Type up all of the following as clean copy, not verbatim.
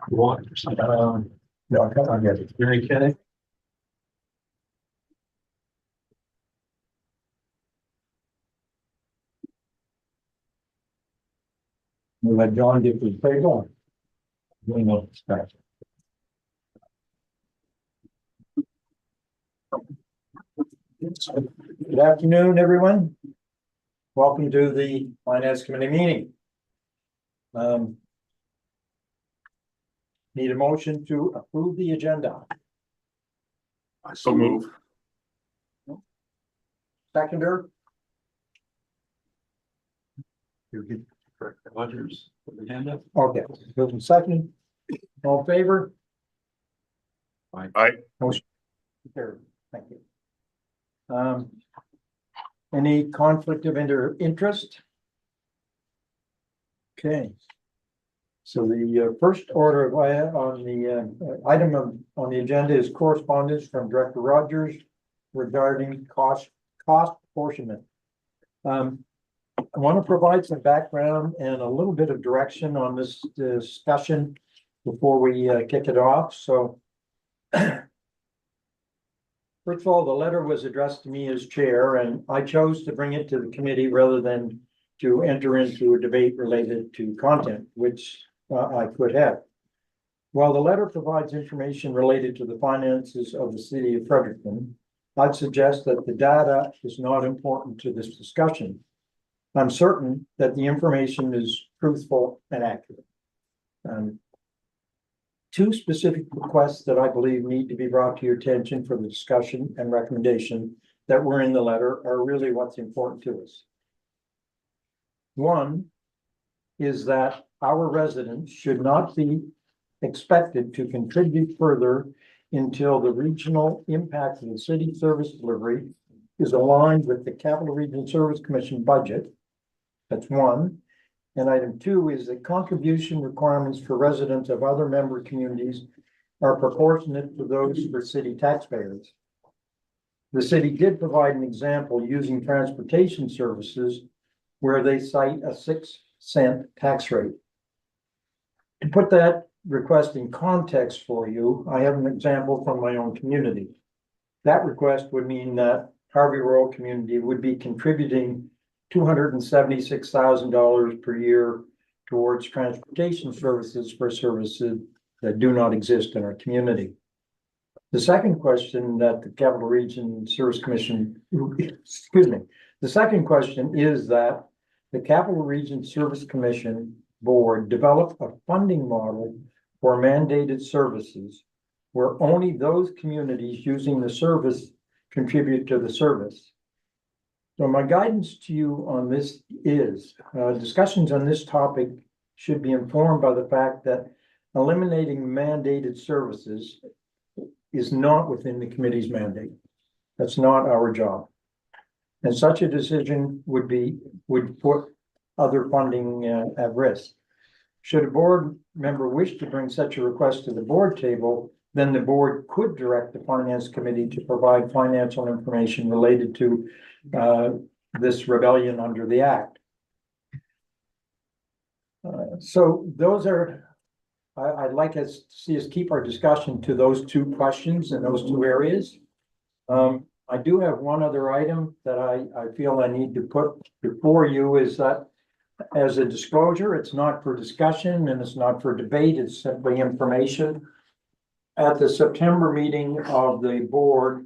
One. No, I can't get it. Very kidding. We'll let John get his play going. We know it's back. Good afternoon, everyone. Welcome to the Finance Committee meeting. Need a motion to approve the agenda. I so move. Seconder. You get correct the letters for the agenda. Okay, moving second. All in favor? Aye. Motion carried. Thank you. Any conflict of interest? Okay. So the first order of on the item on the agenda is correspondence from Director Rogers regarding cost apportionment. I want to provide some background and a little bit of direction on this discussion before we kick it off. So first of all, the letter was addressed to me as chair, and I chose to bring it to the committee rather than to enter into a debate related to content, which I could have. While the letter provides information related to the finances of the city of Fredericton, I'd suggest that the data is not important to this discussion. I'm certain that the information is truthful and accurate. Two specific requests that I believe need to be brought to your attention for the discussion and recommendation that were in the letter are really what's important to us. One is that our residents should not be expected to contribute further until the regional impact of the city service delivery is aligned with the Capital Region Service Commission budget. That's one. And item two is that contribution requirements for residents of other member communities are proportionate to those for city taxpayers. The city did provide an example using transportation services where they cite a 6-cent tax rate. To put that request in context for you, I have an example from my own community. That request would mean that Harvey Rural Community would be contributing $276,000 per year towards transportation services for services that do not exist in our community. The second question that the Capital Region Service Commission, the second question is that the Capital Region Service Commission Board developed a funding model for mandated services where only those communities using the service contribute to the service. So my guidance to you on this is discussions on this topic should be informed by the fact that eliminating mandated services is not within the committee's mandate. That's not our job. And such a decision would put other funding at risk. Should a board member wish to bring such a request to the board table, then the board could direct the finance committee to provide financial information related to this rebellion under the act. So those are, I'd like us to see us keep our discussion to those two questions and those two areas. I do have one other item that I feel I need to put before you is that as a disclosure, it's not for discussion and it's not for debate, it's simply information. At the September meeting of the board,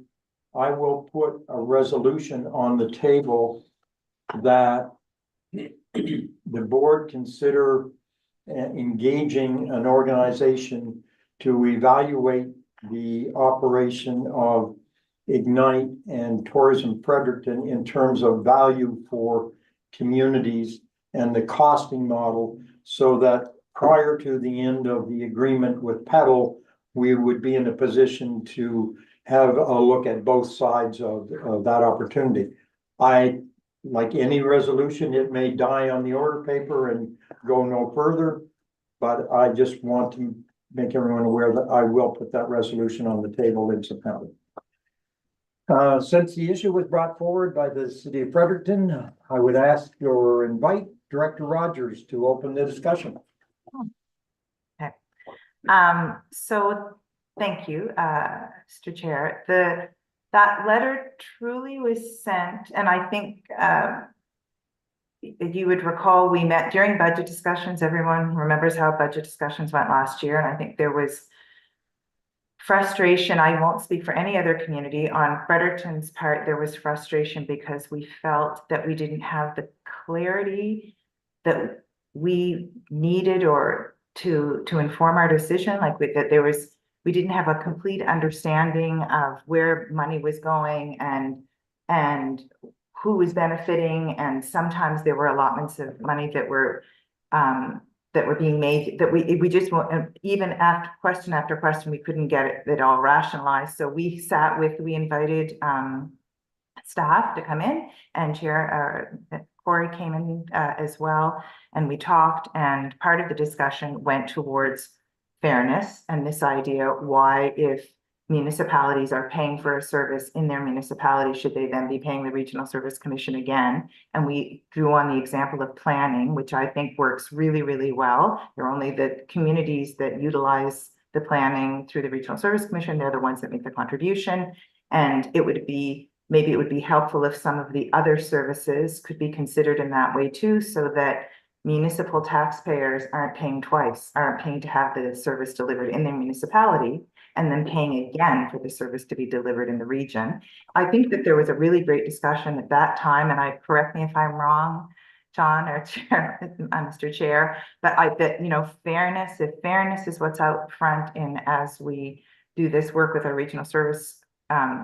I will put a resolution on the table that the board consider engaging an organization to evaluate the operation of Ignite and Tourism Fredericton in terms of value for communities and the costing model, so that prior to the end of the agreement with Petal, we would be in a position to have a look at both sides of that opportunity. Like any resolution, it may die on the order paper and go no further, but I just want to make everyone aware that I will put that resolution on the table in September. Since the issue was brought forward by the city of Fredericton, I would ask or invite Director Rogers to open the discussion. Okay. So thank you, Mr. Chair. That letter truly was sent, and I think, you would recall we met during budget discussions. Everyone remembers how budget discussions went last year, and I think there was frustration. I won't speak for any other community. On Fredericton's part, there was frustration because we felt that we didn't have the clarity that we needed or to inform our decision, like that we didn't have a complete understanding of where money was going and who was benefiting, and sometimes there were allotments of money that were being made that we just even after question we couldn't get it all rationalized. So we invited staff to come in, and Chair Corey came in as well, and we talked, and part of the discussion went towards fairness and this idea, why, if municipalities are paying for a service in their municipality, should they then be paying the Regional Service Commission again? And we drew on the example of planning, which I think works really, really well. They're only the communities that utilize the planning through the Regional Service Commission. They're the ones that make the contribution. And maybe it would be helpful if some of the other services could be considered in that way too, so that municipal taxpayers aren't paying twice, aren't paying to have the service delivered in their municipality and then paying again for the service to be delivered in the region. I think that there was a really great discussion at that time, and correct me if I'm wrong, John or Chair, Mr. Chair, but fairness, if fairness is what's out front in as we do this work with our Regional Service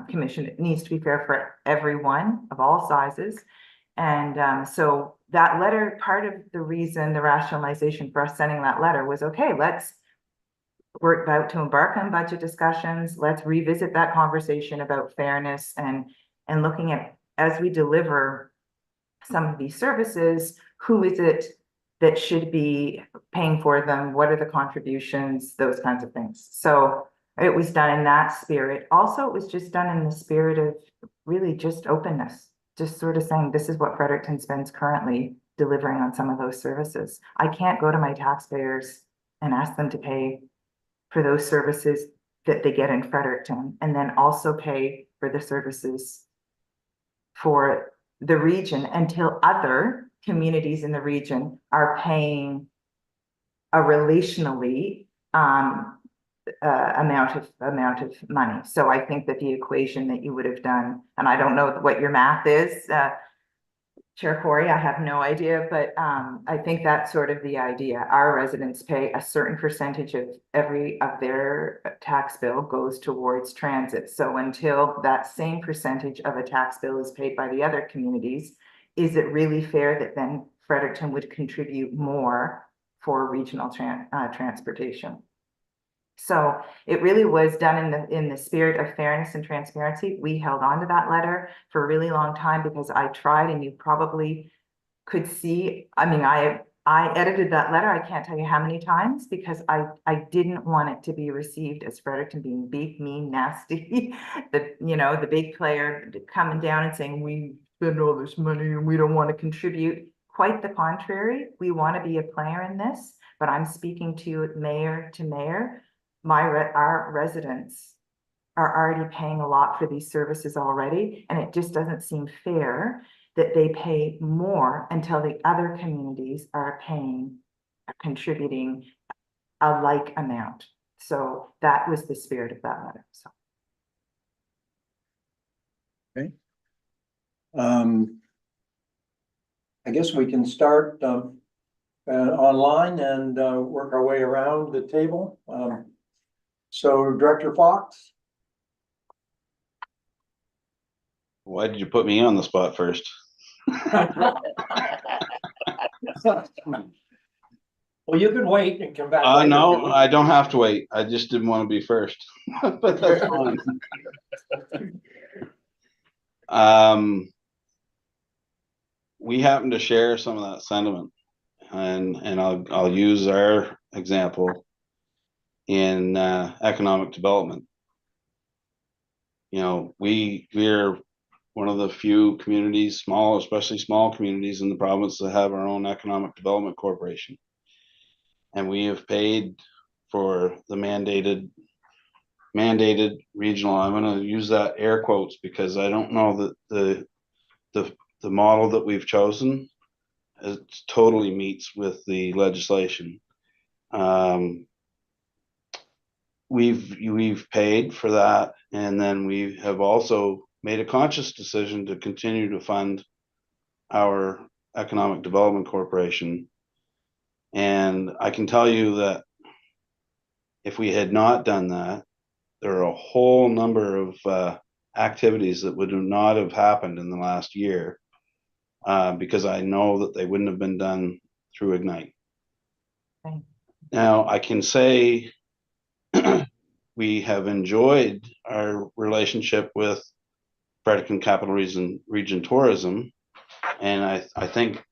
Commission, it needs to be fair for everyone of all sizes. And so that letter, part of the reason, the rationalization for us sending that letter was, okay, we're about to embark on budget discussions. Let's revisit that conversation about fairness and looking at, as we deliver some of these services, who is it that should be paying for them? What are the contributions? Those kinds of things. So it was done in that spirit. Also, it was just done in the spirit of really just openness, just sort of saying, this is what Fredericton spends currently delivering on some of those services. I can't go to my taxpayers and ask them to pay for those services that they get in Fredericton, and then also pay for the services for the region until other communities in the region are paying a relationally amount of money. So I think that the equation that you would have done, and I don't know what your math is, Chair Corey, I have no idea, but I think that's sort of the idea. Our residents pay a certain percentage of their tax bill goes towards transit. So until that same percentage of a tax bill is paid by the other communities, is it really fair that then Fredericton would contribute more for regional transportation? So it really was done in the spirit of fairness and transparency. We held on to that letter for a really long time because I tried, and you probably could see, I mean, I edited that letter. I can't tell you how many times, because I didn't want it to be received as Fredericton being big, mean, nasty, the big player coming down and saying, we spend all this money and we don't want to contribute. Quite the contrary. We want to be a player in this, but I'm speaking to you mayor to mayor. Our residents are already paying a lot for these services already, and it just doesn't seem fair that they pay more until the other communities are contributing a like amount. So that was the spirit of that letter. So. Okay. I guess we can start online and work our way around the table. So Director Fox. Why did you put me on the spot first? Well, you can wait and come back later. No, I don't have to wait. I just didn't want to be first. But that's fine. We happen to share some of that sentiment, and I'll use our example in economic development. We're one of the few communities, especially small communities in the province, that have our own economic development corporation. And we have paid for the mandated regional. I'm going to use that air quotes because I don't know that the model that we've chosen totally meets with the legislation. We've paid for that, and then we have also made a conscious decision to continue to fund our Economic Development Corporation. And I can tell you that if we had not done that, there are a whole number of activities that would not have happened in the last year, because I know that they wouldn't have been done through Ignite. Okay. Now, I can say we have enjoyed our relationship with Fredericton Capital Region Tourism, and I think,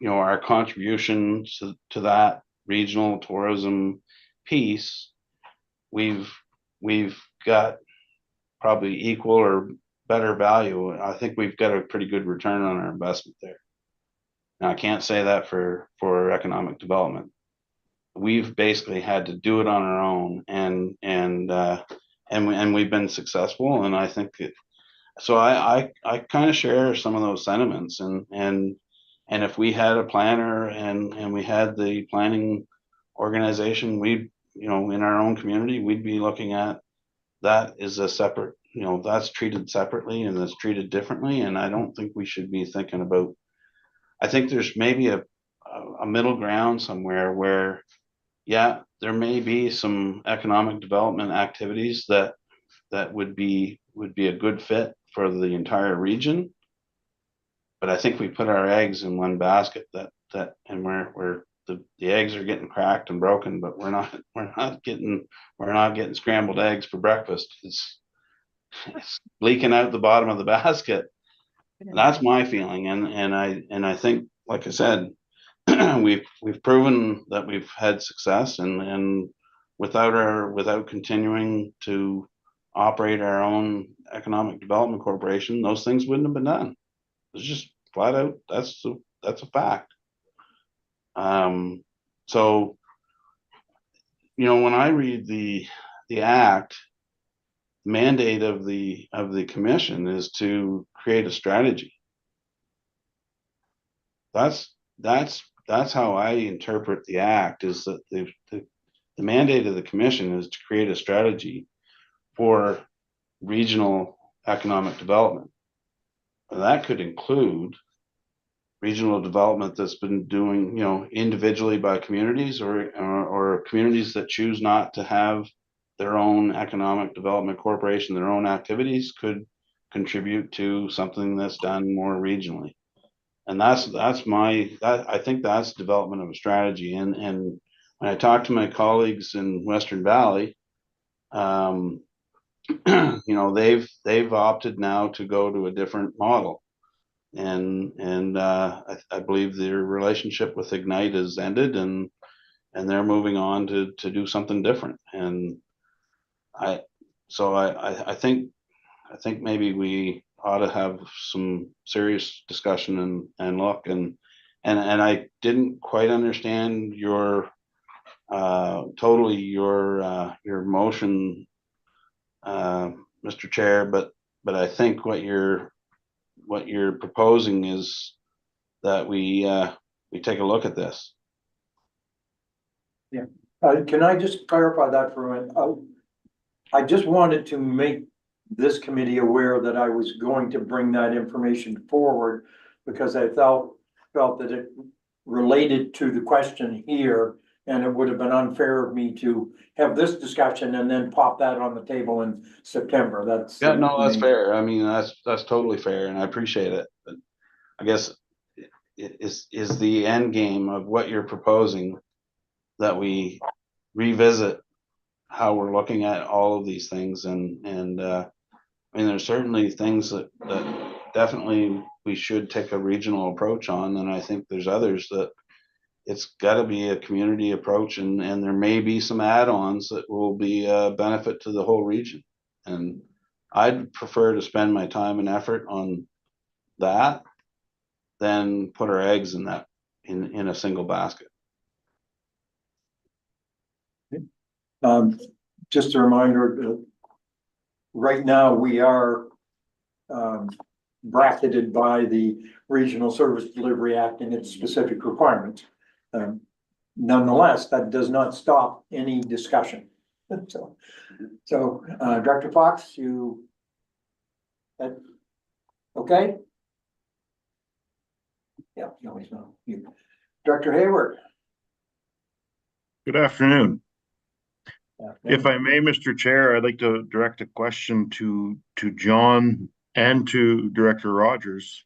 you know, our contribution to that regional tourism piece, we've got probably equal or better value. I think we've got a pretty good return on our investment there. Now, I can't say that for economic development. We've basically had to do it on our own, and we've been successful. And I think so. I kind of share some of those sentiments, and if we had a planner and we had the planning organization, we, you know, in our own community, we'd be looking at that as a separate, you know, that's treated separately and that's treated differently. And I don't think we should be thinking about, I think there's maybe a middle ground somewhere where, yeah, there may be some economic development activities that would be a good fit for the entire region. But I think we put our eggs in one basket and we're the eggs are getting cracked and broken, but we're not getting scrambled eggs for breakfast. It's leaking out the bottom of the basket. And that's my feeling. And I think, like I said, we've proven that we've had success, and without continuing to operate our own Economic Development Corporation, those things wouldn't have been done. It's just flat out, that's a fact. So, you know, when I read the act, mandate of the commission is to create a strategy. That's how I interpret the act, is that the mandate of the commission is to create a strategy for regional economic development. And that could include regional development that's been doing, you know, individually by communities or communities that choose not to have their own Economic Development Corporation, their own activities could contribute to something that's done more regionally. And I think that's development of a strategy. And when I talk to my colleagues in Western Valley, you know, they've opted now to go to a different model. And I believe their relationship with Ignite has ended, and they're moving on to do something different. And I think maybe we ought to have some serious discussion and look, and I didn't quite understand your totally your motion, Mr. Chair, but I think what you're proposing is that we take a look at this. Yeah, can I just clarify that for a minute? I just wanted to make this committee aware that I was going to bring that information forward, because I felt that it related to the question here, and it would have been unfair of me to have this discussion and then pop that on the table in September. That's Fair. I mean, that's totally fair, and I appreciate it. But I guess is the end game of what you're proposing that we revisit how we're looking at all of these things, and I mean, there's certainly things that definitely we should take a regional approach on, and I think there's others that it's got to be a community approach, and there may be some add-ons that will be a benefit to the whole region. And I'd prefer to spend my time and effort on that than put our eggs in a single basket. Just a reminder, right now we are bracketed by the Regional Service Delivery Act and its specific requirements. Nonetheless, that does not stop any discussion. So, Director Fox, okay? Yeah, you always know. Director Hayward. Good afternoon. If I may, Mr. Chair, I'd like to direct a question to John and to Director Rogers.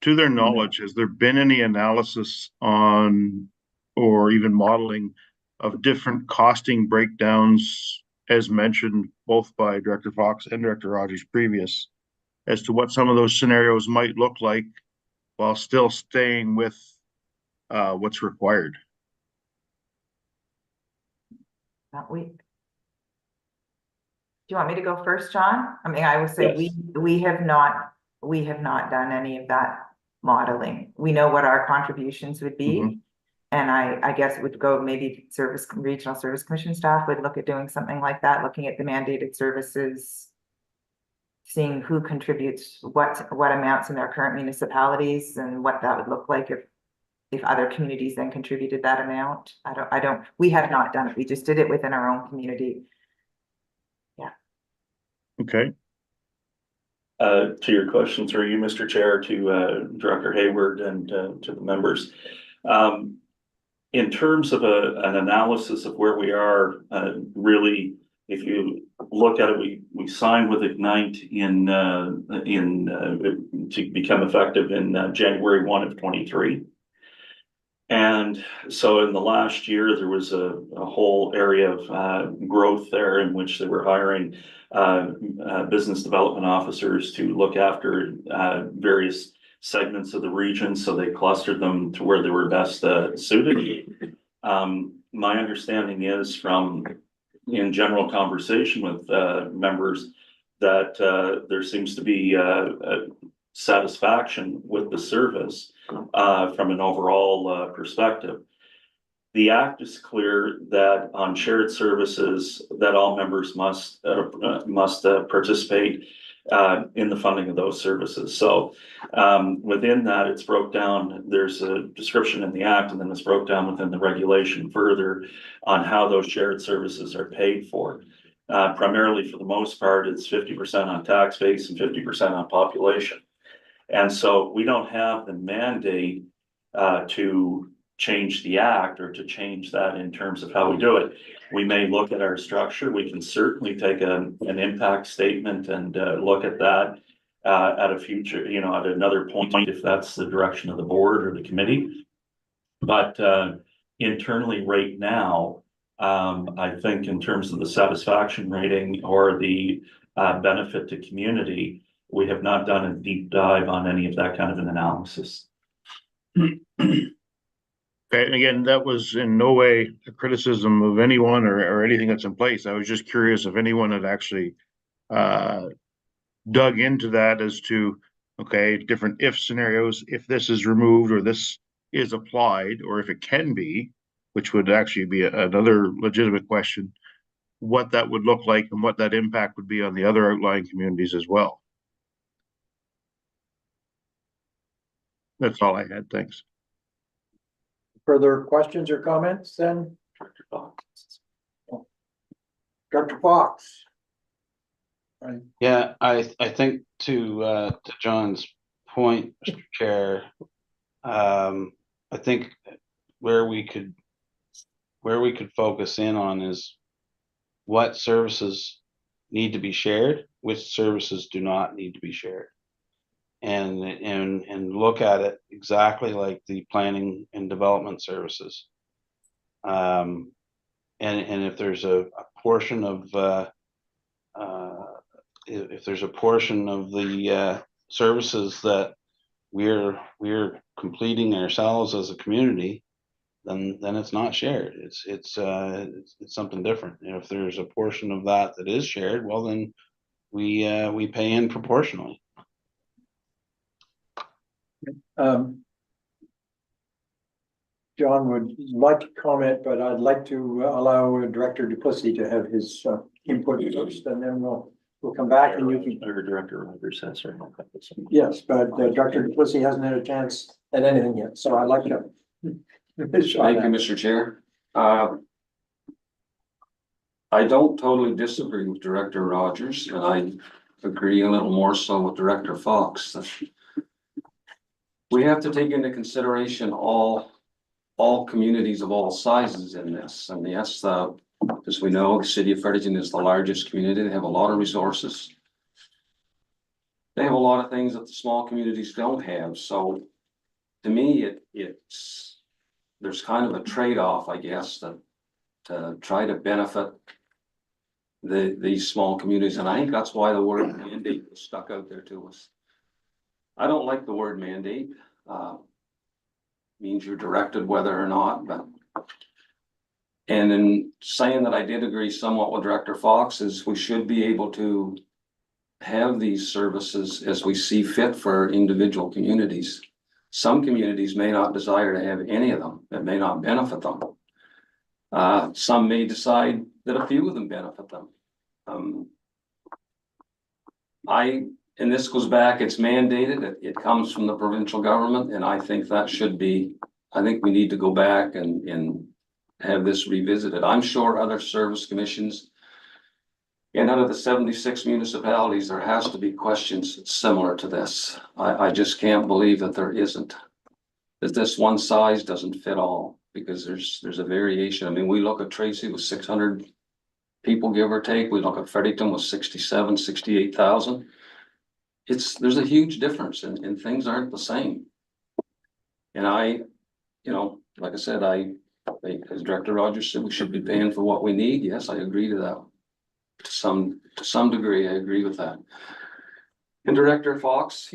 To their knowledge, has there been any analysis on or even modeling of different costing breakdowns as mentioned both by Director Fox and Director Rogers previous as to what some of those scenarios might look like while still staying with what's required? Do you want me to go first, John? I mean, I would say Yes. we have not done any of that modeling. We know what our contributions would be. Mhm. And I guess it would go, maybe Regional Service Commission staff would look at doing something like that, looking at the mandated services, seeing who contributes what amounts in their current municipalities and what that would look like if other communities then contributed that amount. We have not done it. We just did it within our own community. Okay. To your question through you, Mr. Chair, to Director Hayward and to the members. In terms of an analysis of where we are, really, if you look at it, we signed with Ignite to become effective in January 1 of 23. And so in the last year, there was a whole area of growth there in which they were hiring business development officers to look after various segments of the region. So they clustered them to where they were best suited. My understanding is from in general conversation with members that there seems to be satisfaction with the service from an overall perspective. The act is clear that on shared services that all members must participate in the funding of those services. So within that, it's broke down. There's a description in the act, and then it's broke down within the regulation further on how those shared services are paid for. Primarily, for the most part, it's 50% on tax base and 50% on population. And so we don't have the mandate to change the act or to change that in terms of how we do it. We may look at our structure. We can certainly take an impact statement and look at that at a future, at another point, if that's the direction of the board or the committee. But internally right now, I think in terms of the satisfaction rating or the benefit to community, we have not done a deep dive on any of that kind of an analysis. Okay, and again, that was in no way a criticism of anyone or anything that's in place. I was just curious if anyone had actually dug into that as to, okay, different if scenarios, if this is removed or this is applied, or if it can be, which would actually be another legitimate question, what that would look like and what that impact would be on the other outlying communities as well. That's all I had. Thanks. Further questions or comments then? Dr. Fox. Yeah, I think to John's point, Mr. Chair, I think where we could focus in on is what services need to be shared, which services do not need to be shared. And look at it exactly like the planning and development services. And if there's a portion of if there's a portion of the services that we're completing ourselves as a community, then it's not shared. It's something different. And if there's a portion of that is shared, well then we pay in proportionally. John would like to comment, but I'd like to allow Director Duplessis to have his input first, and then we'll come back and you can, Or Director Rogers has her. yes, but Director Duplessis hasn't had a chance at anything yet, so I'd like to. Thank you, Mr. Chair. I don't totally disagree with Director Rogers, and I agree a little more so with Director Fox. We have to take into consideration all communities of all sizes in this. And yes, as we know, the city of Fredericton is the largest community. They have a lot of resources. They have a lot of things that the small communities don't have. So to me, there's kind of a trade-off, I guess, to try to benefit these small communities. And I think that's why the word mandate was stuck out there to us. I don't like the word mandate. Means you're directed whether or not, but. And in saying that I did agree somewhat with Director Fox is we should be able to have these services as we see fit for individual communities. Some communities may not desire to have any of them. It may not benefit them. Some may decide that a few of them benefit them. And this goes back, it's mandated, it comes from the provincial government, and I think that should be, I think we need to go back and have this revisited. I'm sure other service commissions, and out of the 76 municipalities, there has to be questions similar to this. I just can't believe that there isn't. That this one size doesn't fit all, because there's a variation. I mean, we look at Tracy with 600 people, give or take. We look at Fredericton with 67, 68,000. There's a huge difference and things aren't the same. And like I said, as Director Rogers said, we should be paying for what we need. Yes, I agree to that. To some degree, I agree with that. And Director Fox,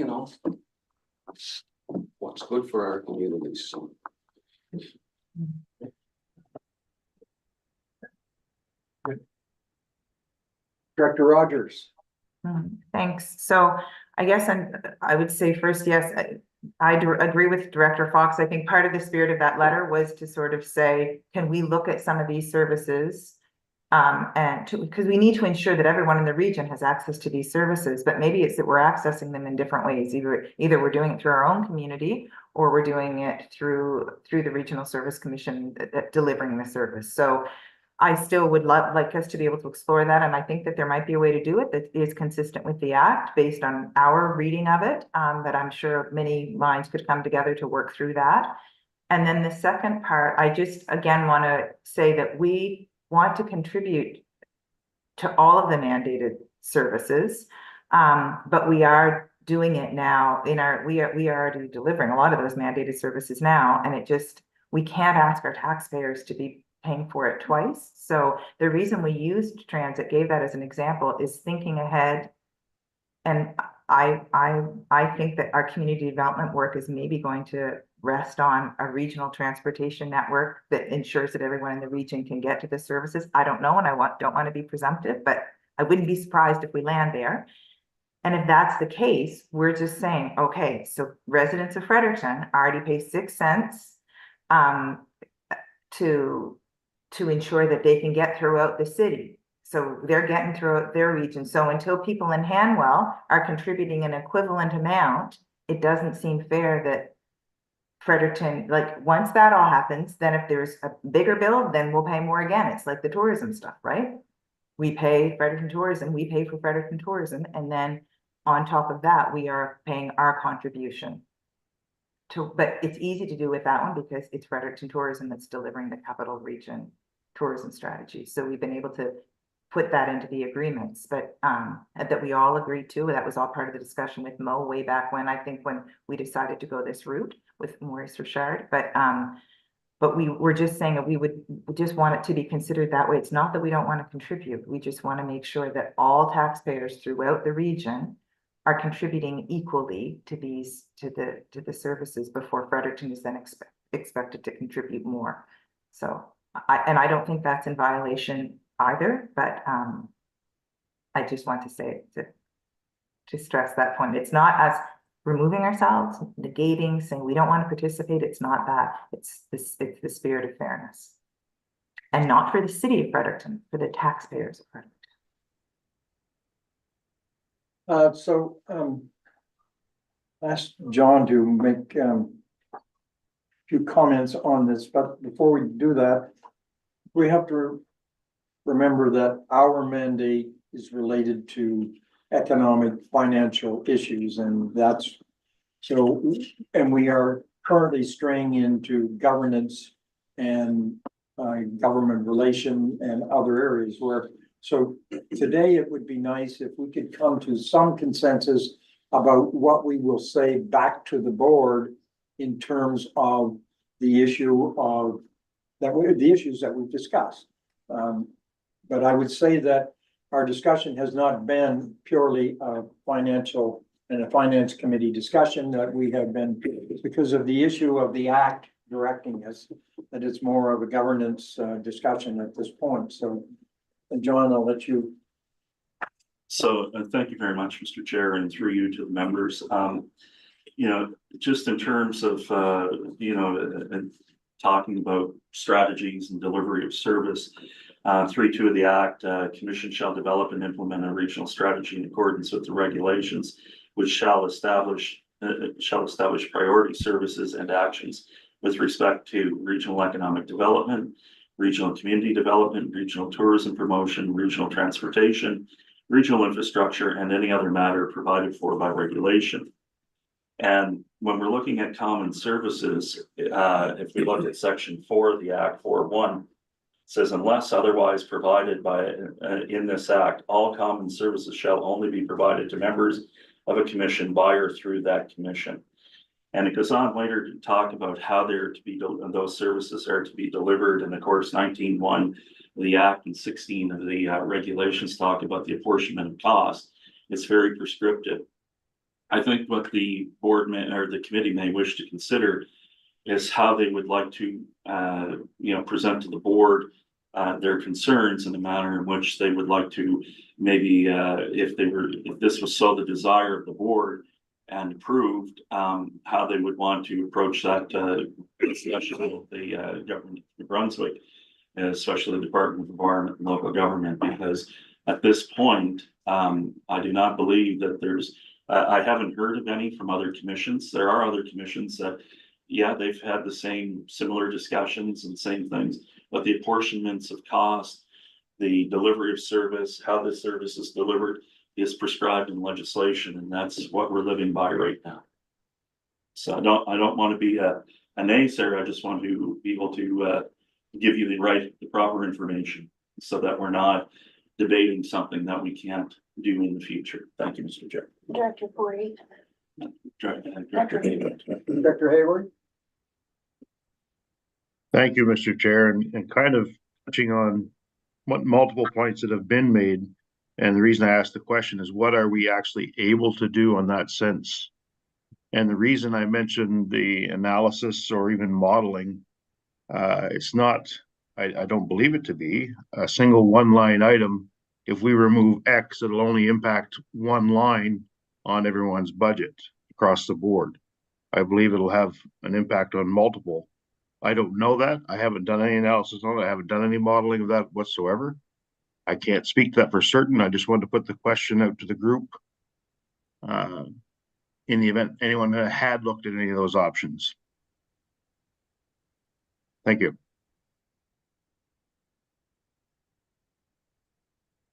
what's good for our communities. So. Director Rogers. Thanks. So I guess I would say first, yes, I do agree with Director Fox. I think part of the spirit of that letter was to sort of say, can we look at some of these services? Because we need to ensure that everyone in the region has access to these services, but maybe it's that we're accessing them in different ways. Either we're doing it through our own community or we're doing it through the Regional Service Commission delivering the service. So I still would like us to be able to explore that. And I think that there might be a way to do it that is consistent with the act based on our reading of it, that I'm sure many minds could come together to work through that. And then the second part, I just, again, want to say that we want to contribute to all of the mandated services, but we are doing it now we are already delivering a lot of those mandated services now. And we can't ask our taxpayers to be paying for it twice. So the reason we used transit, gave that as an example, is thinking ahead. And I think that our community development work is maybe going to rest on a regional transportation network that ensures that everyone in the region can get to the services. I don't know, and don't want to be presumptive, but I wouldn't be surprised if we land there. And if that's the case, we're just saying, okay, so residents of Fredericton already pay 6 cents to ensure that they can get throughout the city. So they're getting throughout their region. So until people in Hanwell are contributing an equivalent amount, it doesn't seem fair that Fredericton, like once that all happens, then if there's a bigger bill, then we'll pay more again. It's like the tourism stuff, right? We pay Fredericton Tourism, we pay for Fredericton Tourism, and then on top of that, we are paying our contribution. But it's easy to do with that one because it's Fredericton Tourism that's delivering the capital region tourism strategy. So we've been able to put that into the agreements, but that we all agreed to. That was all part of the discussion with Mo way back when, I think, when we decided to go this route with Maurice Richard. But we were just saying that we just want it to be considered that way. It's not that we don't want to contribute. We just want to make sure that all taxpayers throughout the region are contributing equally to the services before Fredericton is then expected to contribute more. So I don't think that's in violation either, but I just want to say to stress that point. It's not us removing ourselves, negating, saying we don't want to participate. It's not that. It's the spirit of fairness. And not for the city of Fredericton, for the taxpayers of Fredericton. Ask John to make, few comments on this, but before we do that, we have to remember that our mandate is related to economic, financial issues, and that's so, and we are currently straying into governance and government relation and other areas where, so today it would be nice if we could come to some consensus about what we will say back to the board in terms of the issue of the issues that we've discussed. But I would say that our discussion has not been purely a financial and a finance committee discussion, that we have been, because of the issue of the act directing us, that it's more of a governance discussion at this point. So, John, I'll let you. So thank you very much, Mr. Chair, and through you to the members. You know, just in terms of, talking about strategies and delivery of service, 3.2 of the Act, Commission shall develop and implement a regional strategy in accordance with the regulations, which shall establish priority services and actions with respect to regional economic development, regional community development, regional tourism promotion, regional transportation, regional infrastructure, and any other matter provided for by regulation. And when we're looking at common services, if we look at section 4 of the Act, 4.1, it says unless otherwise provided by in this act, all common services shall only be provided to members of a commission by or through that commission. And it goes on later to talk about how they're to be, those services are to be delivered. And of course, 19.1 of the Act and 16 of the regulations talk about the apportionment of cost. It's very prescriptive. I think what the board may, or the committee may wish to consider is how they would like to, present to the board their concerns in the manner in which they would like to maybe, if this was so the desire of the board and approved, how they would want to approach that especially with the government of New Brunswick, especially the Department of Environment and Local Government, because at this point, I do not believe that there's, I haven't heard of any from other commissions. There are other commissions that, yeah, they've had the same similar discussions and same things, but the apportionments of cost, the delivery of service, how the service is delivered is prescribed in legislation, and that's what we're living by right now. So I don't want to be a naysayer. I just want to be able to give you the proper information so that we're not debating something that we can't do in the future. Thank you, Mr. Chair. Director Corey. Director Hayward. Director Hayward? Thank you, Mr. Chair, and kind of touching on what multiple points that have been made. And the reason I asked the question is, what are we actually able to do on that sense? And the reason I mentioned the analysis or even modeling, it's not, I don't believe it to be a single one-line item. If we remove X, it'll only impact one line on everyone's budget across the board. I believe it'll have an impact on multiple. I don't know that. I haven't done any analysis on it. I haven't done any modeling of that whatsoever. I can't speak to that for certain. I just wanted to put the question out to the group in the event anyone had looked at any of those options. Thank you.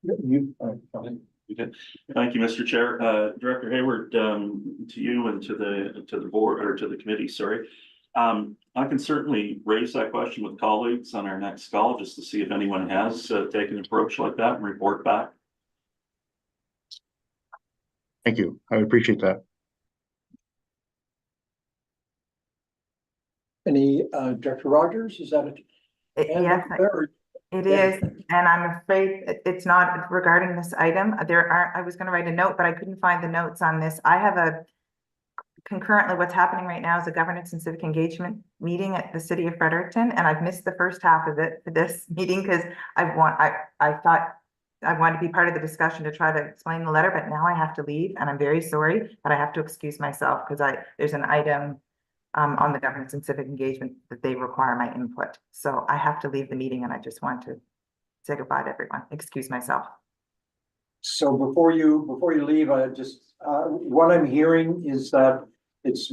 Thank you, Mr. Chair. Director Hayward, to you and to the board, or to the committee, sorry. I can certainly raise that question with colleagues on our next call just to see if anyone has taken an approach like that and report back. Thank you. I would appreciate that. Any, Director Rogers, is that it? Yes, it is, and I'm afraid it's not regarding this item. I was gonna write a note, but I couldn't find the notes on this. I have concurrently, what's happening right now is a governance and civic engagement meeting at the city of Fredericton, and I've missed the first half of it for this meeting because I thought I wanted to be part of the discussion to try to explain the letter, but now I have to leave and I'm very sorry, but I have to excuse myself because there's an item on the governance and civic engagement that they require my input. So I have to leave the meeting and I just want to say goodbye to everyone, excuse myself. So before you leave, what I'm hearing is that it's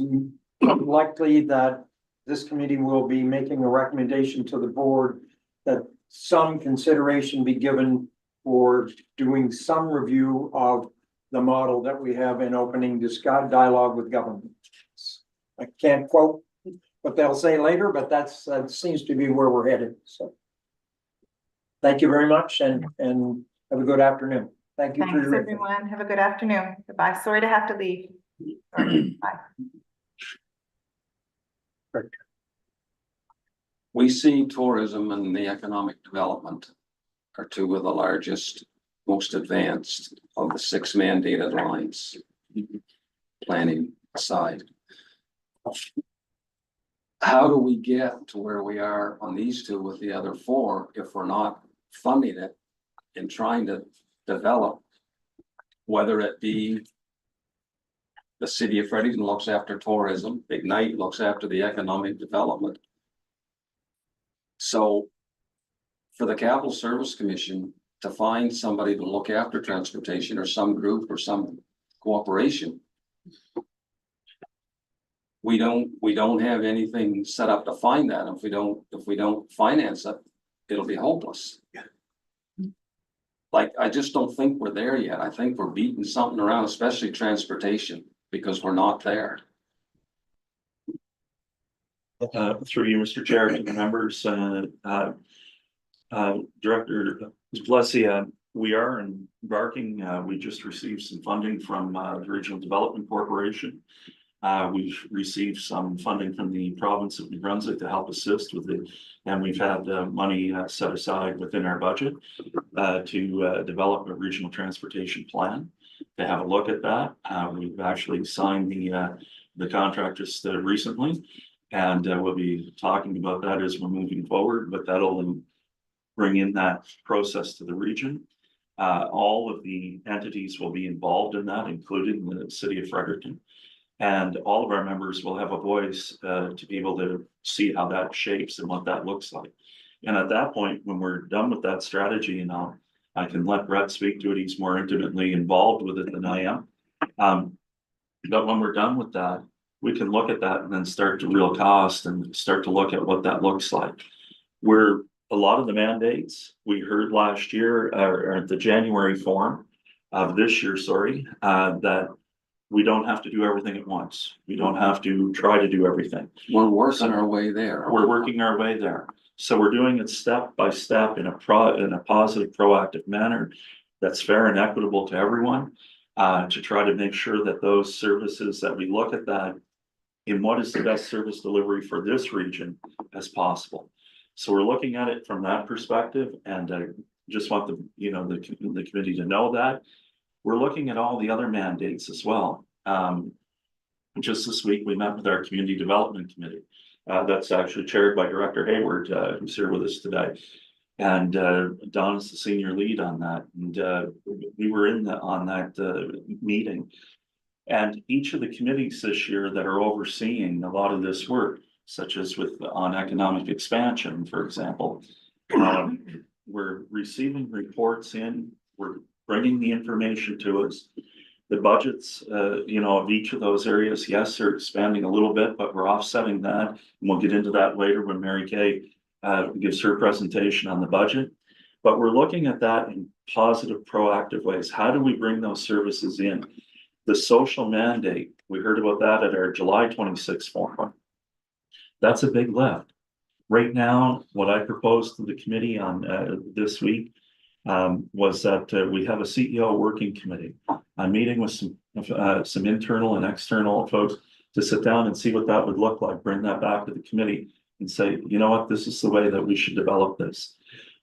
likely that this committee will be making a recommendation to the board that some consideration be given for doing some review of the model that we have in opening dialogue with government. I can't quote what they'll say later, but that seems to be where we're headed, so. Thank you very much and have a good afternoon. Thank you for Thanks, your input. everyone. Have a good afternoon. Goodbye. Sorry to have to leave. Sorry. Bye. We see tourism and the economic development are two of the largest, most advanced of the 6 mandated lines. Planning aside. How do we get to where we are on these two with the other 4 if we're not funding it and trying to develop, whether it be the city of Fredericton looks after tourism, Ignite looks after the economic development. So for the Capital Service Commission to find somebody to look after transportation or some group or some cooperation, we don't have anything set up to find that. If we don't finance it, it'll be hopeless. Like, I just don't think we're there yet. I think we're beating something around, especially transportation, because we're not there. Through you, Mr. Chair, to the members, Director Plessis, we are embarking, we just received some funding from the Regional Development Corporation. We've received some funding from the province of New Brunswick to help assist with it. And we've had money set aside within our budget to develop a regional transportation plan, to have a look at that. We've actually signed the contract just recently. And we'll be talking about that as we're moving forward, but that'll bring in that process to the region. All of the entities will be involved in that, including the city of Fredericton. And all of our members will have a voice to be able to see how that shapes and what that looks like. And at that point, when we're done with that strategy, and I can let Brett speak to it, he's more intimately involved with it than I am. But when we're done with that, we can look at that and then start to real cost and start to look at what that looks like. Where a lot of the mandates we heard last year, or at the January forum of this year, that we don't have to do everything at once. We don't have to try to do everything. We're working our way there. We're working our way there. So we're doing it step by step in a positive, proactive manner that's fair and equitable to everyone, to try to make sure that those services that we look at that in what is the best service delivery for this region as possible. So we're looking at it from that perspective, and I just want the committee to know that. We're looking at all the other mandates as well. Just this week, we met with our community development committee. That's actually chaired by Director Hayward, who's here with us today. And Don is the senior lead on that. And we were on that meeting. And each of the committees this year that are overseeing a lot of this work, such as on economic expansion, for example, we're receiving reports in, we're bringing the information to us. The budgets, of each of those areas, yes, they're expanding a little bit, but we're offsetting that. And we'll get into that later when Mary Kay gives her presentation on the budget. But we're looking at that in positive, proactive ways. How do we bring those services in? The social mandate, we heard about that at our July 26th forum. That's a big lift. Right now, what I proposed to the committee on this week was that we have a CEO working committee. I'm meeting with some internal and external folks to sit down and see what that would look like, bring that back to the committee and say, you know what, this is the way that we should develop this.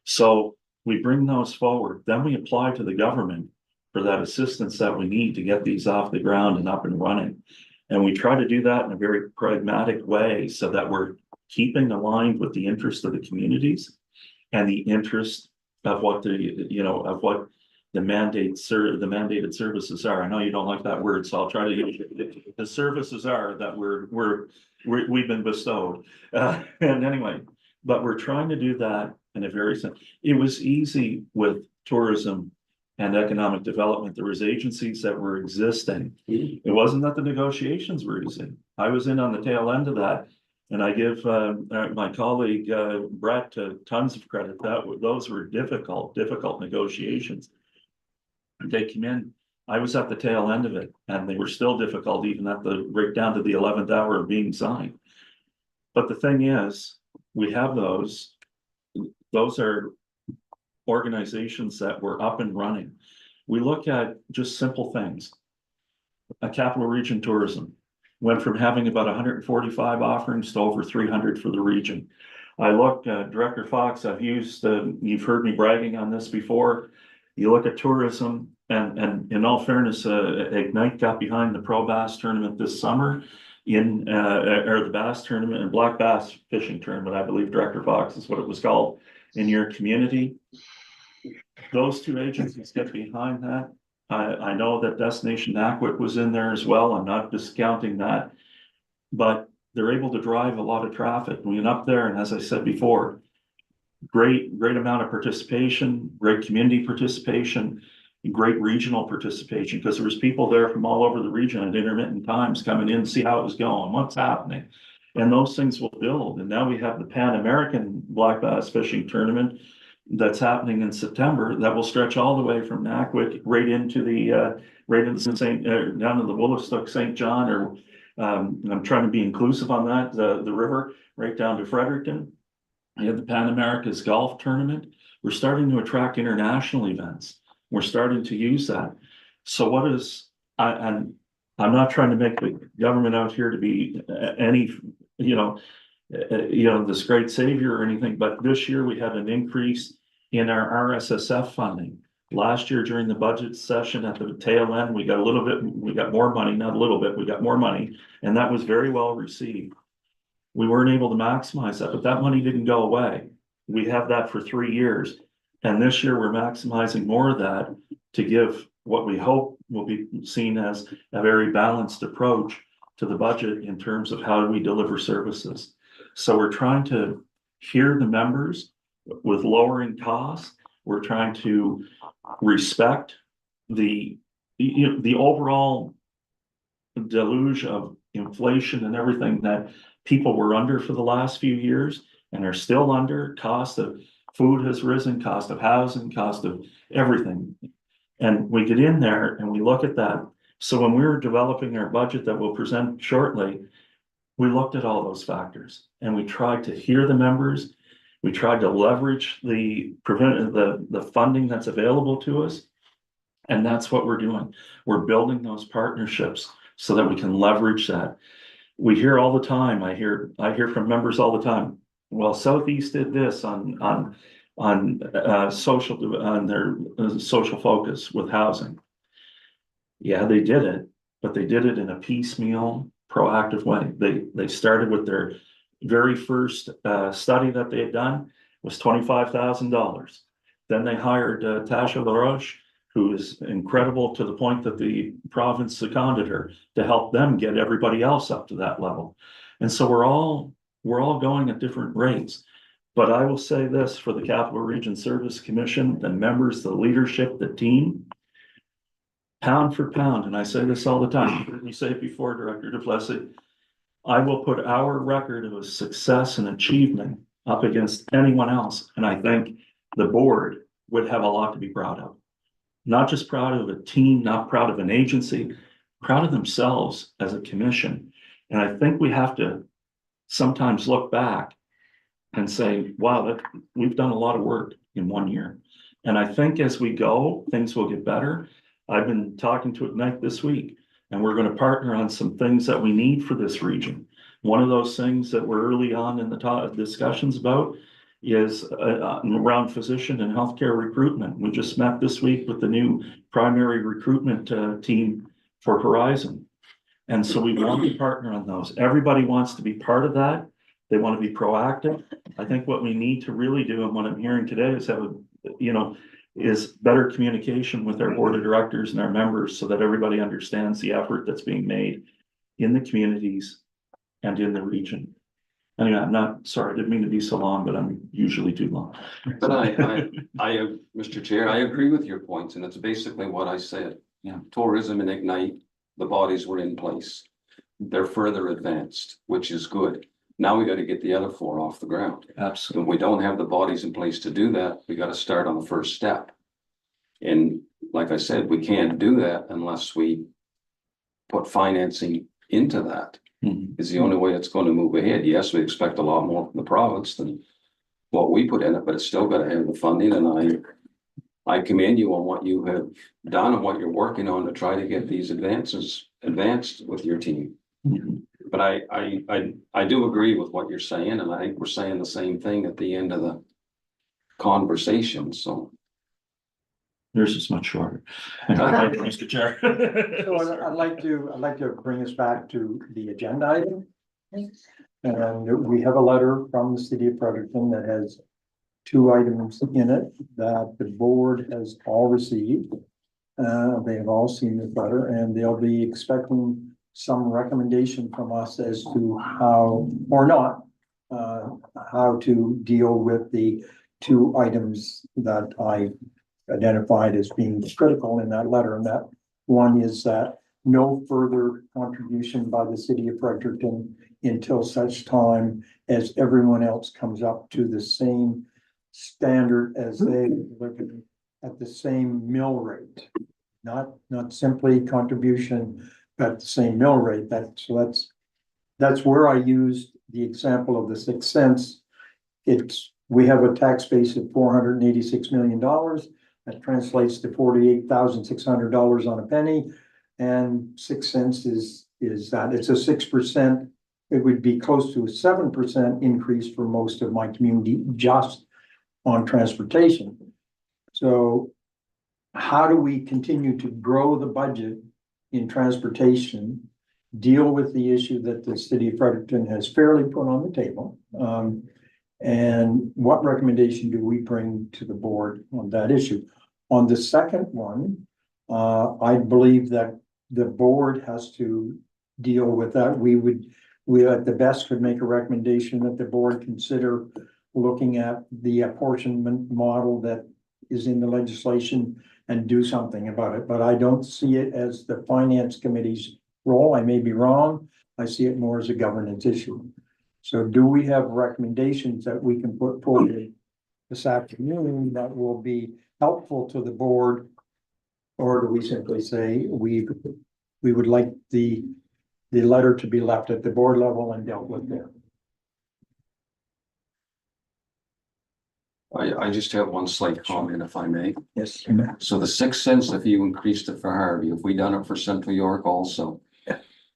So we bring those forward, then we apply to the government for that assistance that we need to get these off the ground and up and running. And we try to do that in a very pragmatic way so that we're keeping aligned with the interest of the communities and the interest of what the mandated services are. I know you don't like that word, so I'll try to use it. The services are that we've been bestowed. And anyway, but we're trying to do that in a very it was easy with tourism and economic development. There was agencies that were existing. It wasn't that the negotiations were easy. I was in on the tail end of that. And I give my colleague Brett tons of credit. Those were difficult negotiations. They came in, I was at the tail end of it, and they were still difficult, even at the right down to the 11th hour of being signed. But the thing is, we have those are organizations that were up and running. We look at just simple things. A Capital Region Tourism went from having about 145 offerings to over 300 for the region. I look, Director Fox, you've heard me bragging on this before. You look at tourism, and in all fairness, Ignite got behind the Pro Bass tournament this summer or the bass tournament and black bass fishing tournament, I believe, Director Fox, is what it was called in your community. Those two agencies get behind that. I know that Destination Aquit was in there as well. I'm not discounting that, but they're able to drive a lot of traffic. We went up there, and as I said before, great amount of participation, great community participation, and great regional participation, because there was people there from all over the region at intermittent times coming in to see how it was going, what's happening. And those things will build. And now we have the Pan American Black Bass Fishing Tournament that's happening in September that will stretch all the way from Nakwik right into the down to the Woolastook St. John, or I'm trying to be inclusive on that, the river right down to Fredericton. You have the Pan America's Golf Tournament. We're starting to attract international events. We're starting to use that. So what is, I'm not trying to make the government out here to be any, this great savior or anything, but this year we had an increase in our RSSF funding. Last year during the budget session at the tail end, we got more money, not a little bit, we got more money, and that was very well received. We weren't able to maximize that, but that money didn't go away. We have that for 3 years. And this year we're maximizing more of that to give what we hope will be seen as a very balanced approach to the budget in terms of how do we deliver services. So we're trying to hear the members with lowering costs. We're trying to respect the overall deluge of inflation and everything that people were under for the last few years and are still under. Cost of food has risen, cost of housing, cost of everything. And we get in there and we look at that. So when we were developing our budget that we'll present shortly, we looked at all those factors and we tried to hear the members. We tried to leverage the funding that's available to us. And that's what we're doing. We're building those partnerships so that we can leverage that. We hear all the time, I hear from members all the time, well, Southeast did this on their social focus with housing. Yeah, they did it, but they did it in a piecemeal, proactive way. They started with their very first study that they had done was $25,000. Then they hired Tasha LaRoche, who is incredible to the point that the province seconded her to help them get everybody else up to that level. And so we're all going at different rates. But I will say this for the Capital Region Service Commission, the members, the leadership, the team, pound for pound, and I say this all the time, you heard me say it before, Director Duplessis, I will put our record of success and achievement up against anyone else. And I think the board would have a lot to be proud of. Not just proud of a team, not proud of an agency, proud of themselves as a commission. And I think we have to sometimes look back and say, wow, we've done a lot of work in 1 year. And I think as we go, things will get better. I've been talking to Ignite this week, and we're going to partner on some things that we need for this region. One of those things that we're early on in the discussions about is around physician and healthcare recruitment. We just met this week with the new primary recruitment team for Horizon. And so we want to partner on those. Everybody wants to be part of that. They want to be proactive. I think what we need to really do, and what I'm hearing today, is have is better communication with our board of directors and our members so that everybody understands the effort that's being made in the communities and in the region. Anyway, I'm not, sorry, I didn't mean to be so long, but I'm usually too long. But Mr. Chair, I agree with your points, and it's basically what I said. Yeah. Tourism and Ignite, the bodies were in place. They're further advanced, which is good. Now we gotta get the other four off the ground. Absolutely. If we don't have the bodies in place to do that, we gotta start on the first step. And like I said, we can't do that unless we put financing into that. Mhm. Is the only way it's gonna move ahead. Yes, we expect a lot more from the province than what we put in it, but it's still gotta have the funding, and I commend you on what you have done and what you're working on to try to get these advanced with your team. Mhm. But I do agree with what you're saying, and I think we're saying the same thing at the end of the conversation, so. Yours is much shorter. Thank you, Mr. Chair. So I'd like to bring us back to the agenda item. And we have a letter from the city of Fredericton that has two items in it that the board has all received. They have all seen this letter, and they'll be expecting some recommendation from us as to how, or not, how to deal with the two items that I identified as being critical in that letter. And that one is that no further contribution by the city of Fredericton until such time as everyone else comes up to the same standard as they look at the same mill rate. Not simply contribution, but the same mill rate. That's where I used the example of the 6 cents. We have a tax base of $486 million. That translates to $48,600 on a penny, and 6 cents is that it's a 6%. It would be close to a 7% increase for most of my community just on transportation. So how do we continue to grow the budget in transportation, deal with the issue that the city of Fredericton has fairly put on the table? And what recommendation do we bring to the board on that issue? On the second one, I believe that the board has to deal with that. We at the best could make a recommendation that the board consider looking at the apportionment model that is in the legislation and do something about it. But I don't see it as the finance committee's role. I may be wrong. I see it more as a governance issue. So do we have recommendations that we can put forward this afternoon that will be helpful to the board? Or do we simply say we would like the letter to be left at the board level and dealt with there? I just have one slight comment, if I may. Yes. So the 6 cents, if you increased it for Harvey, if we done it for Central York also,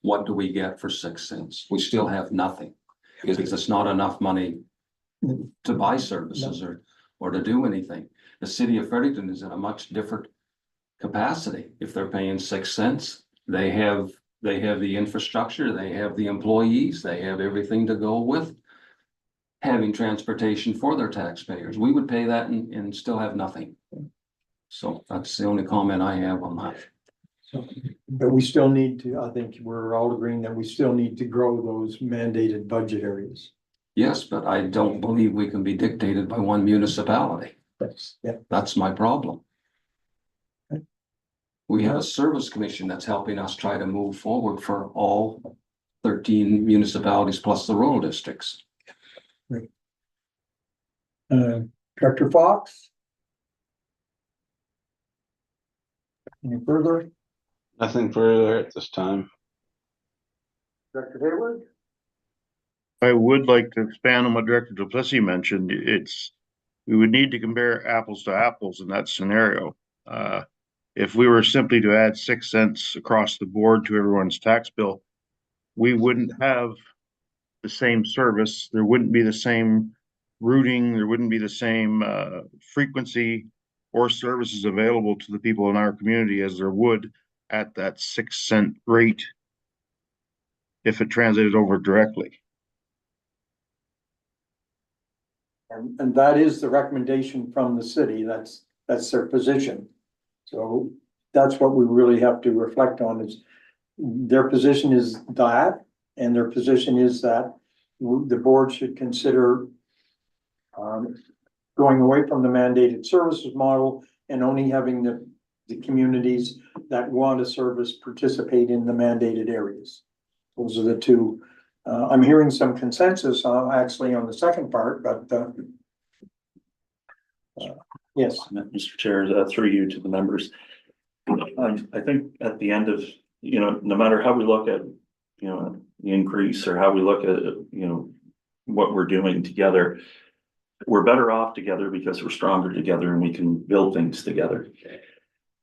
what do we get for 6 cents? We still have nothing, because it's not enough money to buy services or to do anything. The city of Fredericton is in a much different capacity. If they're paying 6 cents, they have the infrastructure, they have the employees, they have everything to go with having transportation for their taxpayers. We would pay that and still have nothing. So that's the only comment I have on that. So, but we still need to, I think we're all agreeing that we still need to grow those mandated budget areas. Yes, but I don't believe we can be dictated by one municipality. That's my problem. Okay. We have a service commission that's helping us try to move forward for all 13 municipalities plus the rural districts. Director Fox? Any further? Nothing further at this time. Director Hayward? I would like to expand on what Director Duplessis mentioned. We would need to compare apples to apples in that scenario. If we were simply to add 6 cents across the board to everyone's tax bill, we wouldn't have the same service. There wouldn't be the same routing. There wouldn't be the same frequency or services available to the people in our community as there would at that 6 cent rate if it translated over directly. And that is the recommendation from the city. That's That's their position. So that's what we really have to reflect on is their position is that, and their position is that the board should consider going away from the mandated services model and only having the communities that want a service participate in the mandated areas. Those are the two. I'm hearing some consensus actually on the second part, but yes. Mr. Chair, through you to the members. I think at the end of, no matter how we look at, the increase or how we look at, what we're doing together, we're better off together because we're stronger together and we can build things together.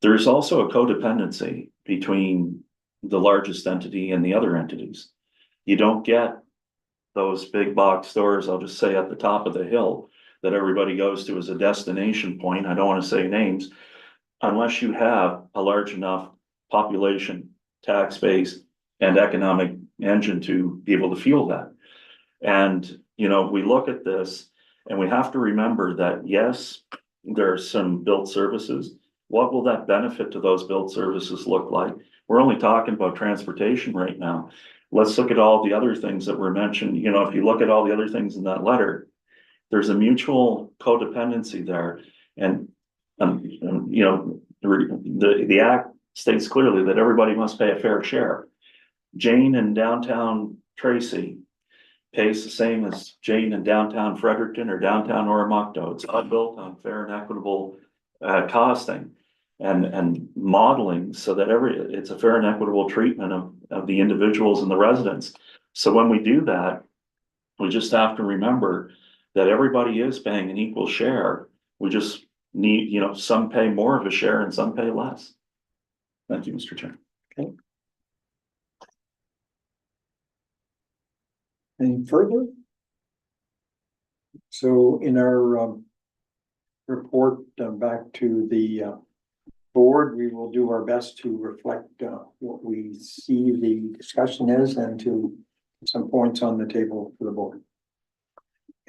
There's also a codependency between the largest entity and the other entities. You don't get those big box stores, I'll just say at the top of the hill, that everybody goes to as a destination point. I don't want to say names, unless you have a large enough population, tax base, and economic engine to be able to fuel that. And, we look at this and we have to remember that, yes, there are some built services. What will that benefit to those built services look like? We're only talking about transportation right now. Let's look at all the other things that were mentioned. If you look at all the other things in that letter, there's a mutual codependency there. And, the act states clearly that everybody must pay a fair share. Jane in downtown Tracy pays the same as Jane in downtown Fredericton or downtown Oromocto. It's all built on fair and equitable costing and modeling so that it's a fair and equitable treatment of the individuals and the residents. So when we do that, we just have to remember that everybody is paying an equal share. We just need, some pay more of a share and some pay less. Thank you, Mr. Chair. Okay. Any further? So in our report back to the board, we will do our best to reflect what we see the discussion is and to put some points on the table for the board.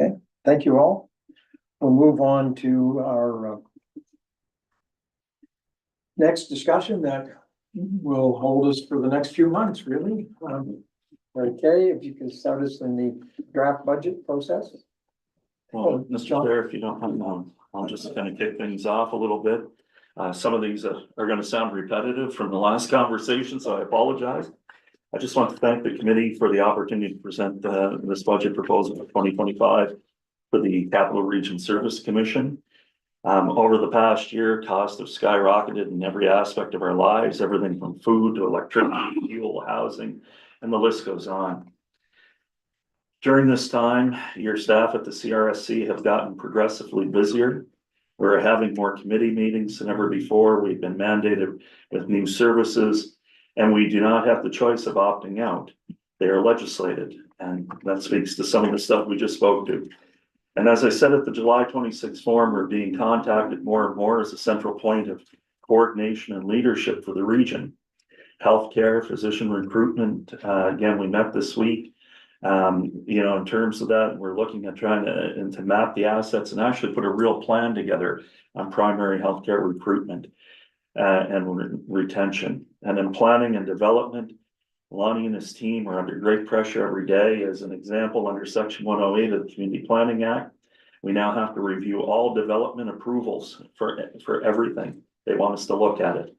Okay, thank you all. We'll move on to our next discussion that will hold us for the next few months, really. Okay, if you can start us in the draft budget process. Well, Mr. Chair, if you don't mind, I'll just kind of kick things off a little bit. Some of these are going to sound repetitive from the last conversation, so I apologize. I just want to thank the committee for the opportunity to present this budget proposal for 2025 for the Capital Region Service Commission. Over the past year, costs have skyrocketed in every aspect of our lives, everything from food to electricity, fuel, housing, and the list goes on. During this time, your staff at the CRSC have gotten progressively busier. We're having more committee meetings than ever before. We've been mandated with new services, and we do not have the choice of opting out. They are legislated, and that speaks to some of the stuff we just spoke to. And as I said at the July 26th forum, we're being contacted more and more as a central point of coordination and leadership for the region. Healthcare, physician recruitment, again, we met this week. In terms of that, we're looking at trying to map the assets and actually put a real plan together on primary healthcare recruitment and retention. And in planning and development, Lonnie and his team are under great pressure every day. As an example, under Section 108 of the Community Planning Act, we now have to review all development approvals for everything. They want us to look at it.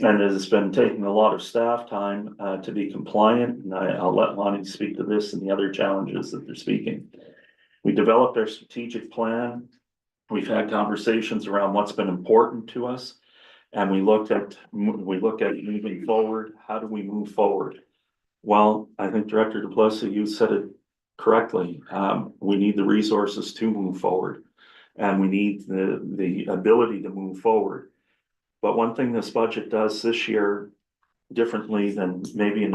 And it has been taking a lot of staff time to be compliant, and I'll let Lonnie speak to this and the other challenges that they're speaking. We developed our strategic plan. We've had conversations around what's been important to us, and we look at moving forward. How do we move forward? Well, I think Director Duplessis, you said it correctly. We need the resources to move forward, and we need the ability to move forward. But one thing this budget does this year differently than maybe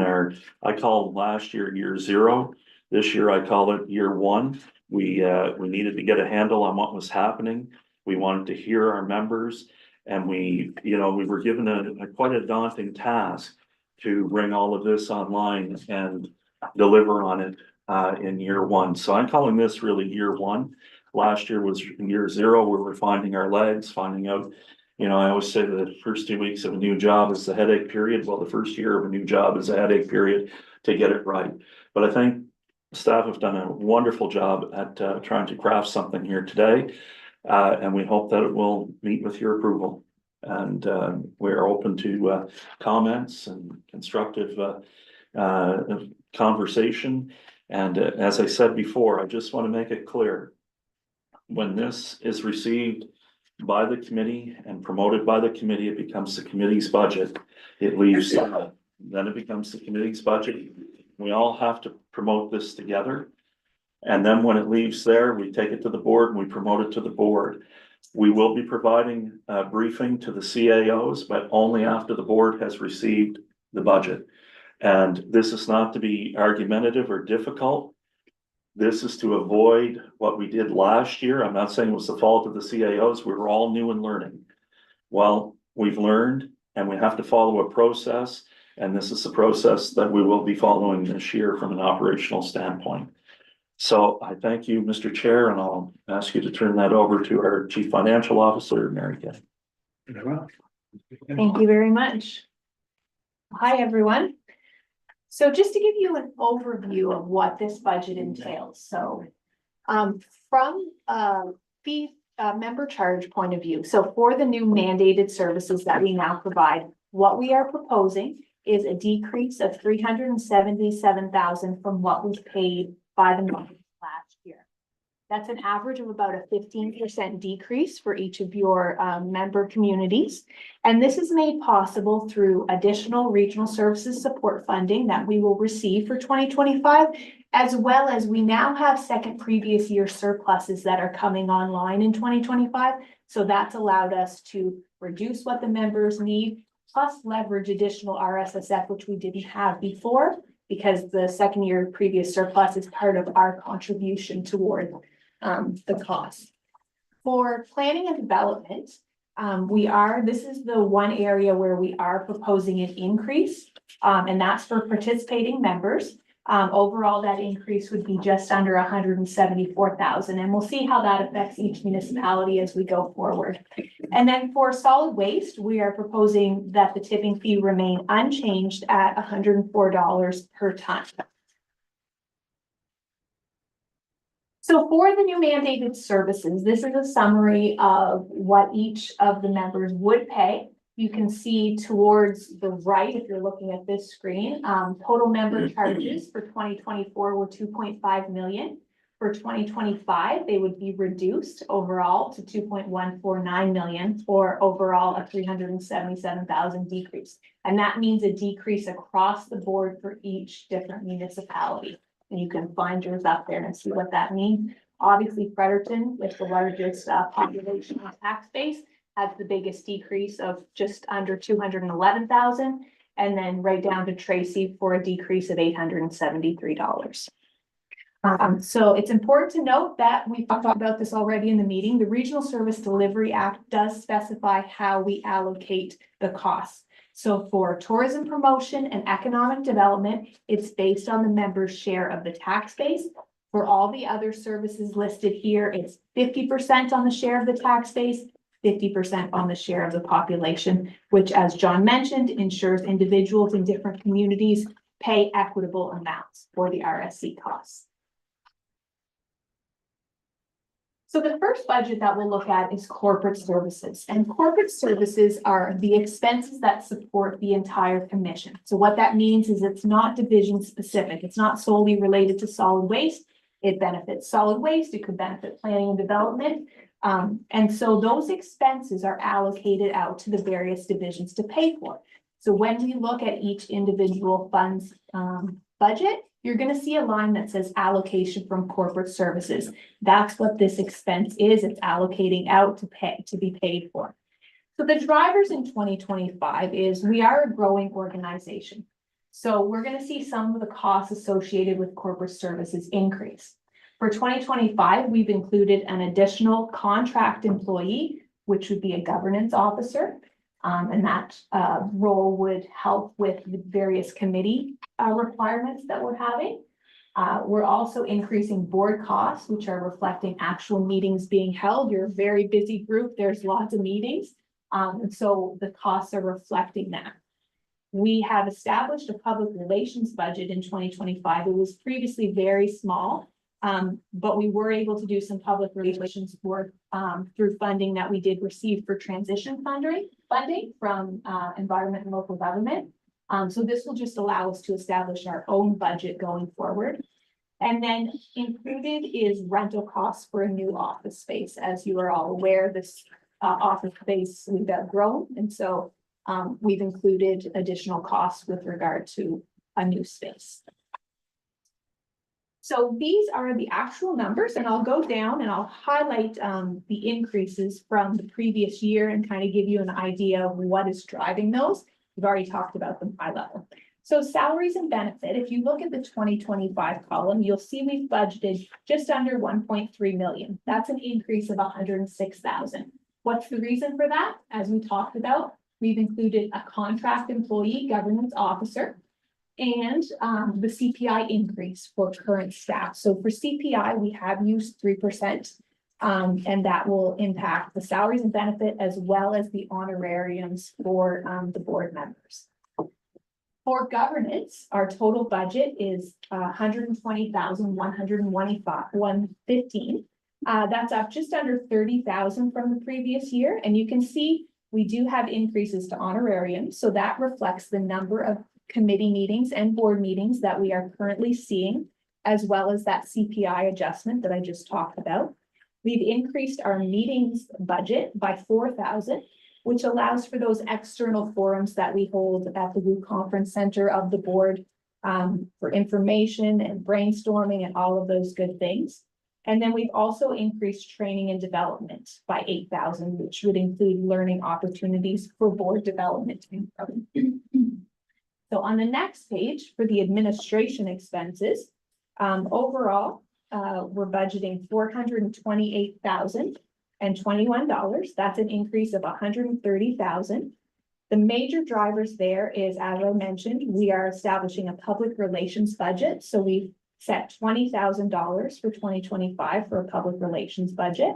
I call last year 0. This year, I call it year 1. We needed to get a handle on what was happening. We wanted to hear our members, and we were given quite a daunting task to bring all of this online and deliver on it in year 1. So I'm calling this really year 1. Last year was year zero, where we're finding our legs, finding out. You know, I always say the first 2 weeks of a new job is the headache period. Well, the first year of a new job is a headache period to get it right. But I think staff have done a wonderful job at trying to craft something here today. And we hope that it will meet with your approval. And we're open to comments and constructive conversation. And as I said before, I just want to make it clear. When this is received by the committee and promoted by the committee, it becomes the committee's budget. It leaves, then it becomes the committee's budget. We all have to promote this together. And then when it leaves there, we take it to the board and we promote it to the board. We will be providing a briefing to the CAOs, but only after the board has received the budget. And this is not to be argumentative or difficult. This is to avoid what we did last year. I'm not saying it was the fault of the CAOs. We were all new and learning. Well, we've learned and we have to follow a process. And this is the process that we will be following this year from an operational standpoint. So I thank you, Mr. Chair, and I'll ask you to turn that over to our Chief Financial Officer, Mary Kay. Thank you very much. Hi, everyone. So just to give you an overview of what this budget entails, so from a fee member charge point of view, so for the new mandated services that we now provide, what we are proposing is a decrease of $377,000 from what was paid by the members last year. That's an average of about a 15% decrease for each of your member communities. And this is made possible through additional regional services support funding that we will receive for 2025, as well as we now have second previous year surpluses that are coming online in 2025. So that's allowed us to reduce what the members need, plus leverage additional RSSF, which we didn't have before, because the second year previous surplus is part of our contribution toward the cost. For planning and development, this is the one area where we are proposing an increase, and that's for participating members. Overall, that increase would be just under $174,000, and we'll see how that affects each municipality as we go forward. And then for solid waste, we are proposing that the tipping fee remain unchanged at $104 per ton. So for the new mandated services, this is a summary of what each of the members would pay. You can see towards the right, if you're looking at this screen, total member charges for 2024 were 2.5 million. For 2025, they would be reduced overall to 2.149 million, or overall a 377,000 decrease. And that means a decrease across the board for each different municipality. And you can find yours up there and see what that means. Obviously, Fredericton, with the largest population and tax base, has the biggest decrease of just under 211,000, and then right down to Tracy for a decrease of $873. So it's important to note that we've talked about this already in the meeting. The Regional Service Delivery Act does specify how we allocate the costs. So for tourism promotion and economic development, it's based on the member's share of the tax base. For all the other services listed here, it's 50% on the share of the tax base, 50% on the share of the population, which, as John mentioned, ensures individuals in different communities pay equitable amounts for the RSC costs. So the first budget that we'll look at is corporate services, and corporate services are the expenses that support the entire commission. So what that means is it's not division specific. It's not solely related to solid waste. It benefits solid waste. It could benefit planning and development. And so those expenses are allocated out to the various divisions to pay for. So when we look at each individual fund's budget, you're going to see a line that says allocation from corporate services. That's what this expense is. It's allocating out to be paid for. So the drivers in 2025 is we are a growing organization. So we're going to see some of the costs associated with corporate services increase. For 2025, we've included an additional contract employee, which would be a governance officer. And that role would help with the various committee requirements that we're having. We're also increasing board costs, which are reflecting actual meetings being held. You're a very busy group. There's lots of meetings. And so the costs are reflecting that. We have established a public relations budget in 2025. It was previously very small. But we were able to do some public relations work through funding that we did receive for transition funding from environment and local government. So this will just allow us to establish our own budget going forward. And then included is rental costs for a new office space. As you are all aware, this office space we've outgrown, and so we've included additional costs with regard to a new space. So these are the actual numbers, and I'll go down and I'll highlight the increases from the previous year and kind of give you an idea of what is driving those. We've already talked about them high level. So salaries and benefit, if you look at the 2025 column, you'll see we've budgeted just under 1.3 million. That's an increase of 106,000. What's the reason for that? As we talked about, we've included a contract employee governance officer and the CPI increase for current staff. So for CPI, we have used 3%, and that will impact the salaries and benefit as well as the honorariums for the board members. For governance, our total budget is 120,115. That's up just under 30,000 from the previous year, and you can see we do have increases to honorariums, so that reflects the number of committee meetings and board meetings that we are currently seeing, as well as that CPI adjustment that I just talked about. We've increased our meetings budget by 4,000, which allows for those external forums that we hold at the Woo Conference Center of the board for information and brainstorming and all of those good things. And then we've also increased training and development by 8,000, which would include learning opportunities for board development. So on the next page for the administration expenses, overall, we're budgeting $428,021. That's an increase of 130,000. The major drivers there is, as I mentioned, we are establishing a public relations budget. So we've set $20,000 for 2025 for a public relations budget.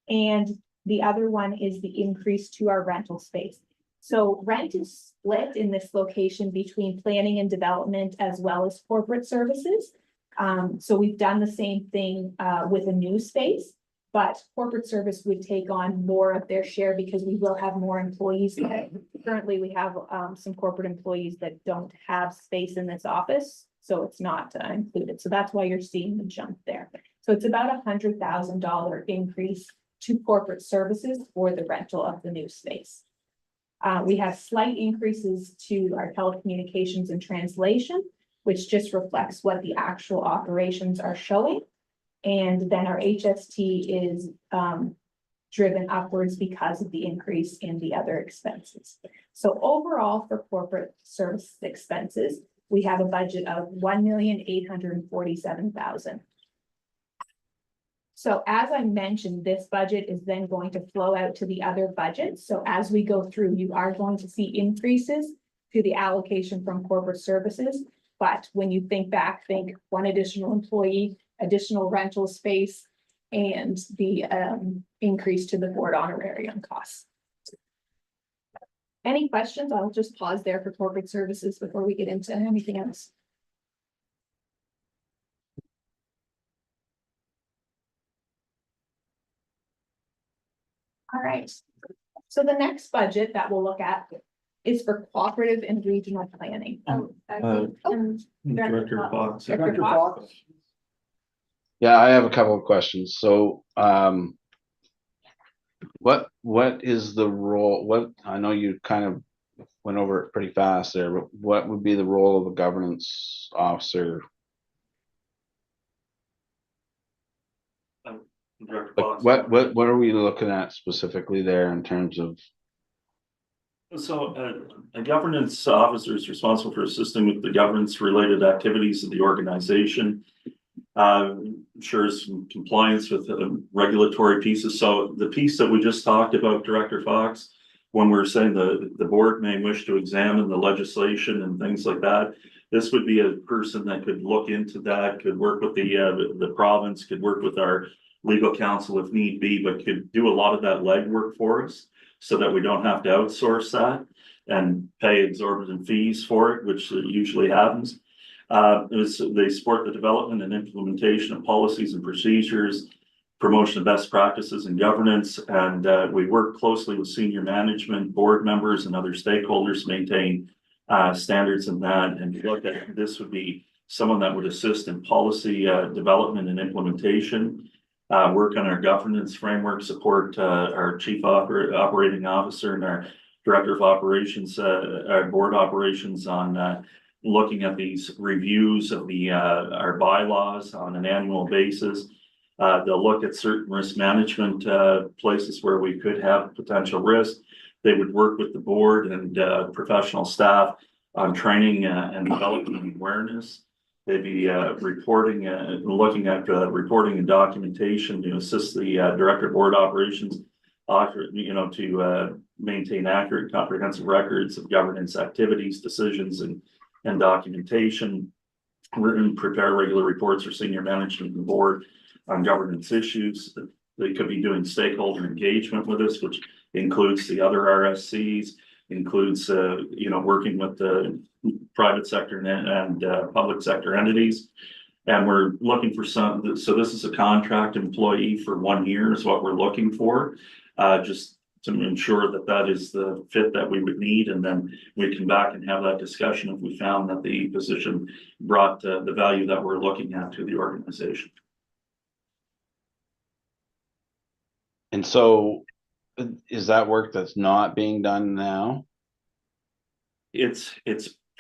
And the other one is the increase to our rental space. So rent is split in this location between planning and development as well as corporate services. So we've done the same thing with a new space, but corporate service would take on more of their share because we will have more employees. Currently, we have some corporate employees that don't have space in this office, so it's not included. So that's why you're seeing the jump there. So it's about $100,000 increase to corporate services for the rental of the new space. We have slight increases to our telecommunications and translation, which just reflects what the actual operations are showing. And then our HST is driven upwards because of the increase in the other expenses. So overall for corporate service expenses, we have a budget of $1,847,000. So as I mentioned, this budget is then going to flow out to the other budgets. So as we go through, you are going to see increases to the allocation from corporate services. But when you think back, think one additional employee, additional rental space, and the increase to the board honorarium costs. Any questions? I'll just pause there for corporate services before we get into anything else. All right, so the next budget that we'll look at is for cooperative and regional planning. Director Fox. Director Fox. Yeah, I have a couple of questions. So, what is the role? I know you kind of went over it pretty fast there, but what would be the role of a governance officer? Director Like, Fox. what are we looking at specifically there in terms of? So a governance officer is responsible for assisting with the governance related activities of the organization. Ensures compliance with regulatory pieces. So the piece that we just talked about, Director Fox, when we're saying the board may wish to examine the legislation and things like that, this would be a person that could look into that, could work with the province, could work with our legal counsel if need be, but could do a lot of that legwork for us so that we don't have to outsource that and pay exorbitant fees for it, which usually happens. They support the development and implementation of policies and procedures, promotion of best practices and governance, and we work closely with senior management, board members, and other stakeholders to maintain standards in that. And look at this would be someone that would assist in policy development and implementation, work on our governance framework, support our chief operating officer and our director of operations, our board operations on looking at these reviews of our bylaws on an annual basis. They'll look at certain risk management places where we could have potential risk. They would work with the board and professional staff on training and developing awareness. They'd be reporting, looking at reporting and documentation to assist the director of board operations, to maintain accurate, comprehensive records of governance activities, decisions, and documentation. And prepare regular reports for senior management and board on governance issues. They could be doing stakeholder engagement with us, which includes the other RSCs, includes working with the private sector and public sector entities. And we're looking for so this is a contract employee for 1 year is what we're looking for, just to ensure that that is the fit that we would need. And then we come back and have that discussion if we found that the position brought the value that we're looking at to the organization. And so is that work that's not being done now? It's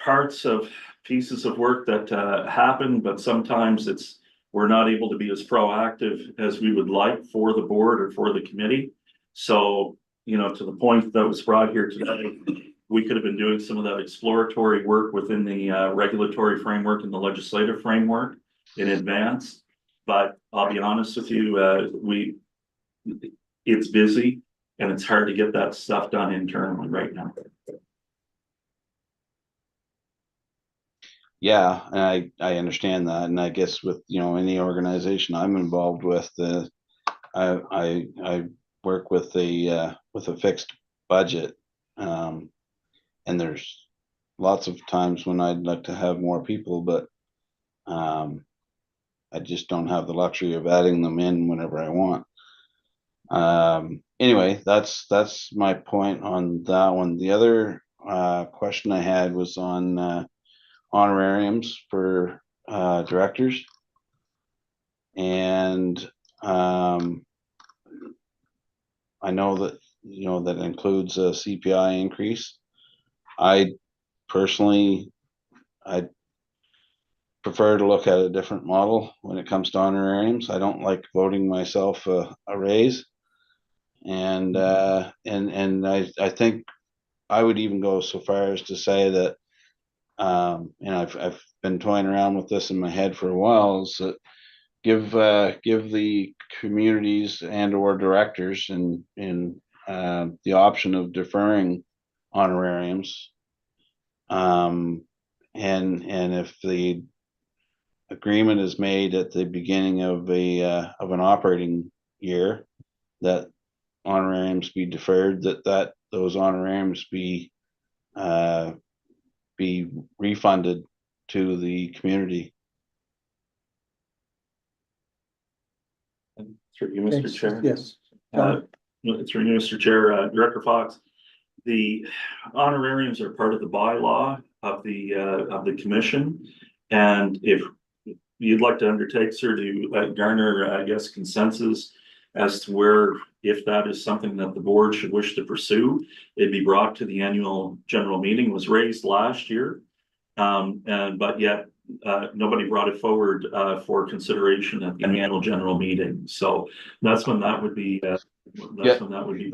parts of pieces of work that happen, but sometimes we're not able to be as proactive as we would like for the board or for the committee. So, to the point that was brought here today, we could have been doing some of that exploratory work within the regulatory framework and the legislative framework in advance. But I'll be honest with you, it's busy and it's hard to get that stuff done internally right now. Yeah, and I understand that, and I guess with any organization I'm involved with, I work with a fixed budget, and there's lots of times when I'd like to have more people, but I just don't have the luxury of adding them in whenever I want. Anyway, that's my point on that one. The other question I had was on honorariums for directors, and I know that that includes a CPI increase. I personally, I prefer to look at a different model when it comes to honorariums. I don't like voting myself a raise, and I think I would even go so far as to say that I've been toying around with this in my head for a while, is that give the communities and or directors in the option of deferring honorariums, and if the agreement is made at the beginning of an operating year, that honorariums be deferred, that those honorariums be refunded to the community. Through you, Mr. Chair. Yes. Through you, Mr. Chair, Director Fox. The honorariums are part of the bylaw of the commission, and if you'd like to undertake, sir, to garner, I guess, consensus as to where, if that is something that the board should wish to pursue, it'd be brought to the annual general meeting. It was raised last year, but yet nobody brought it forward for consideration at the annual general meeting. So that's when that would be. When that would be.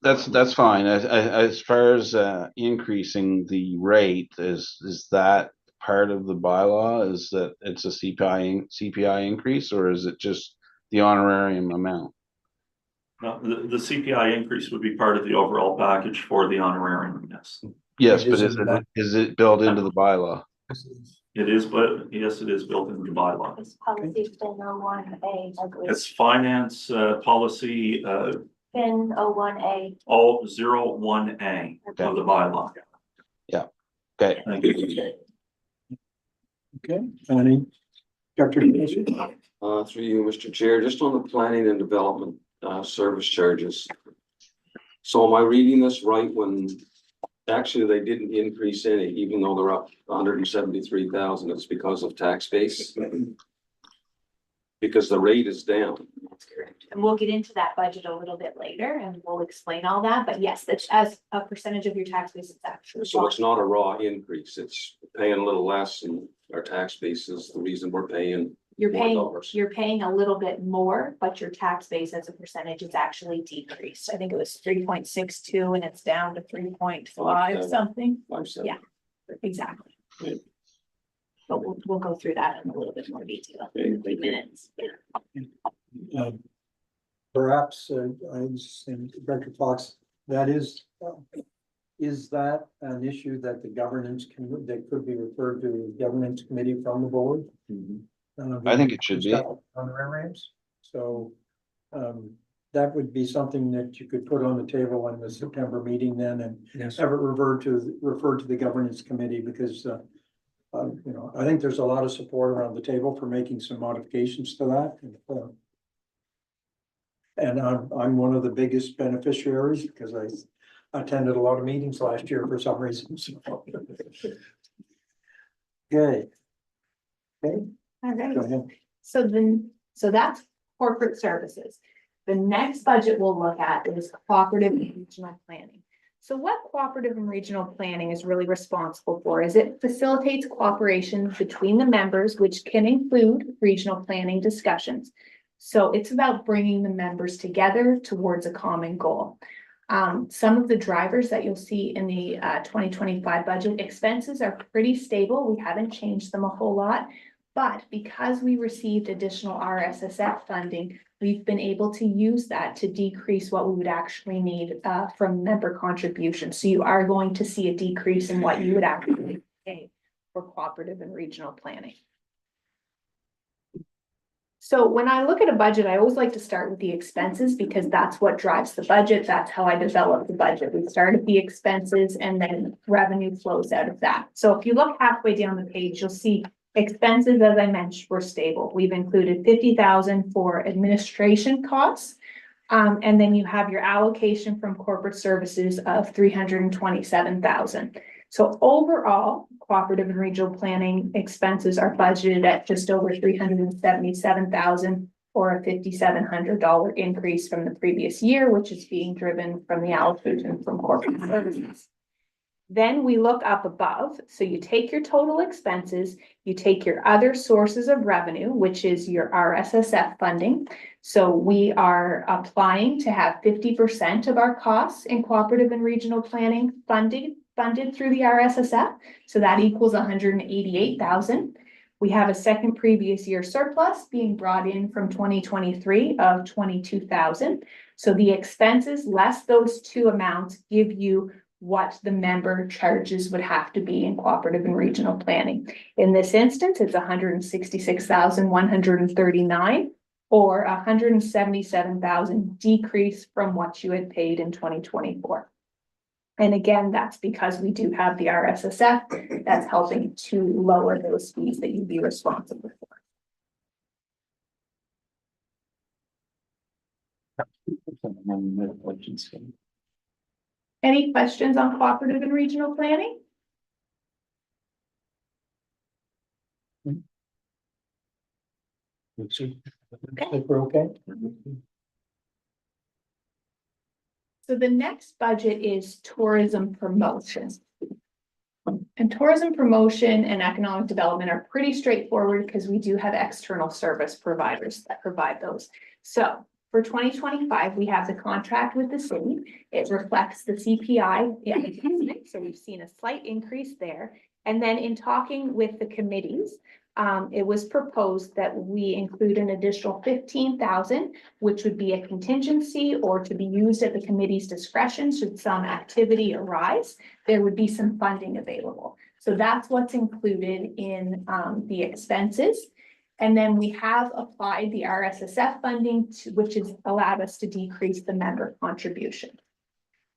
That's fine. As far as increasing the rate, is that part of the bylaw? Is that it's a CPI increase, or is it just the honorarium amount? No, the CPI increase would be part of the overall package for the honorarium. Yes. Yes, but is it built into the bylaw? It is, but yes, it is built into the bylaw. This policy FIN 01A, I believe. It's finance, policy, FIN 01A. 01A of the bylaw. Okay, Thank you. Okay, any, Dr. Casey? Through you, Mr. Chair, just on the planning and development, service charges. So am I reading this right when actually they didn't increase any, even though they're up 173,000, it's because of tax base? Because the rate is down. That's correct. And we'll get into that budget a little bit later and we'll explain all that, but yes, that's as a percentage of your tax base, it's actually. So it's not a raw increase, it's paying a little less and our tax base is the reason we're paying. You're more paying, dollars. you're paying a little bit more, but your tax base as a percentage is actually decreased. I think it was 3.62 and it's down to 3.5 something. 5.7. Yeah. Exactly. Yeah. But we'll go through that in a little bit more detail Okay, in 3 thank you. minutes. Perhaps, I was saying, Director Fox, that is that an issue that the governance can, that could be referred to the governance committee from the board? I think it should be. On ramps, so, that would be something that you could put on the table in the September meeting then and have it referred to the governance committee because, you know, I think there's a lot of support around the table for making some modifications to that. And I'm one of the biggest beneficiaries because I attended a lot of meetings last year for some reason. So. Okay. Okay, All right. go ahead. So that's corporate services. The next budget we'll look at is cooperative and regional planning. So what cooperative and regional planning is really responsible for is it facilitates cooperation between the members, which can include regional planning discussions. So it's about bringing the members together towards a common goal. Some of the drivers that you'll see in the 2025 budget expenses are pretty stable. We haven't changed them a whole lot. But because we received additional RSSF funding, we've been able to use that to decrease what we would actually need from member contributions. So you are going to see a decrease in what you would actually pay for cooperative and regional planning. So when I look at a budget, I always like to start with the expenses because that's what drives the budget. That's how I develop the budget. We start at the expenses and then revenue flows out of that. So if you look halfway down the page, you'll see expenses, as I mentioned, were stable. We've included 50,000 for administration costs. And then you have your allocation from corporate services of 327,000. So overall, cooperative and regional planning expenses are budgeted at just over 377,000 or a $5,700 increase from the previous year, which is being driven from the allocation from corporate services. Then we look up above. So you take your total expenses, you take your other sources of revenue, which is your RSSF funding. So we are applying to have 50% of our costs in cooperative and regional planning funded through the RSSF. So that equals 188,000. We have a second previous year surplus being brought in from 2023 of 22,000. So the expenses less those two amounts give you what the member charges would have to be in cooperative and regional planning. In this instance, it's 166,139 or 177,000 decrease from what you had paid in 2024. And again, that's because we do have the RSSF that's helping to lower those fees that you'd be responsible for. Any questions on cooperative and regional planning? I think we're okay. So the next budget is tourism promotion. And tourism promotion and economic development are pretty straightforward because we do have external service providers that provide those. So for 2025, we have the contract with the city. It reflects the CPI. Yeah, so we've seen a slight increase there. And then in talking with the committees, it was proposed that we include an additional 15,000, which would be a contingency or to be used at the committee's discretion should some activity arise. There would be some funding available. So that's what's included in the expenses. And then we have applied the RSSF funding which has allowed us to decrease the member contribution.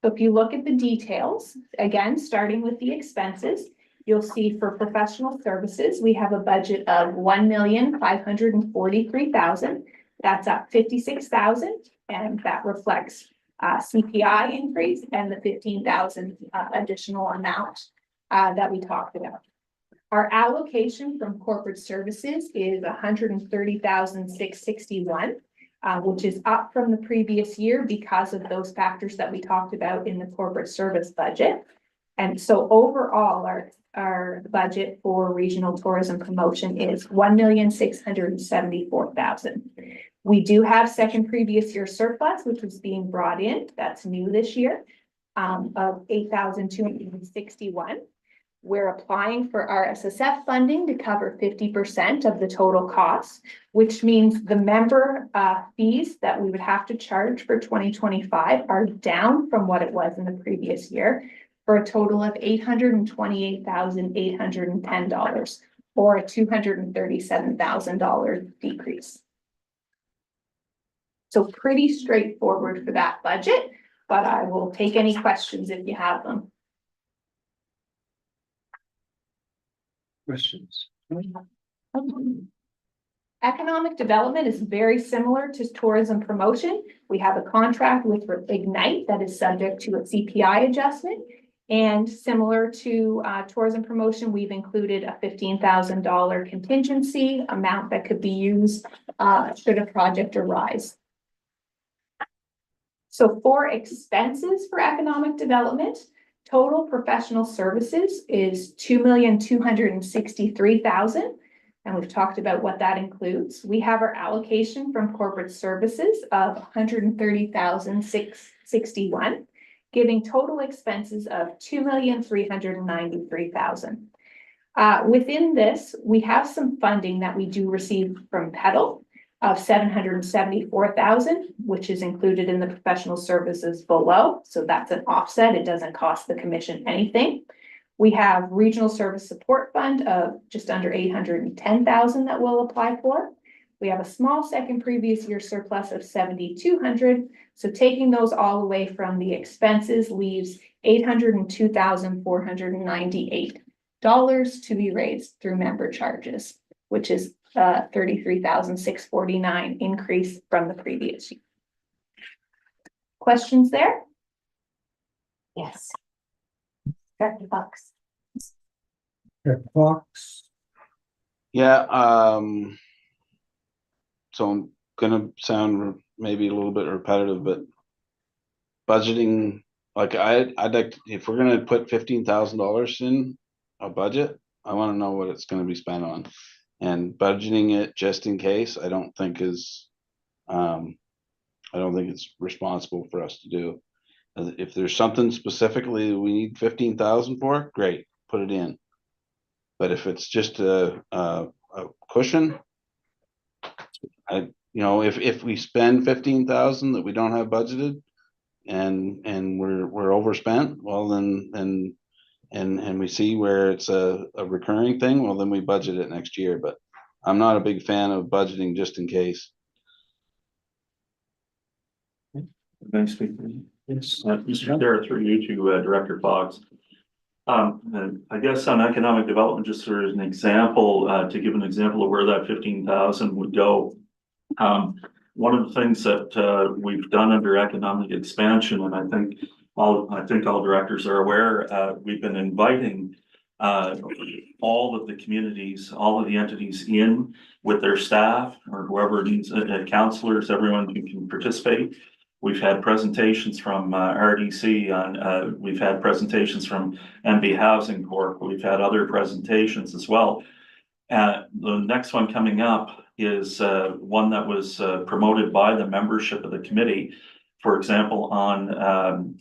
So if you look at the details, again, starting with the expenses, you'll see for professional services, we have a budget of $1,543,000. That's up $56,000, and that reflects CPI increase and the $15,000 additional amount that we talked about. Our allocation from corporate services is $130,661, which is up from the previous year because of those factors that we talked about in the corporate service budget. And so overall, our budget for regional tourism promotion is $1,674,000. We do have second previous year surplus, which was being brought in. That's new this year, of $8,261. We're applying for RSSF funding to cover 50% of the total costs, which means the member fees that we would have to charge for 2025 are down from what it was in the previous year, for a total of $828,810, or a $237,000 decrease. So pretty straightforward for that budget, but I will take any questions if you have them. Questions? Economic development is very similar to tourism promotion. We have a contract with Ignite that is subject to a CPI adjustment. And similar to tourism promotion, we've included a $15,000 contingency amount that could be used should a project arise. So for expenses for economic development, total professional services is $2,263,000. And we've talked about what that includes. We have our allocation from corporate services of $130,661, giving total expenses of $2,393,000. Within this, we have some funding that we do receive from PEDAL of $774,000, which is included in the professional services below. So that's an offset. It doesn't cost the commission anything. We have regional service support fund of just under $810,000 that we'll apply for. We have a small second previous year surplus of $7,200. So taking those all away from the expenses leaves $802,498 to be raised through member charges, which is $33,649 increase from the previous year. Questions there? Yes. Director Fox. Fox. Yeah, so I'm gonna sound maybe a little bit repetitive, but budgeting, like I'd like to, if we're gonna put $15,000 in a budget, I want to know what it's gonna be spent on. And budgeting it just in case, I don't think it's responsible for us to do. If there's something specifically we need 15,000 for, great, put it in. But if it's just a cushion, if we spend 15,000 that we don't have budgeted, and we're overspent, well then we see where it's a recurring thing, well then we budget it next year. But I'm not a big fan of budgeting just in case. Can I speak? Yes. Mr. Chair, through you to Director Fox. And I guess on economic development, just sort of an example, to give an example of where that 15,000 would go. One of the things that we've done under economic expansion, and I think all directors are aware, we've been inviting all of the communities, all of the entities in with their staff or whoever needs, counselors, everyone who can participate. We've had presentations from RDC on, we've had presentations from MB Housing Corp. We've had other presentations as well. The next one coming up is one that was promoted by the membership of the committee. For example, on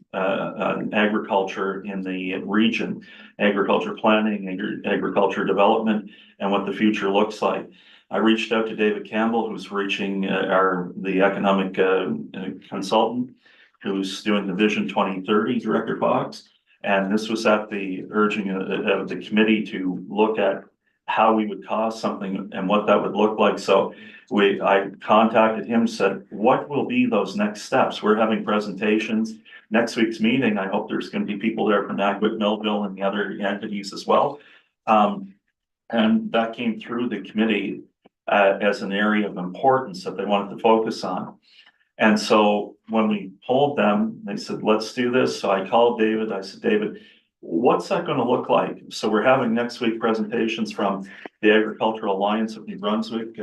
agriculture in the region, agriculture planning, agriculture development, and what the future looks like. I reached out to David Campbell, who's reaching the economic consultant, who's doing the Vision 2030, Director Fox. And this was at the urging of the committee to look at how we would cost something and what that would look like. So I contacted him, said, what will be those next steps? We're having presentations. Next week's meeting, I hope there's gonna be people there from Nagwick, Millville and the other entities as well. And that came through the committee as an area of importance that they wanted to focus on. And so when we polled them, they said, let's do this. So I called David. I said, David, what's that going to look like? So we're having next week presentations from the Agricultural Alliance of New Brunswick,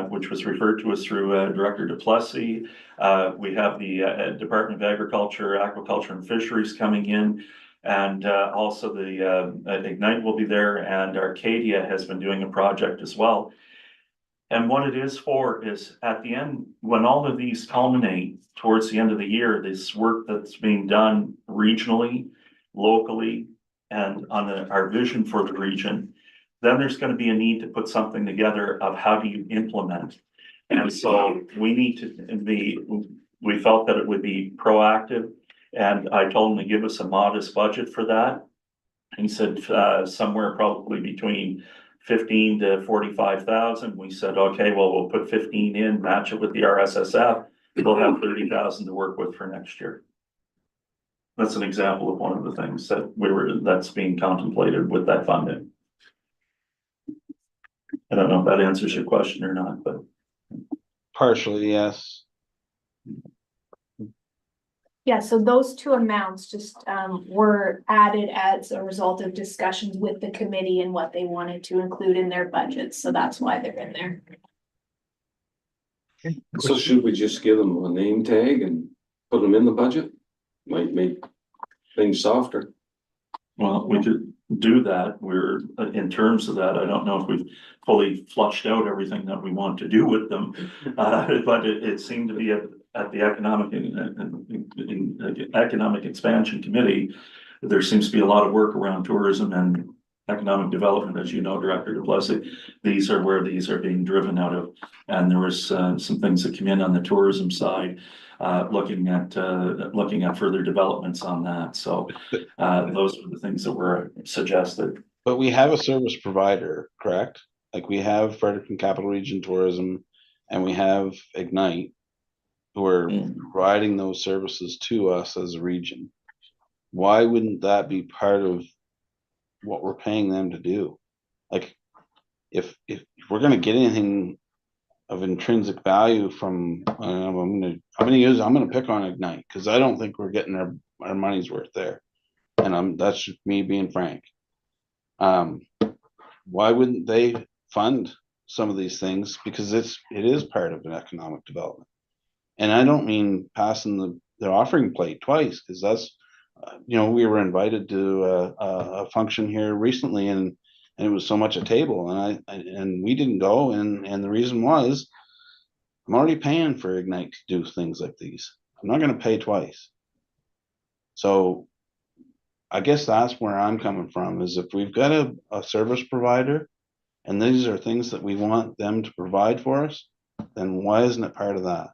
which was referred to us through Director Duplessis. We have the Department of Agriculture, Aquaculture and Fisheries coming in. And also the Ignite will be there, and Arcadia has been doing a project as well. And what it is for is at the end, when all of these culminate towards the end of the year, this work that's being done regionally, locally, and on our vision for the region, then there's going to be a need to put something together of how do you implement. And so we need to we felt that it would be proactive, and I told him to give us a modest budget for that. He said somewhere probably between 15 to 45,000. We said, okay, well, we'll put 15 in, match it with the RSSF. We'll have 30,000 to work with for next year. That's an example of one of the things that that's being contemplated with that funding. I don't know if that answers your question or not, but. Partially, yes. Yeah, so those two amounts just were added as a result of discussions with the committee and what they wanted to include in their budgets, so that's why they're in there. So should we just give them a name tag and put them in the budget? Might make things softer. Well, we could do that. We're, in terms of that, I don't know if we've fully flushed out everything that we want to do with them. But it seemed to be at the Economic Expansion Committee, there seems to be a lot of work around tourism and economic development, as you know, Director Duplessis. These are where these are being driven out of. And there was some things that came in on the tourism side, looking at further developments on that. So those are the things that were suggested. But we have a service provider, correct? Like we have Fredericton Capital Region Tourism and we have Ignite, who are providing those services to us as a region. Why wouldn't that be part of what we're paying them to do? Like if we're going to get anything of intrinsic value from, I'm going to pick on Ignite because I don't think we're getting our money's worth there. And that's just me being frank. Why wouldn't they fund some of these things? Because it is part of an economic development. And I don't mean passing the offering plate twice, because that's, we were invited to a function here recently, and it was so much a table, and we didn't go, and the reason was I'm already paying for Ignite to do things like these. I'm not going to pay twice. So I guess that's where I'm coming from, is if we've got a service provider and these are things that we want them to provide for us, then why isn't it part of that?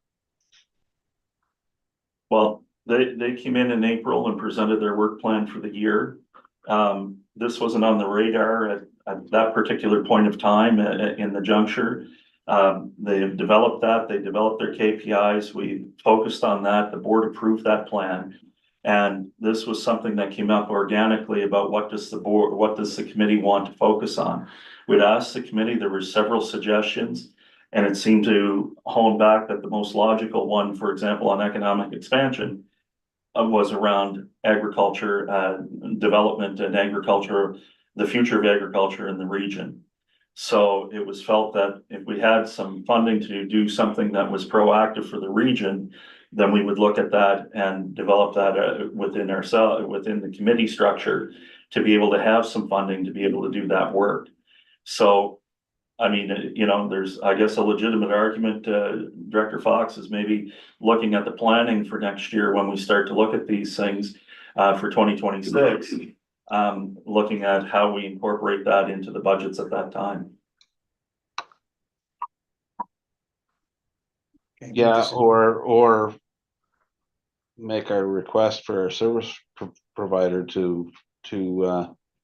Well, they came in April and presented their work plan for the year. This wasn't on the radar at that particular point of time in the juncture. They've developed that. They developed their KPIs. We focused on that. The board approved that plan. And this was something that came up organically about what does the committee want to focus on? We'd asked the committee, there were several suggestions, and it seemed to hone back that the most logical one, for example, on economic expansion, was around agriculture, development and agriculture, the future of agriculture in the region. So it was felt that if we had some funding to do something that was proactive for the region, then we would look at that and develop that within the committee structure to be able to have some funding to be able to do that work. So, I mean, there's, I guess, a legitimate argument, Director Fox, is maybe looking at the planning for next year when we start to look at these things for 2026, looking at how we incorporate that into the budgets at that time. Yeah, or make our request for our service provider to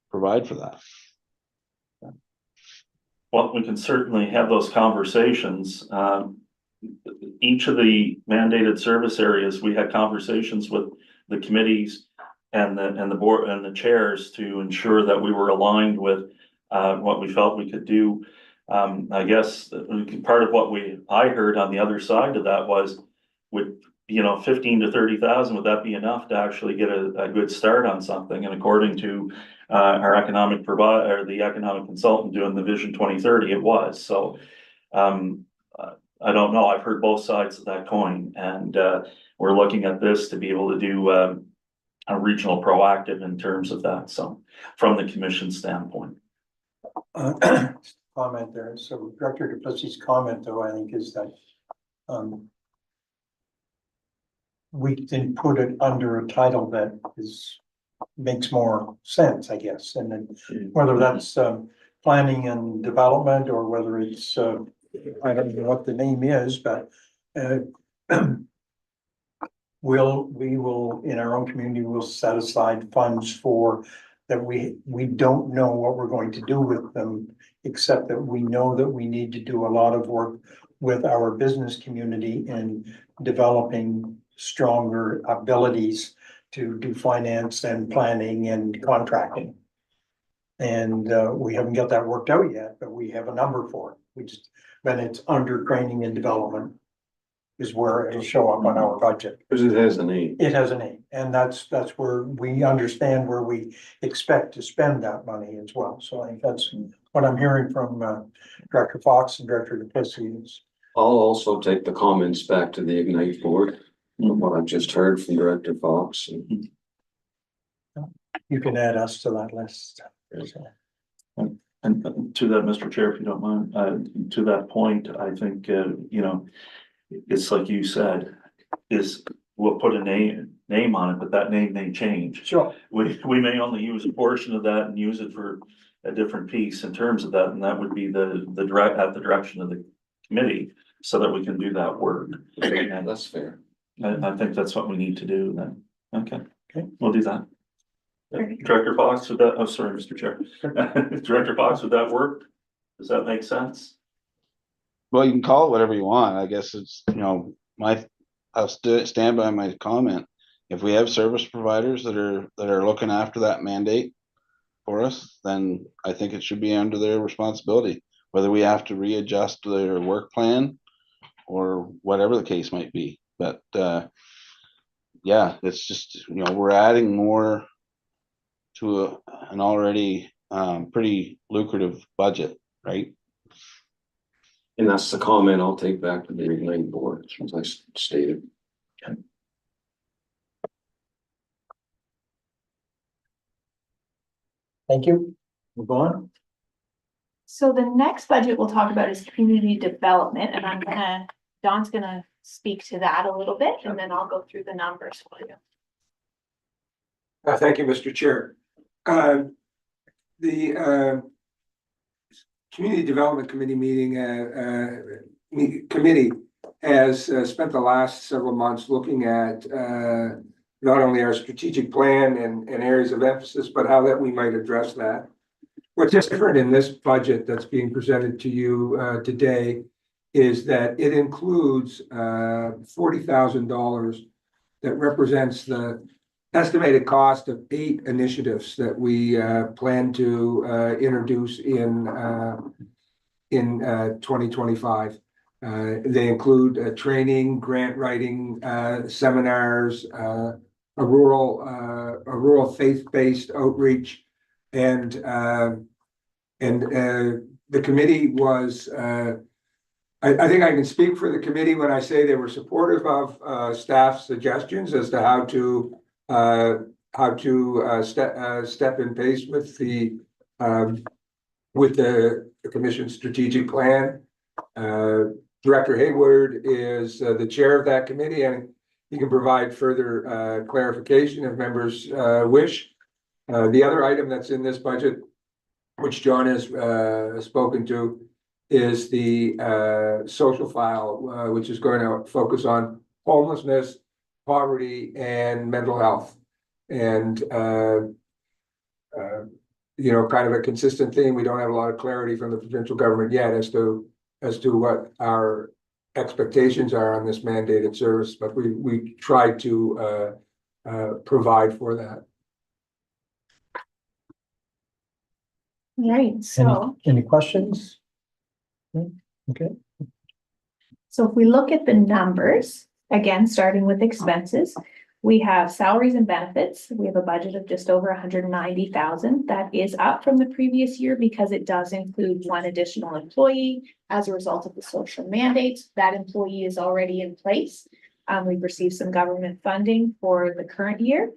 provide for that. Well, we can certainly have those conversations. Each of the mandated service areas, we had conversations with the committees and the board and the chairs to ensure that we were aligned with what we felt we could do. I guess part of what I heard on the other side of that was, with 15 to 30,000, would that be enough to actually get a good start on something? And according to our economic provider, or the economic consultant doing the Vision 2030, it was. So I don't know. I've heard both sides of that coin, and we're looking at this to be able to do a regional proactive in terms of that. So from the commission standpoint. Comment there. So Director Duplessis' comment, though, I think is that we can put it under a title that makes more sense, I guess. And then whether that's planning and development, or whether it's I don't know what the name is, but we will in our own community, we'll set aside funds for that. We don't know what we're going to do with them, except that we know that we need to do a lot of work with our business community in developing stronger abilities to do finance and planning and contracting. And we haven't got that worked out yet, but we have a number for it. When it's under training and development is where it'll show up on our budget. Because it has a name. It has a name, and that's where we understand where we expect to spend that money as well. So I think that's what I'm hearing from Director Fox and Director Duplessis. I'll also take the comments back to the Ignite board, what I've just heard from Director Fox. You can add us to that list. And to that, Mr. Chair, if you don't mind, to that point, I think, it's like you said, we'll put a name on it, but that name may change. Sure. We may only use a portion of that and use it for a different piece in terms of that, and that would be at the direction of the committee, so that we can do that work. And That's fair. I think that's what we need to do then. Okay, we'll do that. Perfect. Director Fox, would that, oh, sorry, Mr. Chair. Director Fox, would that work? Does that make sense? Well, you can call it whatever you want. I guess it's, I'll stand by my comment. If we have service providers that are looking after that mandate for us, then I think it should be under their responsibility, whether we have to readjust their work plan or whatever the case might be. But yeah, it's just, we're adding more to an already pretty lucrative budget, right? And that's the comment I'll take back to the Ignite board, as I stated. Thank you. Move on. So the next budget we'll talk about is community development, and Don's gonna speak to that a little bit, and then I'll go through the numbers for you. Thank you, Mr. Chair. The Community Development Committee committee has spent the last several months looking at not only our strategic plan and areas of emphasis, but how that we might address that. What's different in this budget that's being presented to you today is that it includes $40,000 that represents the estimated cost of 8 initiatives that we plan to introduce in 2025. They include training, grant writing, seminars, a rural faith-based outreach, and the committee was. I think I can speak for the committee when I say they were supportive of staff's suggestions as to how to step in pace with the commission's strategic plan. Director Hayward is the chair of that committee, and he can provide further clarification if members wish. The other item that's in this budget, which John has spoken to, is the social file, which is going to focus on homelessness poverty and mental health. And, kind of a consistent theme. We don't have a lot of clarity from the provincial government yet as to what our expectations are on this mandated service, but we try to provide for that. Right, so. Any questions? Okay, So if we look at the numbers, again, starting with expenses, we have salaries and benefits. We have a budget of just over 190,000. That is up from the previous year because it does include one additional employee as a result of the social mandates. That employee is already in place. We've received some government funding for the current year,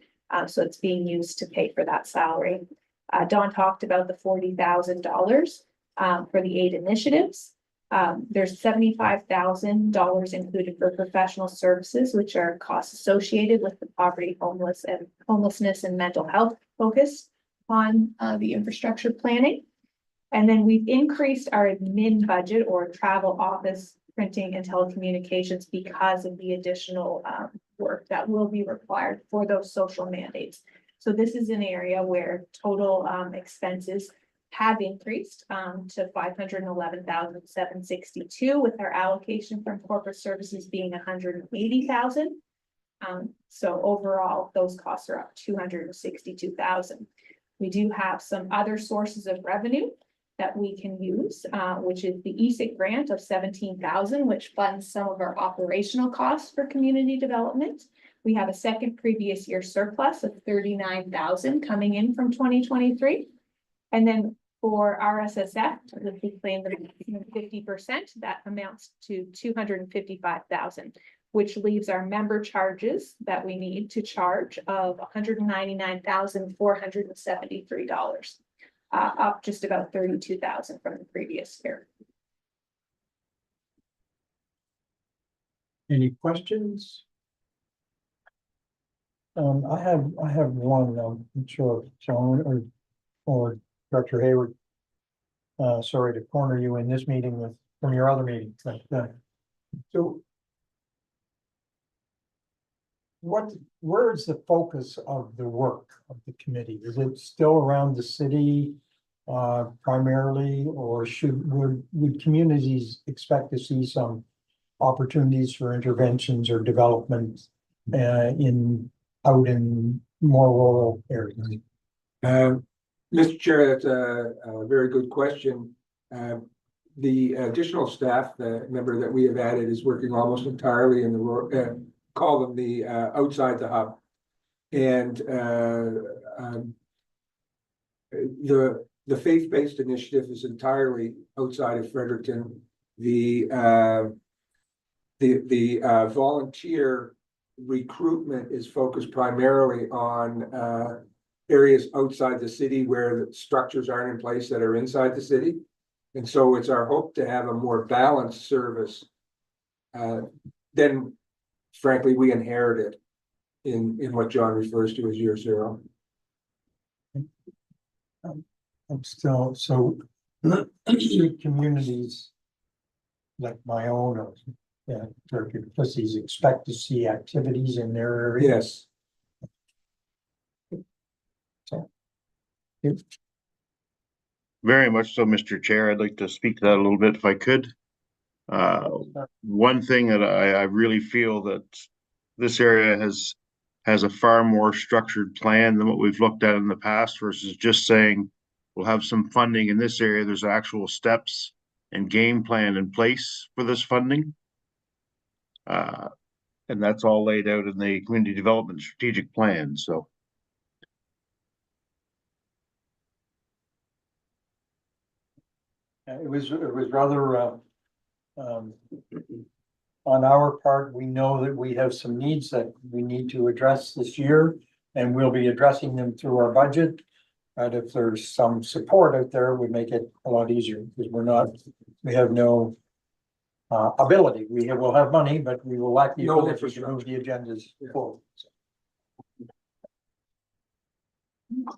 so it's being used to pay for that salary. Don talked about the $40,000 for the 8 initiatives. There's $75,000 included for professional services, which are costs associated with the poverty, homelessness and mental health focus on the infrastructure planning. And then we've increased our admin budget or travel, office, printing and telecommunications because of the additional work that will be required for those social mandates. So this is an area where total expenses have increased to $511,762, with our allocation from corporate services being $180,000. So overall, those costs are up $262,000. We do have some other sources of revenue that we can use, which is the ESIC grant of $17,000, which funds some of our operational costs for community development. We have a second previous year surplus of $39,000 coming in from 2023. And then for RSSF, if we claim the 50%, that amounts to $255,000, which leaves our member charges that we need to charge of $199,473, up just about $32,000 from the previous year. any questions? I have one, I'm not sure if John or Dr. Hayward. Sorry to corner you in this meeting from your other meeting, but, so. Where is the focus of the work of the committee? Is it still around the city primarily, or would communities expect to see some opportunities for interventions or development out in more rural areas? Mr. Chair, that's a very good question. The additional staff, the member that we have added, is working almost entirely in the call them the outside the hub, and the faith-based initiative is entirely outside of Fredericton. The volunteer recruitment is focused primarily on areas outside the city where the structures aren't in place that are inside the city. And so it's our hope to have a more balanced service than, frankly, we inherited in what John refers to as year 0. I'm still, so communities like my own, Turkey Pussies expect to see activities in their area. Yes. Very much so, Mr. Chair. I'd like to speak to that a little bit if I could. One thing that I really feel that this area has a far more structured plan than what we've looked at in the past, versus just saying we'll have some funding in this area. There's actual steps and game plan in place for this funding. And that's all laid out in the community development strategic plan. So it was rather on our part. We know that we have some needs that we need to address this year, and we'll be addressing them through our budget. And if there's some support out there, we make it a lot easier, because we have no ability. We'll have money, but we will lack the ability to move the agendas forward.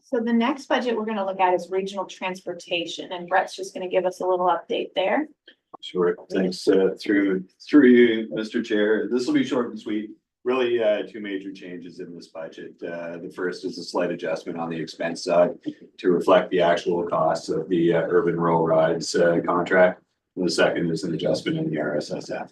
So the next budget we're going to look at is regional transportation, and Brett's just going to give us a little update there. Sure, thanks, through you, Mr. Chair. This will be short and sweet. Really, two major changes in this budget. The first is a slight adjustment on the expense side to reflect the actual costs of the urban rural rides contract. And the second is an adjustment in the RSSF.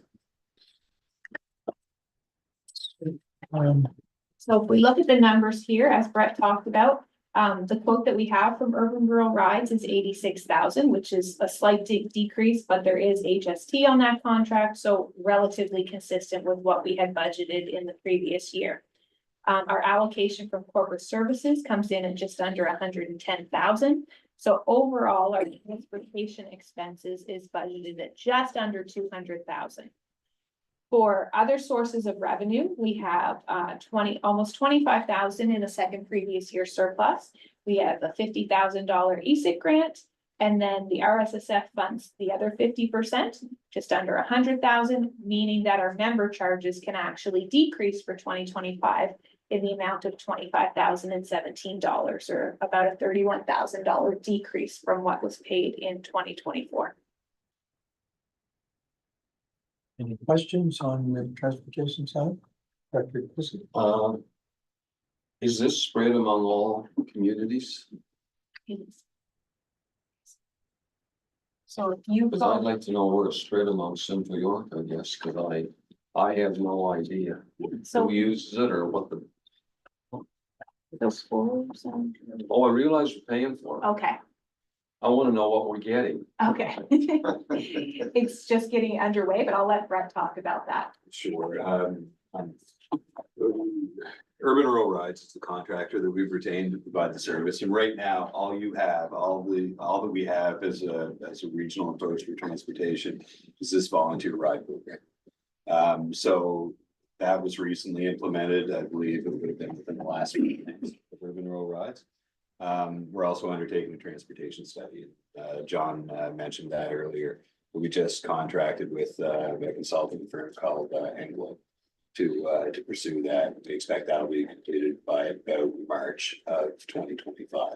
So if we look at the numbers here, as Brett talked about, the quote that we have from Urban Rural Rides is 86,000, which is a slight decrease, but there is HST on that contract, so relatively consistent with what we had budgeted in the previous year. Our allocation from corporate services comes in at just under 110,000. So overall, our transportation expenses is budgeted at just under 200,000. For other sources of revenue, we have almost 25,000 in a second previous year surplus. We have a $50,000 ESIC grant, and then the RSSF funds the other 50%, just under 100,000, meaning that our member charges can actually decrease for 2025 in the amount of $25,017, or about a $31,000 decrease from what was paid in 2024. Any questions on the transportation side? Dr. Kissel? Is this spread among all communities? So if you Because I'd like to know where it's spread among Central York, I guess, because I have no idea So- who uses it or what the, those forms, oh, I realize we're paying for it. okay. I want to know what we're getting. Okay. It's just getting underway, but I'll let Brett talk about that. Sure. Urban Rural Rides is the contractor that we've retained to provide the service. And right now, all that we have as a regional approach for transportation is this volunteer ride program. So that was recently implemented. I believe it would have been within the last week of Urban Rural Rides. We're also undertaking a transportation study. John mentioned that earlier. We just contracted with a consulting firm called Anglo to pursue that. We expect that'll be completed by about March of 2025.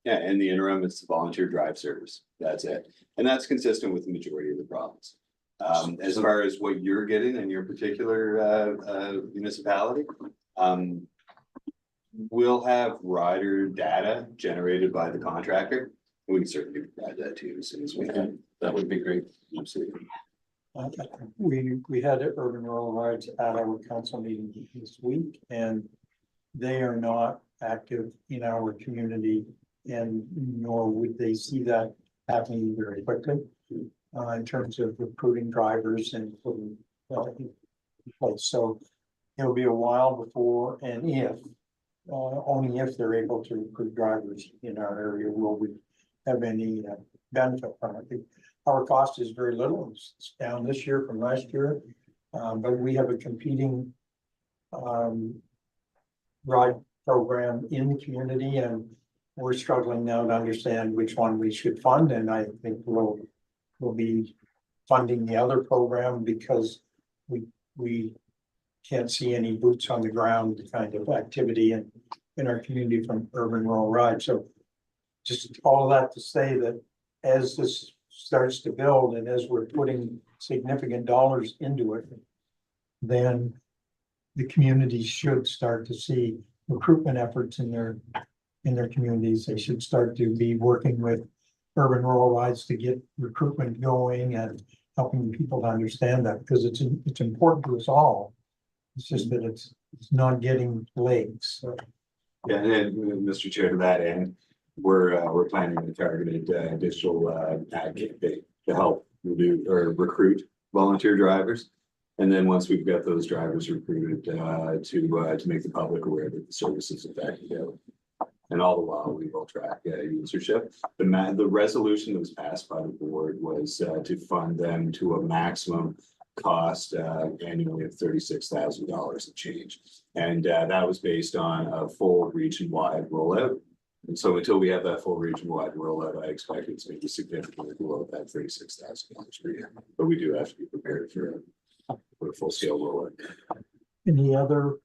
Yeah, in the interim, it's the volunteer drive service. That's it. And that's consistent with the majority of the province. As far as what you're getting in your particular municipality, we'll have rider data generated by the contractor. We can certainly provide that to you as soon as we can. That would be great. Absolutely. We had Urban Rural Rides at our council meeting this week, and they are not active in our community, and nor would they see that happening very quickly in terms of recruiting drivers and putting in place. So it'll be a while before, and if only if they're able to recruit drivers in our area will we have any benefit from it. Our cost is very little. It's down this year from last year, but we have a competing ride program in the community, and we're struggling now to understand which one we should fund. And I think we'll be funding the other program because we can't see any boots on the ground kind of activity in our community from Urban Rural Ride. So just all of that to say that as this starts to build and as we're putting significant dollars into it, then the communities should start to see recruitment efforts in their communities. They should start to be working with Urban Rural Rides to get recruitment going and helping people to understand that, because it's important to us all. It's just that it's not getting legs. So. Yeah, and Mr. Chair, to that end, we're planning a targeted digital ad campaign to help recruit volunteer drivers. And then once we've got those drivers recruited, to make the public aware that the service is in fact available. And all the while we will track usership. The resolution that was passed by the board was to fund them to a maximum cost annually of $36,000 and change. And that was based on a full region-wide rollout. And so until we have that full region-wide rollout, I expect it's going to be significantly below that $36,000 per year. But we do have to be prepared for a full-scale rollout. Any other?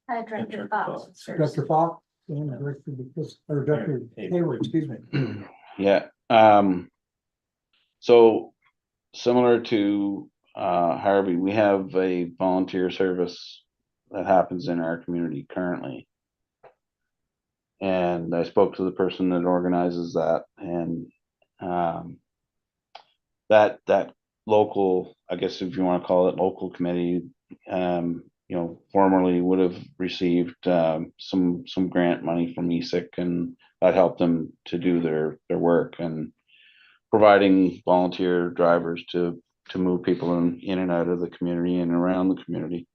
Director Fox. Dr. Fox? Or Dr. Hayward, excuse me. Yeah, so similar to Harvey, we have a volunteer service that happens in our community currently. And I spoke to the person that organizes that, and that local, I guess if you want to call it local committee, formerly would have received some grant money from ESIC, and that helped them to do their work and providing volunteer drivers to move people in and out of the community and around the community.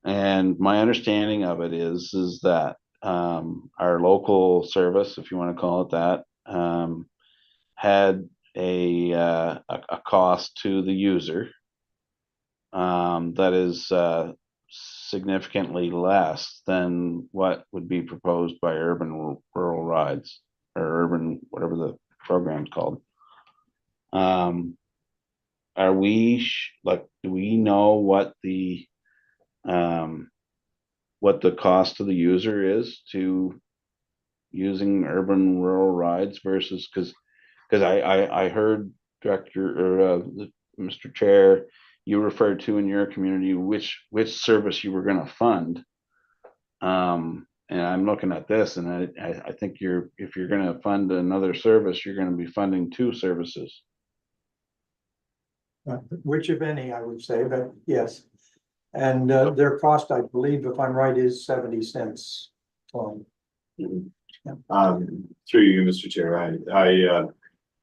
And my understanding of it is that our local service, if you want to call it that, had a cost to the user that is significantly less than what would be proposed by Urban Rural Rides, or Urban, whatever the program's called. Are we do we know what the cost to the user is to using Urban Rural Rides versus, because I heard Director or Mr. Chair, you referred to in your community which service you were going to fund. And I'm looking at this, and I think if you're going to fund another service, you're going to be funding two services. Which if any, I would say, but yes. And their cost, I believe, if I'm right, is 70 cents. Through you, Mr. Chair, I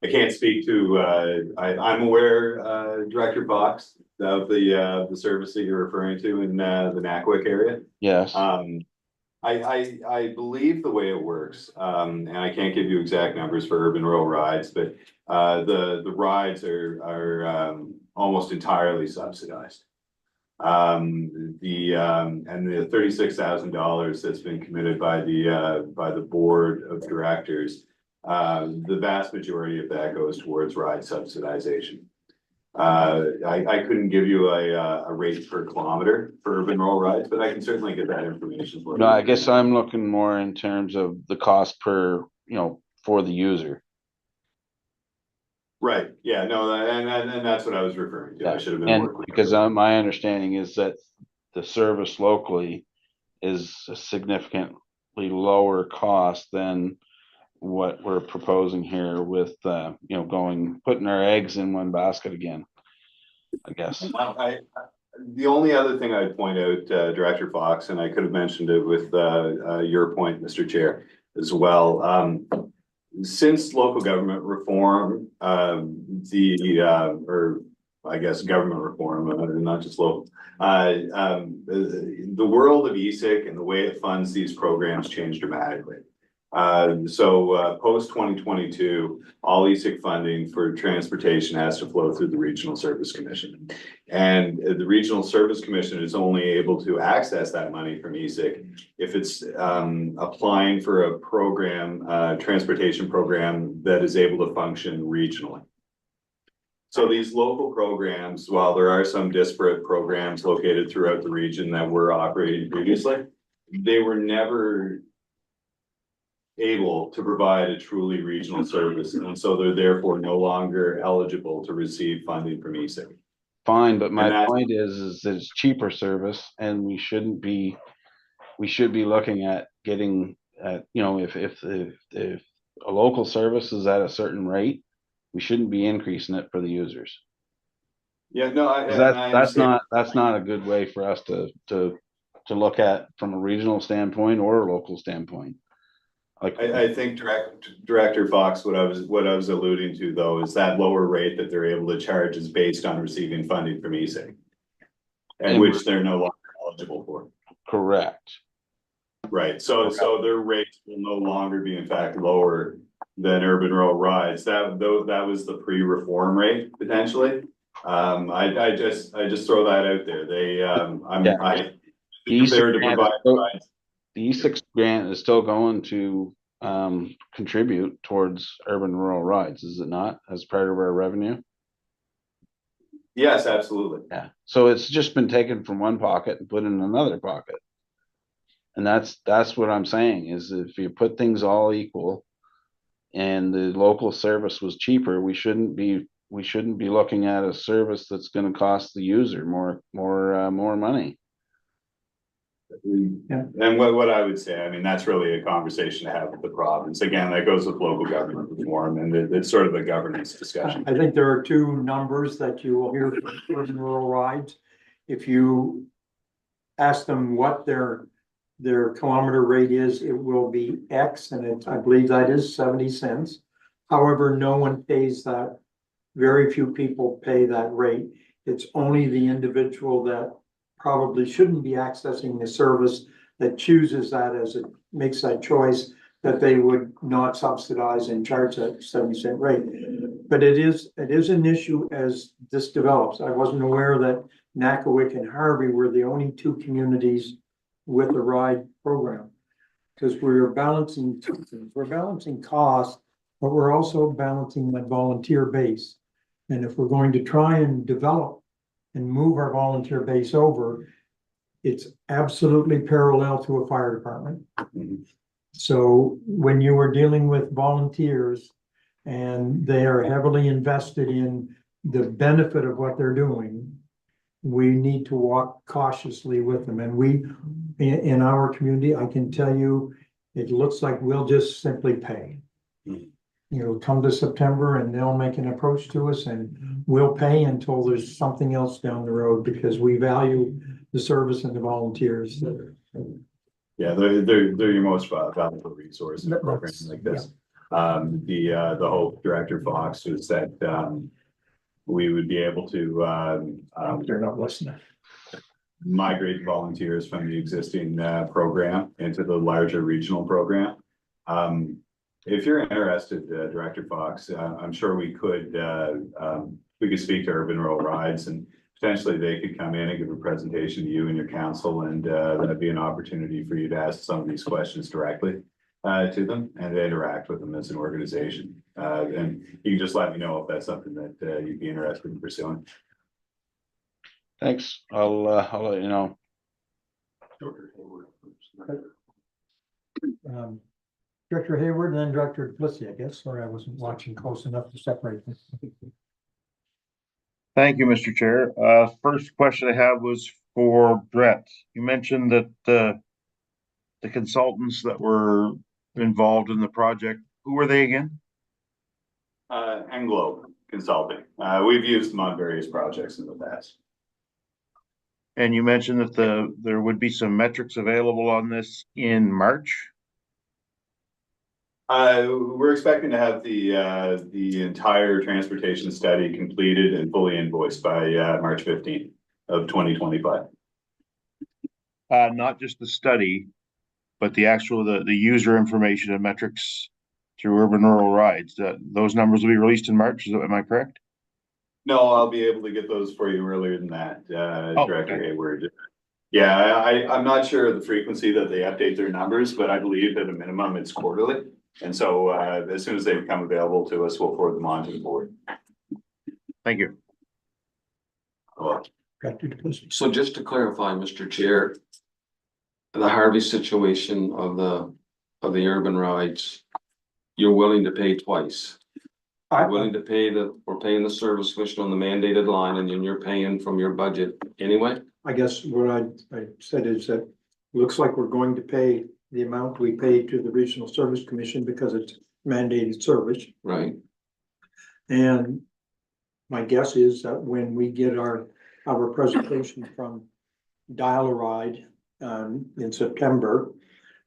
can't speak to, I'm aware, Director Fox, of the service that you're referring to in the Naquick area. Yes. I believe the way it works, and I can't give you exact numbers for Urban Rural Rides, but the rides are almost entirely subsidized. And the $36,000 that's been committed by the board of directors, the vast majority of that goes towards ride subsidization. I couldn't give you a rate per kilometer for Urban Rural Rides, but I can certainly get that information for you. No, I guess I'm looking more in terms of the cost per, for the user. Right, yeah, no, and that's what I was referring to. I should have been And more clear. because my understanding is that the service locally is a significantly lower cost than what we're proposing here with, putting our eggs in one basket again, I guess. The only other thing I'd point out, Director Fox, and I could have mentioned it with your point, Mr. Chair, as well. Since local government reform, or I guess government reform, not just local, the world of ESIC and the way it funds these programs changed dramatically. So post 2022, all ESIC funding for transportation has to flow through the Regional Service Commission. And the Regional Service Commission is only able to access that money from ESIC if it's applying for a program, transportation program that is able to function regionally. So these local programs, while there are some disparate programs located throughout the region that were operating previously, they were never able to provide a truly regional service, and so they're therefore no longer eligible to receive funding from ESIC. Fine, but my point is that it's cheaper service, and we should be looking at getting at, if a local service is at a certain rate, we shouldn't be increasing it for the users. Yeah, no, that's not a good way for us to look at from a regional standpoint or a local standpoint. I think Director Fox, what I was alluding to though, is that lower rate that they're able to charge is based on receiving funding from ESIC, and which they're no longer eligible for. Correct. Right, so their rates will no longer be in fact lower than Urban Rural Rides. That was the pre-reform rate potentially. I just throw that out there. The ESIC grant is still going to contribute towards Urban Rural Rides, is it not, as part of our revenue? Yes, absolutely. Yeah, so it's just been taken from one pocket and put in another pocket. And that's what I'm saying, is if you put things all equal and the local service was cheaper, we shouldn't be we shouldn't be looking at a service that's gonna cost the user more money. Yeah. And what I would say, I mean, that's really a conversation to have with the province. Again, that goes with local government reform and it's sort of a governance discussion. I think there are two numbers that you will hear from urban rural rides. If you ask them what their kilometer rate is, it will be X, and I believe that is 70 cents. However, no one pays that. Very few people pay that rate. It's only the individual that probably shouldn't be accessing the service that chooses that as it makes that choice, that they would not subsidize and charge that 70-cent rate. But it is an issue as this develops. I wasn't aware that Nakawick and Harvey were the only two communities with a ride program. Because we're balancing two things. We're balancing cost, but we're also balancing that volunteer base. And if we're going to try and develop and move our volunteer base over, it's absolutely parallel to a fire department. So when you are dealing with volunteers and they are heavily invested in the benefit of what they're doing, we need to walk cautiously with them. And we, in our community, I can tell you, it looks like we'll just simply pay. You know, come to September and they'll make an approach to us and we'll pay until there's something else down the road, because we value the service and the volunteers. Yeah, they're your most valuable resource in a program like this. The hope, Director Fox, was that we would be able to They're not listening. migrate volunteers from the existing program into the larger regional program. If you're interested, Director Fox, I'm sure we could speak to Urban Rural Rides, and potentially they could come in and give a presentation to you and your council, and that'd be an opportunity for you to ask some of these questions directly to them and interact with them as an organization. And you can just let me know if that's something that you'd be interested in pursuing. Thanks, I'll let you know. Director Hayward and then Director Duplessis, I guess. Sorry, I wasn't watching close enough to separate them. Thank you, Mr. Chair. First question I have was for Brett. You mentioned that the consultants that were involved in the project, who were they again? Anglo Consulting. We've used them on various projects in the past. And you mentioned that there would be some metrics available on this in March. We're expecting to have the entire transportation study completed and fully invoiced by March 15th of 2025. Not just the study, but the actual the user information and metrics through Urban Rural Rides. Those numbers will be released in March. Am I correct? No, I'll be able to get those for you earlier than that, Director okay. Hayward. Yeah, I'm not sure of the frequency that they update their numbers, but I believe at a minimum it's quarterly. And so as soon as they become available to us, we'll forward them on to the board. Thank you. Director Duplessis. So just to clarify, Mr. Chair, the Harvey situation of the urban rides, you're willing to pay twice. You're willing to pay we're paying the service commission on the mandated line, and then you're paying from your budget anyway? I guess what I said is that looks like we're going to pay the amount we paid to the Regional Service Commission because it's mandated service. Right. And my guess is that when we get our presentation from Dial-A-Ride in September,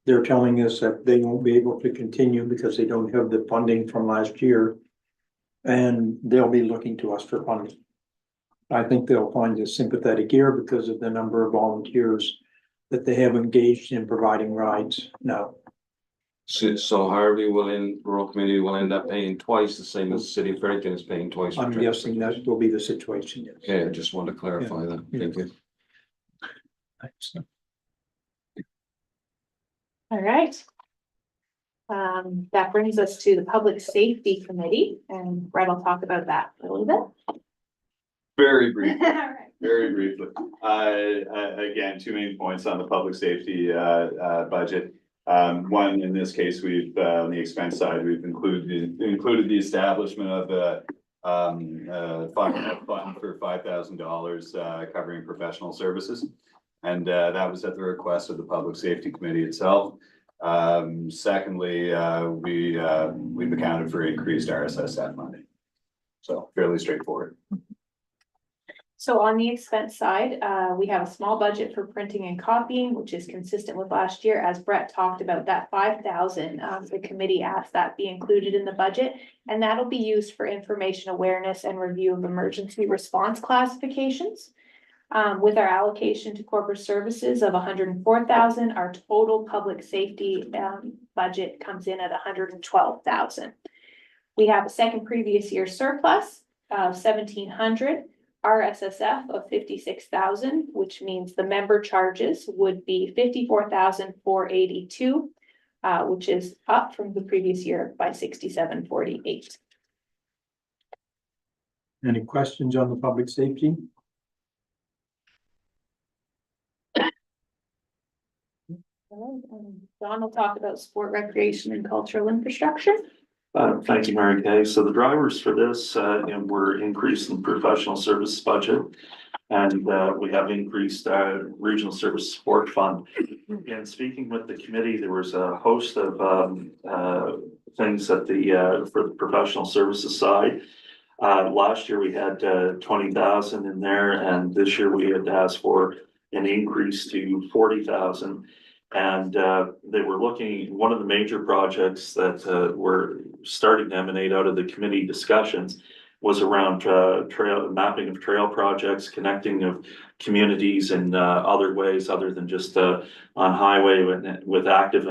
they're telling us that they won't be able to continue because they don't have the funding from last year. And they'll be looking to us for funding. I think they'll find a sympathetic ear because of the number of volunteers that they have engaged in providing rides now. So Harvey rural community will end up paying twice the same as the city of Fredericton is paying twice. for I'm guessing that will be the situation, yes. Okay, I just wanted to clarify that. Thank you. Thanks. All right. That brings us to the Public Safety Committee, and Brett will talk about that a little bit. Very briefly. All right. Very briefly, again, two main points on the public safety budget. One, in this case, we've on the expense side, we've included the establishment of fund for $5,000 covering professional services. And that was at the request of the Public Safety Committee itself. Secondly, we've accounted for increased RSSF money. So fairly straightforward. So on the expense side, we have a small budget for printing and copying, which is consistent with last year. As Brett talked about, that 5,000, the committee asked that be included in the budget. And that'll be used for information awareness and review of emergency response classifications. With our allocation to corporate services of 104,000, our total public safety budget comes in at 112,000. We have a second previous year surplus of 1,700. RSSF of 56,000, which means the member charges would be 54,482, which is up from the previous year by 6748. Any questions on the public safety? Don will talk about sport, recreation, and cultural infrastructure. Thank you, Mary Kay. So the drivers for this, were increasing professional service budget. And we have increased regional service support fund. And speaking with the committee, there was a host of things at for the professional services side. Last year we had 20,000 in there, and this year we had asked for an increase to 40,000. And they were looking, one of the major projects that were starting to emanate out of the committee discussions was around trail mapping of trail projects, connecting of communities in other ways other than just on highway with active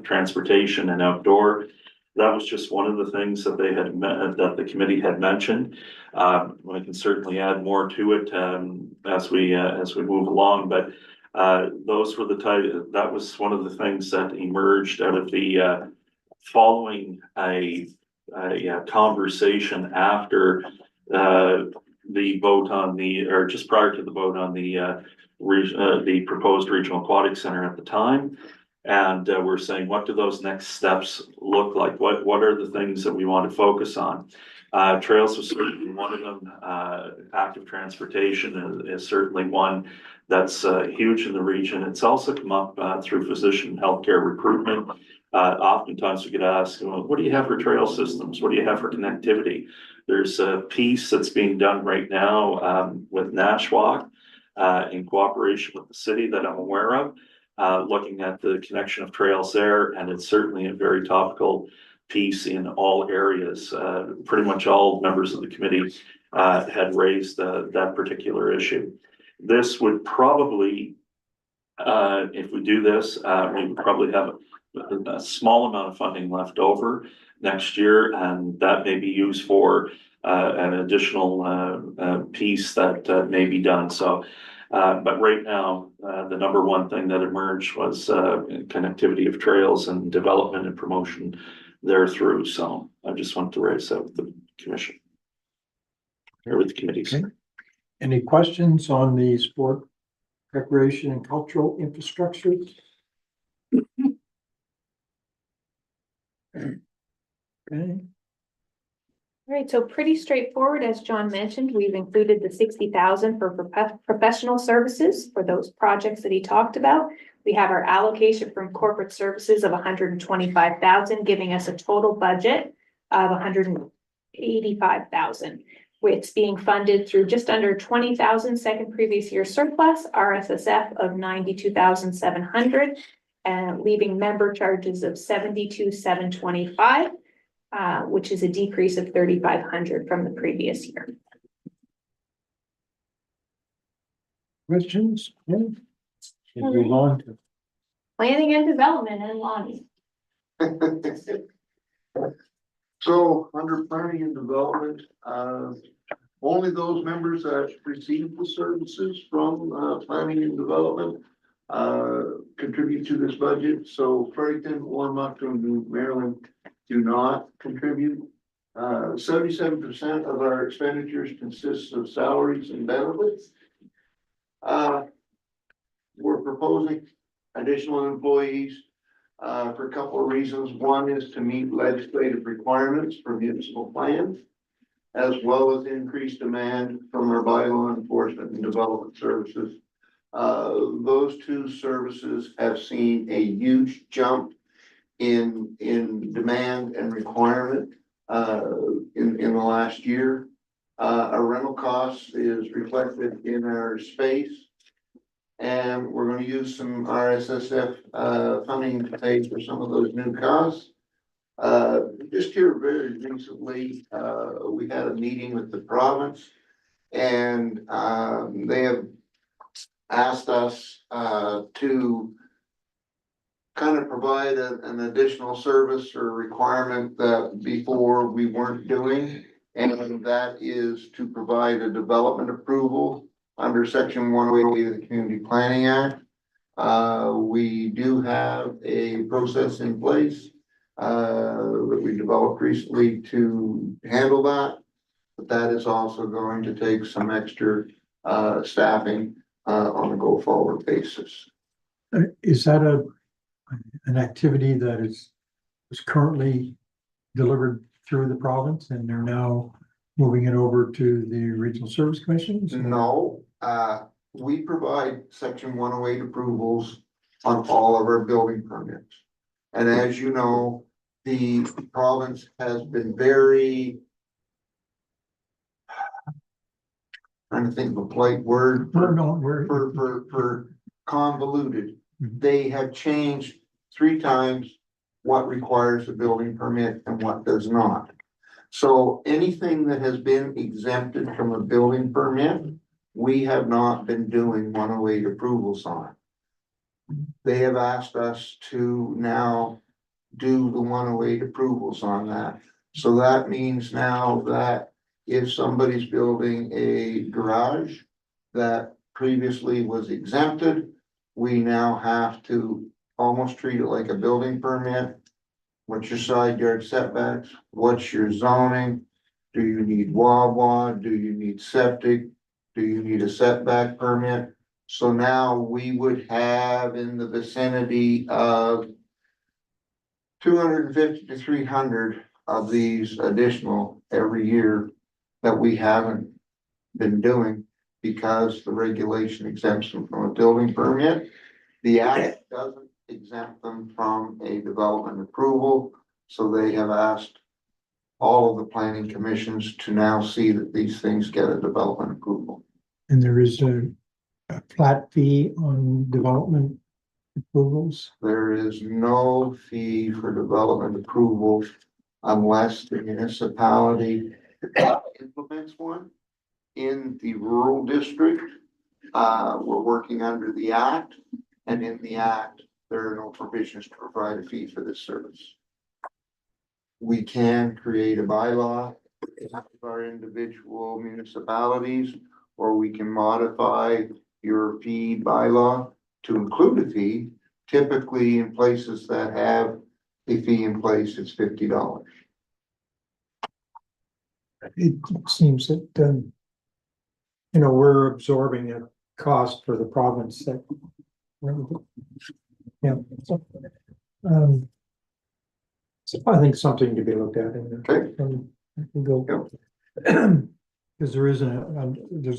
transportation and outdoor. That was just one of the things that they had that the committee had mentioned. We can certainly add more to it as we move along, but those were that was one of the things that emerged out of the following a conversation after the vote on or just prior to the vote on the proposed regional aquatic center at the time. And we're saying, what do those next steps look like? What are the things that we want to focus on? Trails was certainly one of them. Active transportation is certainly one that's huge in the region. It's also come up through physician healthcare recruitment. Oftentimes we get asked, well, what do you have for trail systems? What do you have for connectivity? There's a piece that's being done right now with Nashwauk in cooperation with the city that I'm aware of, looking at the connection of trails there. And it's certainly a very topical piece in all areas. Pretty much all members of the committee had raised that particular issue. This would probably, if we do this, we would probably have a small amount of funding left over next year, and that may be used for an additional piece that may be done. So, but right now, the number one thing that emerged was connectivity of trails and development and promotion there through. So I just want to raise that with the commission or with the committees. Okay. Any questions on the sport, recreation, and cultural infrastructure? Okay. All right, so pretty straightforward, as John mentioned, we've included the 60,000 for professional services for those projects that he talked about. We have our allocation from corporate services of 125,000, giving us a total budget of 185,000. It's being funded through just under 20,000 second previous year surplus, RSSF of 92,700, and leaving member charges of 72,725. Which is a decrease of 3,500 from the previous year. Questions? Yeah. Should we move on to Planning and development and Lonnie. So under planning and development, only those members that receive the services from planning and development contribute to this budget. So Fredericton, Ormoc, and Maryland do not contribute. 77% of our expenditures consists of salaries and benefits. We're proposing additional employees for a couple of reasons. One is to meet legislative requirements for municipal plans. as well as increased demand from our bylaw enforcement and development services. Those two services have seen a huge jump in demand and requirement in the last year. Our rental costs is reflected in our space. And we're gonna use some RSSF funding to pay for some of those new costs. Just here very recently, we had a meeting with the province. And they have asked us to kind of provide an additional service or requirement that before we weren't doing. And that is to provide a development approval under section 108 of the Community Planning Act. We do have a process in place that we developed recently to handle that. But that is also going to take some extra staffing on a go forward basis. Is that an activity that is currently delivered through the province and they're now moving it over to the Regional Service Commissions? No, we provide section 108 approvals on all of our building permits. And as you know, the province has been very, trying to think of a polite word for convoluted. They have changed 3 times what requires a building permit and what does not. So anything that has been exempted from a building permit, we have not been doing 108 approvals on. They have asked us to now do the 108 approvals on that. So that means now that if somebody's building a garage that previously was exempted, we now have to almost treat it like a building permit. What's your side yard setbacks? What's your zoning? Do you need Wawa? Do you need septic? Do you need a setback permit? So now we would have in the vicinity of 250 to 300 of these additional every year that we haven't been doing because the regulation exempts them from a building permit. The act doesn't exempt them from a development approval, so they have asked all of the planning commissions to now see that these things get a development approval. And there is a flat fee on development approvals? There is no fee for development approval unless the municipality implements one in the rural district. We're working under the act, and in the act, there are no provisions to provide a fee for this service. We can create a bylaw of our individual municipalities, or we can modify your fee bylaw to include a fee. Typically, in places that have a fee in place, it's $50. It seems that, we're absorbing a cost for the province that. Yeah. So I think something to be looked at in there. Okay. Because there's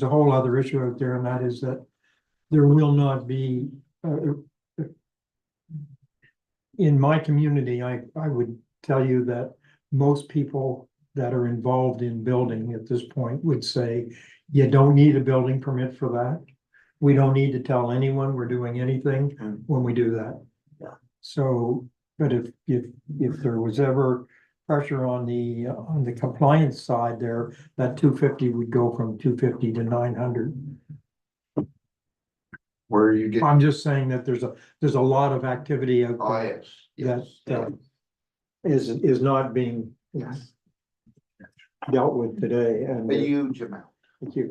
a whole other issue out there, and that is that there will not be, in my community, I would tell you that most people that are involved in building at this point would say, you don't need a building permit for that. We don't need to tell anyone we're doing anything when we do that. Yeah. So, but if there was ever pressure on the compliance side there, that 250 would go from 250 to 900. Where you get. I'm just saying that there's a lot of activity out Oh, there yes. that is not being dealt with today, and A huge amount,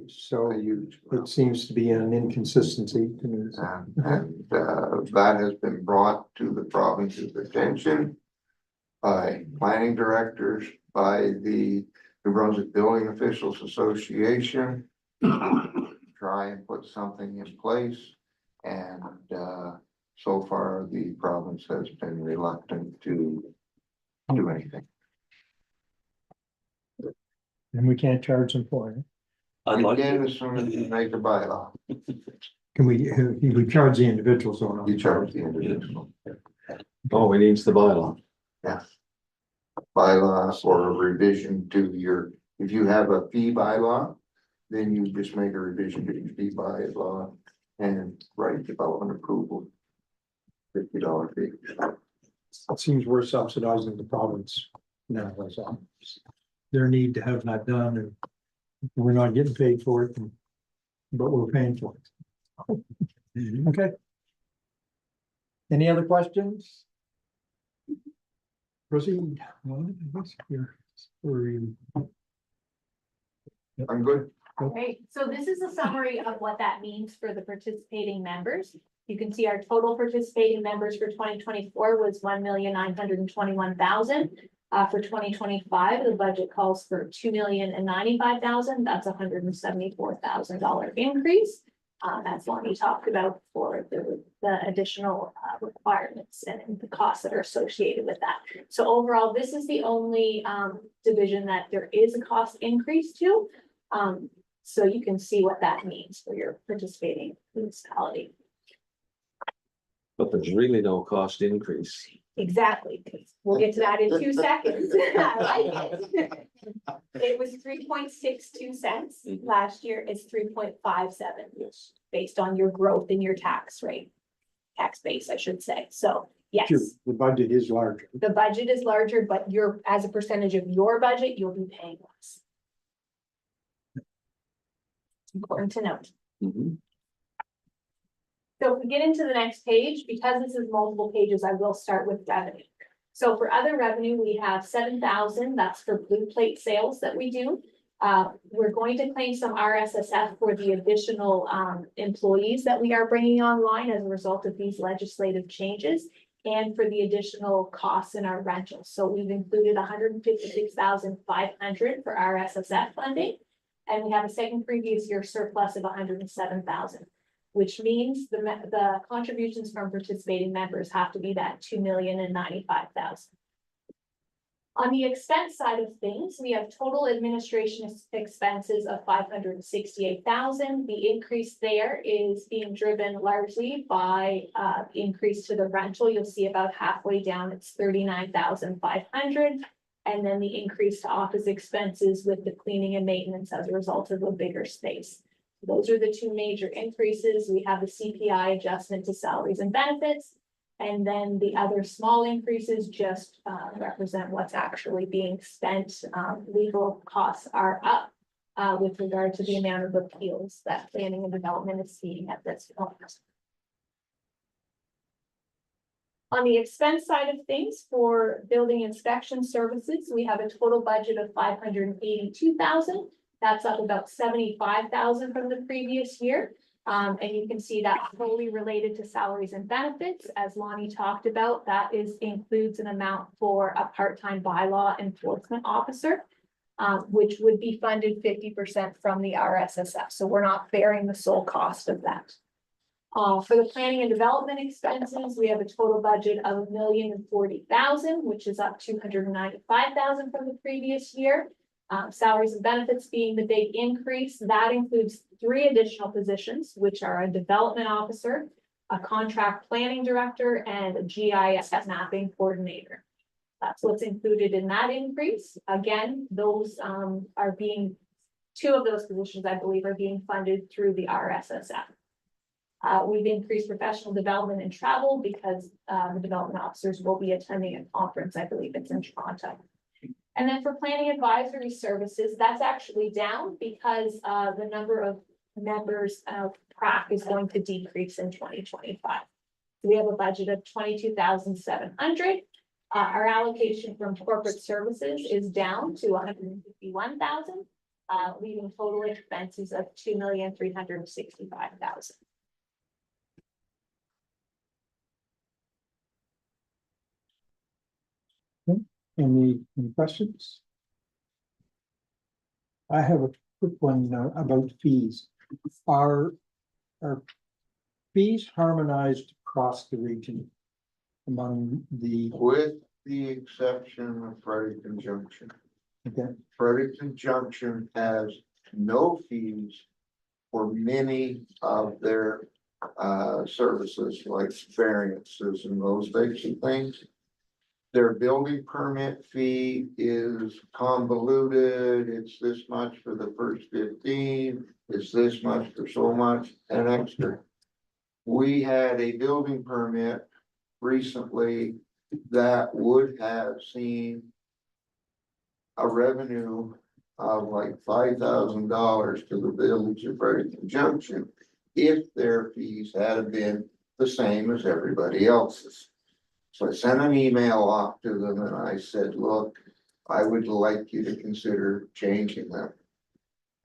so a huge it amount. seems to be an inconsistency to me. And that has been brought to the province's attention by planning directors, by the New Brunswick Building Officials Association. Try and put something in place, and so far the province has been reluctant to do anything. And we can't charge them for it. I'd like Again, to, as soon as you make a bylaw, Can we charge the individuals on you it? charge the individual. Oh, we needs the bylaw. Yeah. Bylaw or a revision to your, if you have a fee bylaw, then you just make a revision to your fee bylaw and write development approval. $50 fee. It seems we're subsidizing the province now, that's all. Their need to have that done, and we're not getting paid for it, but we're paying for it. Okay. Any other questions? Proceed. Well, I guess I'm good. Okay, so this is a summary of what that means for the participating members. You can see our total participating members for 2024 was 1,921,000. For 2025, the budget calls for 2,095,000. That's $174,000 increase. As Lonnie talked about for the additional requirements and the costs that are associated with that. So overall, this is the only division that there is a cost increase to. So you can see what that means for your participating municipality. But there's really no cost increase. Exactly. We'll get to that in 2 seconds. I like it. It was 3.62 cents. Last year it's 3.57. Yes. Based on your growth in your tax rate. Tax base, I should say. So, yes, the budget is larger. the budget is larger, but you're, as a percentage of your budget, you'll be paying less. It's important to note. Mhm. So if we get into the next page, because this is multiple pages, I will start with revenue. So for other revenue, we have 7,000, that's for blue plate sales that we do. We're going to claim some RSSF for the additional employees that we are bringing online as a result of these legislative changes. And for the additional costs in our rentals. So we've included 156,500 for RSSF funding. And we have a second previous year surplus of 107,000. Which means the contributions from participating members have to be that 2,095,000. On the expense side of things, we have total administration expenses of 568,000. The increase there is being driven largely by increase to the rental. You'll see about halfway down, it's 39,500. And then the increase to office expenses with the cleaning and maintenance as a result of a bigger space. Those are the two major increases. We have the CPI adjustment to salaries and benefits. And then the other small increases just represent what's actually being spent. Legal costs are up with regard to the amount of appeals that planning and development is seeing at this point. On the expense side of things for building inspection services, we have a total budget of 582,000. That's up about 75,000 from the previous year. And you can see that fully related to salaries and benefits. As Lonnie talked about, that includes an amount for a part-time bylaw enforcement officer, which would be funded 50% from the RSSF. So we're not bearing the sole cost of that. For the planning and development expenses, we have a total budget of $1,040,000, which is up 295,000 from the previous year. Salaries and benefits being the big increase, that includes 3 additional positions, which are a development officer, a contract planning director, and a GIS mapping coordinator. That's what's included in that increase. Again, those are being, 2 of those positions, I believe, are being funded through the RSSF. We've increased professional development and travel because the development officers will be attending a conference, I believe it's in Toronto. And then for planning advisory services, that's actually down because the number of members of PRAC is going to decrease in 2025. We have a budget of 22,700. Our allocation from corporate services is down to 151,000, leaving total expenses of 2,365,000. Any questions? I have a quick one about fees. Are fees harmonized across the region among the? With the exception of Friday Conjunction. Okay. Fredericton Junction has no fees for many of their services like variances and those types of things. Their building permit fee is convoluted. It's this much for the first 15, it's this much for so much and extra. We had a building permit recently that would have seen a revenue of like $5,000 to the village of Fredericton Junction if their fees had been the same as everybody else's. So I sent an email off to them and I said, look, I would like you to consider changing them.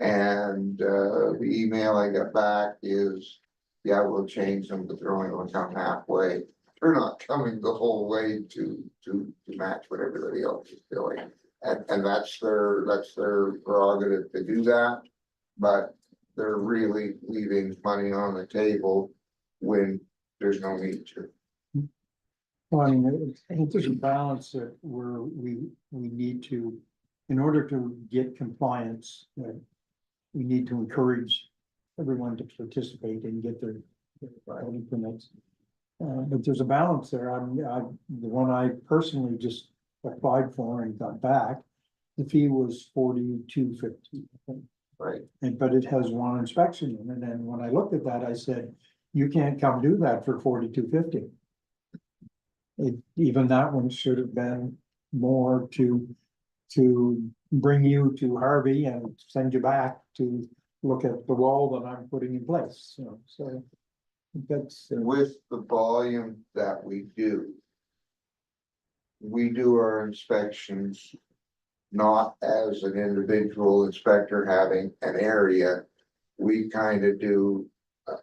And the email I got back is, yeah, we'll change them, but they're only gonna come halfway. They're not coming the whole way to match what everybody else is doing. And that's their prerogative to do that, but they're really leaving money on the table when there's no need to. Well, I mean, I think there's a balance that we need to, in order to get compliance, we need to encourage everyone to participate and get their building permits. But there's a balance there. The one I personally just applied for and got back, the fee was $42.50. Right. But it has one inspection in it, and when I looked at that, I said, you can't come do that for $42.50. Even that one should have been more to bring you to Harvey and send you back to look at the wall that I'm putting in place, so that's. With the volume that we do our inspections not as an individual inspector having an area. We kind of do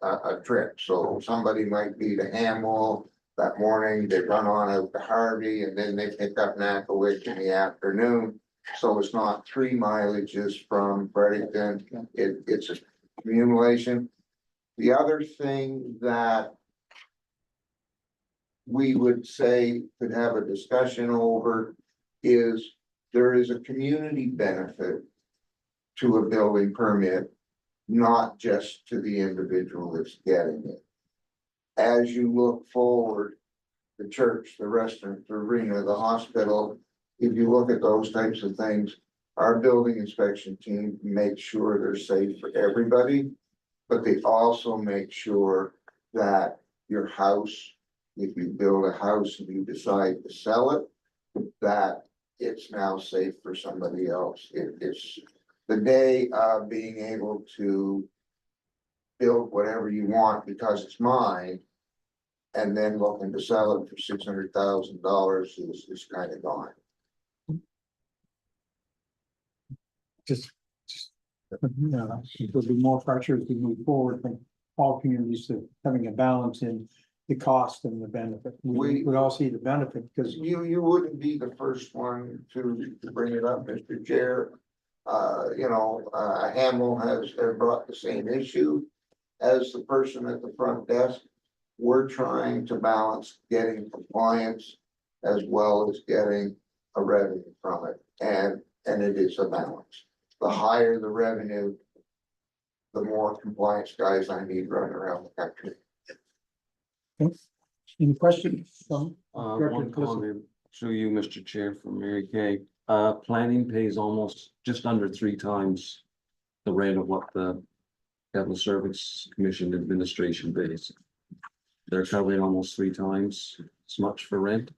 a trip, so somebody might be to Hamwell that morning, they run on out to Harvey, and then they pick up Nakawik in the afternoon. So it's not 3 mileages from Fredericton, it's a accumulation. The other thing that we would say could have a discussion over is there is a community benefit to a building permit, not just to the individual that's getting it. As you look forward, the church, the restaurant, the arena, the hospital, if you look at those types of things, our building inspection team makes sure they're safe for everybody, but they also make sure that your house, if you build a house and you decide to sell it, that it's now safe for somebody else. It's the day of being able to build whatever you want because it's mine, and then looking to sell it for $600,000 is kind of gone. Just, there'll be more pressure as we move forward from all communities to having a balance in the cost and the benefit. We all see the benefit because you wouldn't be the first one to bring it up, Mr. Chair. Hamel has brought the same issue as the person at the front desk. We're trying to balance getting compliance as well as getting a revenue from it, and it is a balance. The higher the revenue, the more compliance guys I need running around the country. any questions from Director One Nicholas? comment through you, Mr. Chair, from Mary Kay. Planning pays almost just under 3 times the rate of what the Capital Service Commission administration pays. They're covering almost 3 times as much for rent.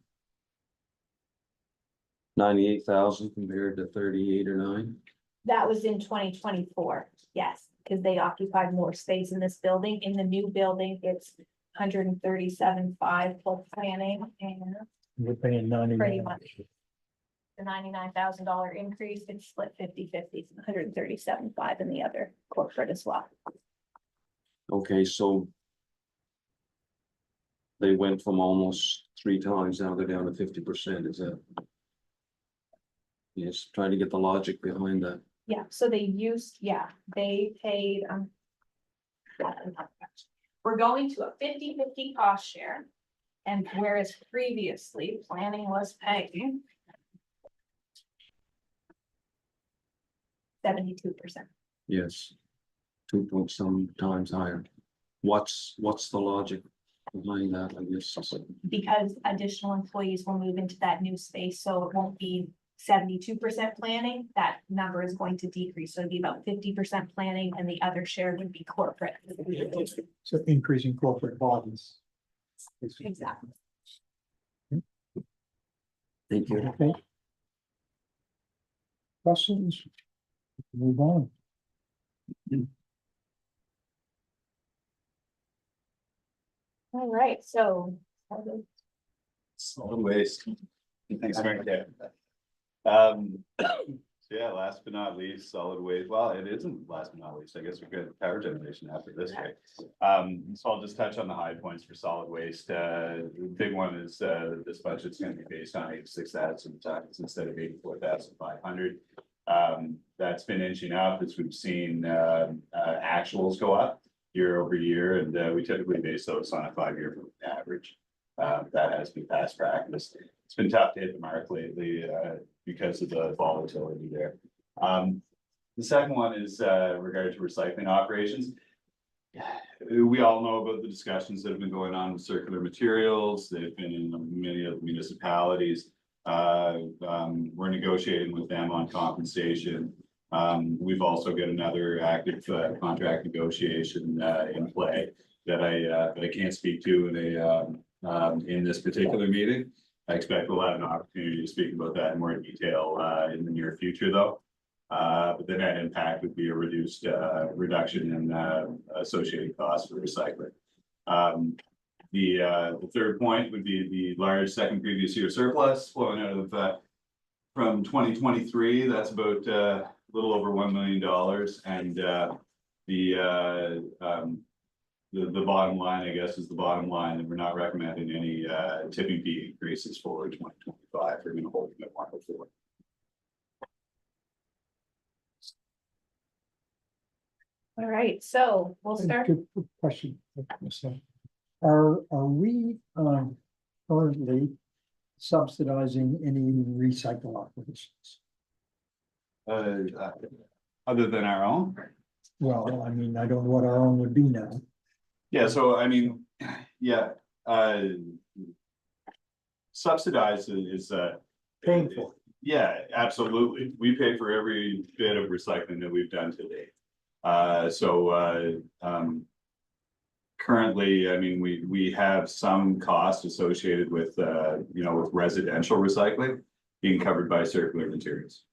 98,000 compared to 38 or 9. That was in 2024, yes, because they occupied more space in this building. In the new building, it's 137.5 plus planning, and We're paying 90. pretty much the $99,000 increase, it's split 50-50, 137.5 in the other corporate as well. Okay, so they went from almost 3 times, now they're down to 50%, is that? Yes, trying to get the logic behind that. Yeah, so they paid, we're going to a 50-50 cost share. And whereas previously planning was paying 72%. Yes. 2 point some times higher. What's the logic behind that, I guess? Because additional employees will move into that new space, so it won't be 72% planning. That number is going to decrease, so it'd be about 50% planning, and the other share would be corporate. So increasing corporate bodies. Exactly. Thank you. Okay. Questions? Move on. All right, so. Solid waste. Thanks, Mary Kay. So yeah, last but not least, solid waste. Well, it isn't last but not least. I guess we could power generation after this way. So I'll just touch on the high points for solid waste. The big one is this budget's going to be based on 86,000 tons instead of 84,500. That's been inching up as we've seen actuals go up year over year, and we typically base those on a 5-year average. That has been past practice. It's been tough to hit the mark lately because of the volatility there. The second one is regarding to recycling operations. We all know about the discussions that have been going on with circular materials. They've been in many of the municipalities. We're negotiating with them on compensation. We've also got another active contract negotiation in play that I can't speak to in this particular meeting. I expect we'll have an opportunity to speak about that in more detail in the near future, though. But the net impact would be a reduction in associated costs for recycling. The third point would be the large second previous year surplus flowing out of from 2023. That's about a little over $1 million, and the bottom line, I guess, is the bottom line, and we're not recommending any tipping fee increases for 2025. We're going to hold them at 104. All right, so we'll start. Good question. Are we currently subsidizing any recycle operations? Other than our own? Well, I mean, I don't know what our own would be now. Yeah, so I mean, yeah, subsidized is Painful. Yeah, absolutely. We pay for every bit of recycling that we've done to date. Currently, I mean, we have some costs associated with with residential recycling being covered by circular materials.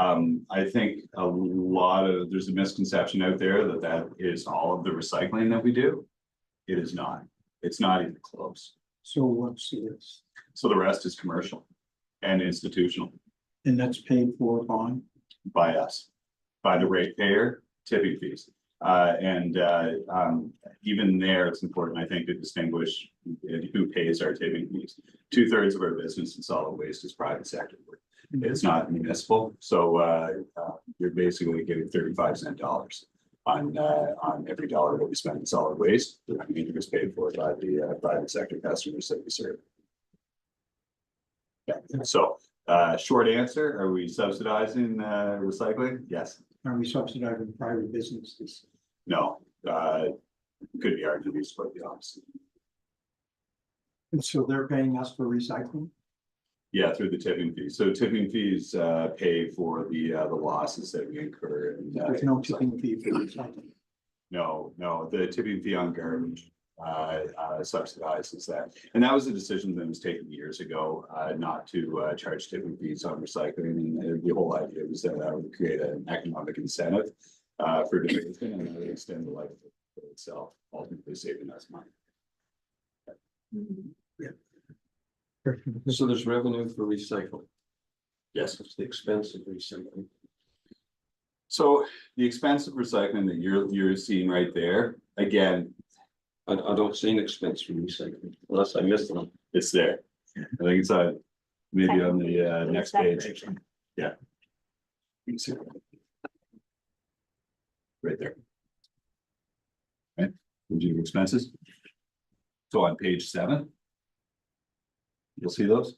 I think there's a misconception out there that is all of the recycling that we do. It is not. It's not even close. So what's this? So the rest is commercial and institutional. And that's paid for by us, by the ratepayer, tipping fees. Even there, it's important, I think, to distinguish who pays our tipping fees. 2/3 of our business in solid waste is private sector work. It's not municipal, so you're basically getting 35-cent dollars on every dollar that we spend in solid waste. The remainder is paid for by the private sector customers that we serve. Yeah. So short answer: are we subsidizing recycling? Yes. Are we subsidizing private businesses? No. Could be argued to be quite the opposite. And so they're paying us for recycling? Yeah, through the tipping fees. So tipping fees pay for the losses that we incur. And, There's no tipping fee for recycling. No, the tipping fee on garbage subsidizes that. And that was a decision that was taken years ago, not to charge tipping fees on recycling. And the whole idea was that that would create an economic incentive for diversion and that would extend the life of it itself, ultimately saving us money. Yeah. So there's revenue for recycling. Yes. It's the expense of recycling. So the expense of recycling that you're seeing right there, again, I don't see an expense for recycling unless I missed one. it's there. I think it's maybe on the next page. Yeah. You can see it. Right there. Right, engineering expenses. So on page 7. You'll see those.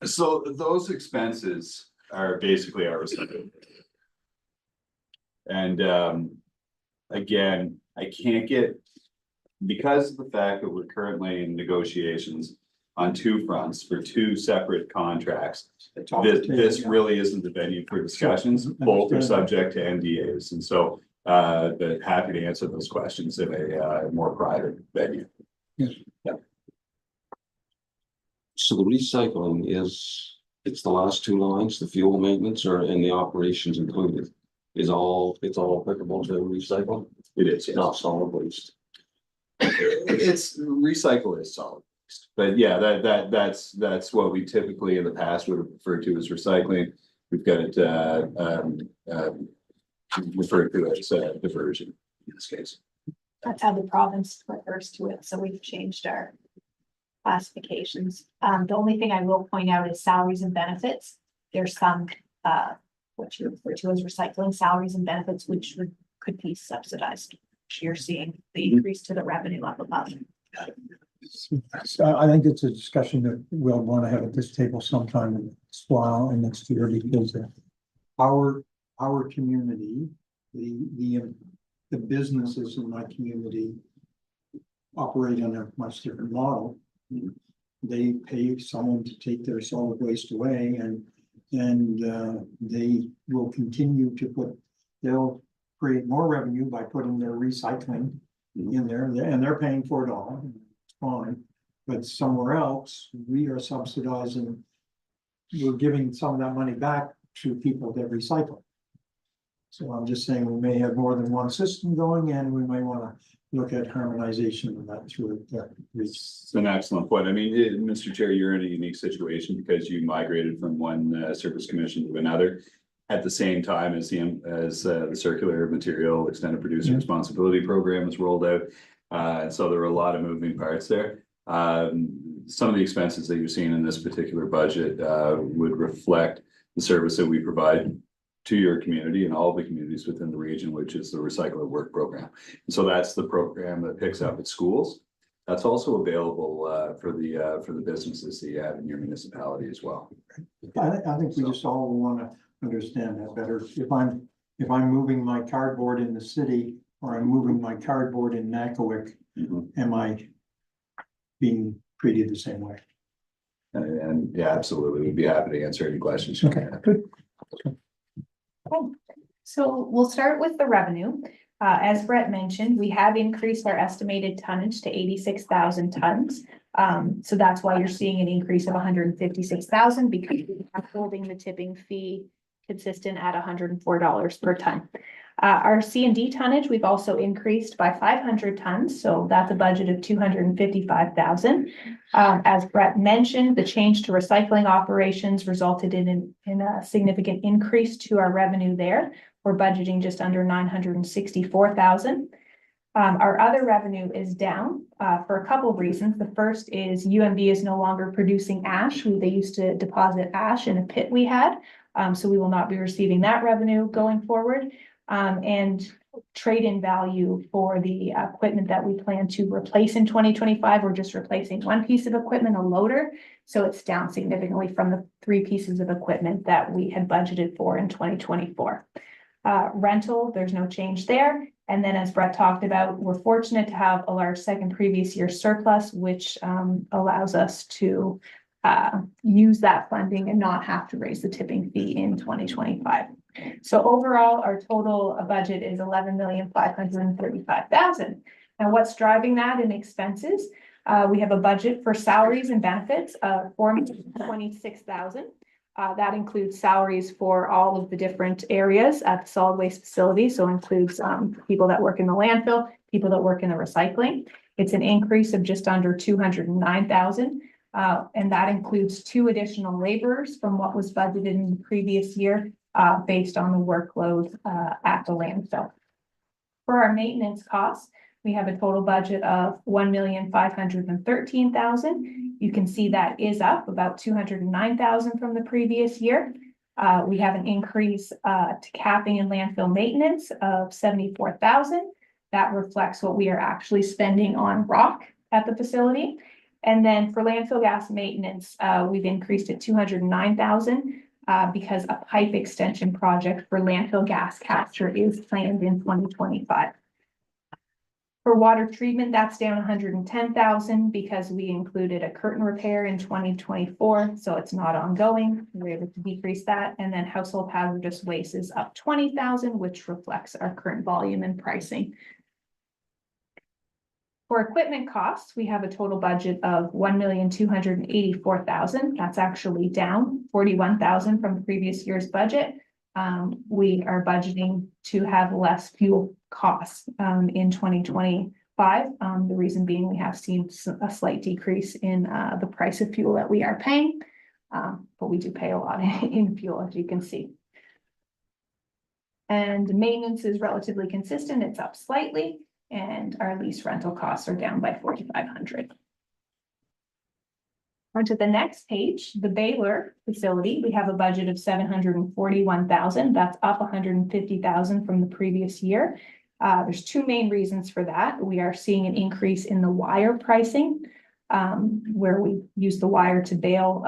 So those expenses are basically our recycling. And again, I can't get, because of the fact that we're currently in negotiations on two fronts for two separate contracts. This really isn't the venue for discussions. Both are subject to NDAs, and so but happy to answer those questions in a more private venue. So the recycling is, it's the last two lines, the fuel maintenance or in the operations included. It's all applicable to recycle, It is, yes. not solid waste. It's recycle is solid waste, but yeah, that's what we typically in the past would have referred to as recycling. We've got it referred to as diversion in this case. That's how the province refers to it, so we've changed our classifications. The only thing I will point out is salaries and benefits. There's some, what you refer to as recycling salaries and benefits, which could be subsidized. You're seeing the increase to the revenue up above. So I think it's a discussion that we'll want to have at this table sometime in this while and next year, because our community, the businesses in my community operate on a much different model. They pay someone to take their solid waste away, and they will continue to they'll create more revenue by putting their recycling in there, and they're paying for it all. It's fine, but somewhere else, we are subsidizing, we're giving some of that money back to people that recycle. So I'm just saying we may have more than one system going, and we may want to look at harmonization of that through that. It's an excellent point. I mean, Mr. Chair, you're in a unique situation because you migrated from one service commission to another at the same time as the circular material extended producer responsibility program was rolled out. And so there were a lot of moving parts there. Some of the expenses that you're seeing in this particular budget would reflect the service that we provide to your community and all the communities within the region, which is the Recycle at Work program. And so that's the program that picks up at schools. That's also available for the businesses that you have in your municipality as well. I think we just all want to understand that better. If I'm moving my cardboard in the city, or I'm moving my cardboard in Nakawik, am I being treated the same way? And yeah, absolutely. We'd be happy to answer any questions. Okay, good. So we'll start with the revenue. As Brett mentioned, we have increased our estimated tonnage to 86,000 tons. So that's why you're seeing an increase of 156,000, because we are holding the tipping fee consistent at $104 per ton. Our C&D tonnage, we've also increased by 500 tons, so that's a budget of 255,000. As Brett mentioned, the change to recycling operations resulted in a significant increase to our revenue there. We're budgeting just under 964,000. Our other revenue is down for a couple of reasons. The first is UMB is no longer producing ash. They used to deposit ash in a pit we had, so we will not be receiving that revenue going forward. And trade-in value for the equipment that we plan to replace in 2025. We're just replacing one piece of equipment, a loader. So it's down significantly from the 3 pieces of equipment that we had budgeted for in 2024. Rental, there's no change there. And then as Brett talked about, we're fortunate to have a large second previous year surplus, which allows us to use that funding and not have to raise the tipping fee in 2025. So overall, our total budget is 11,535,000. Now, what's driving that in expenses? We have a budget for salaries and benefits of 426,000. That includes salaries for all of the different areas at the solid waste facility. So includes people that work in the landfill, people that work in the recycling. It's an increase of just under 209,000. And that includes 2 additional laborers from what was budgeted in the previous year, based on the workload at the landfill. For our maintenance costs, we have a total budget of 1,513,000. You can see that is up about 209,000 from the previous year. We have an increase to capping and landfill maintenance of 74,000. That reflects what we are actually spending on rock at the facility. And then for landfill gas maintenance, we've increased it 209,000. because a pipe extension project for landfill gas capture is planned in 2025. For water treatment, that's down 110,000 because we included a curtain repair in 2024, so it's not ongoing. We're able to decrease that. And then household hazardous waste is up 20,000, which reflects our current volume and pricing. For equipment costs, we have a total budget of 1,284,000. That's actually down 41,000 from the previous year's budget. We are budgeting to have less fuel costs in 2025. The reason being we have seen a slight decrease in the price of fuel that we are paying, but we do pay a lot in fuel, as you can see. And maintenance is relatively consistent. It's up slightly, and our lease rental costs are down by 4,500. On to the next page, the Baylor facility, we have a budget of 741,000. That's up 150,000 from the previous year. There's two main reasons for that. We are seeing an increase in the wire pricing, where we use the wire to bale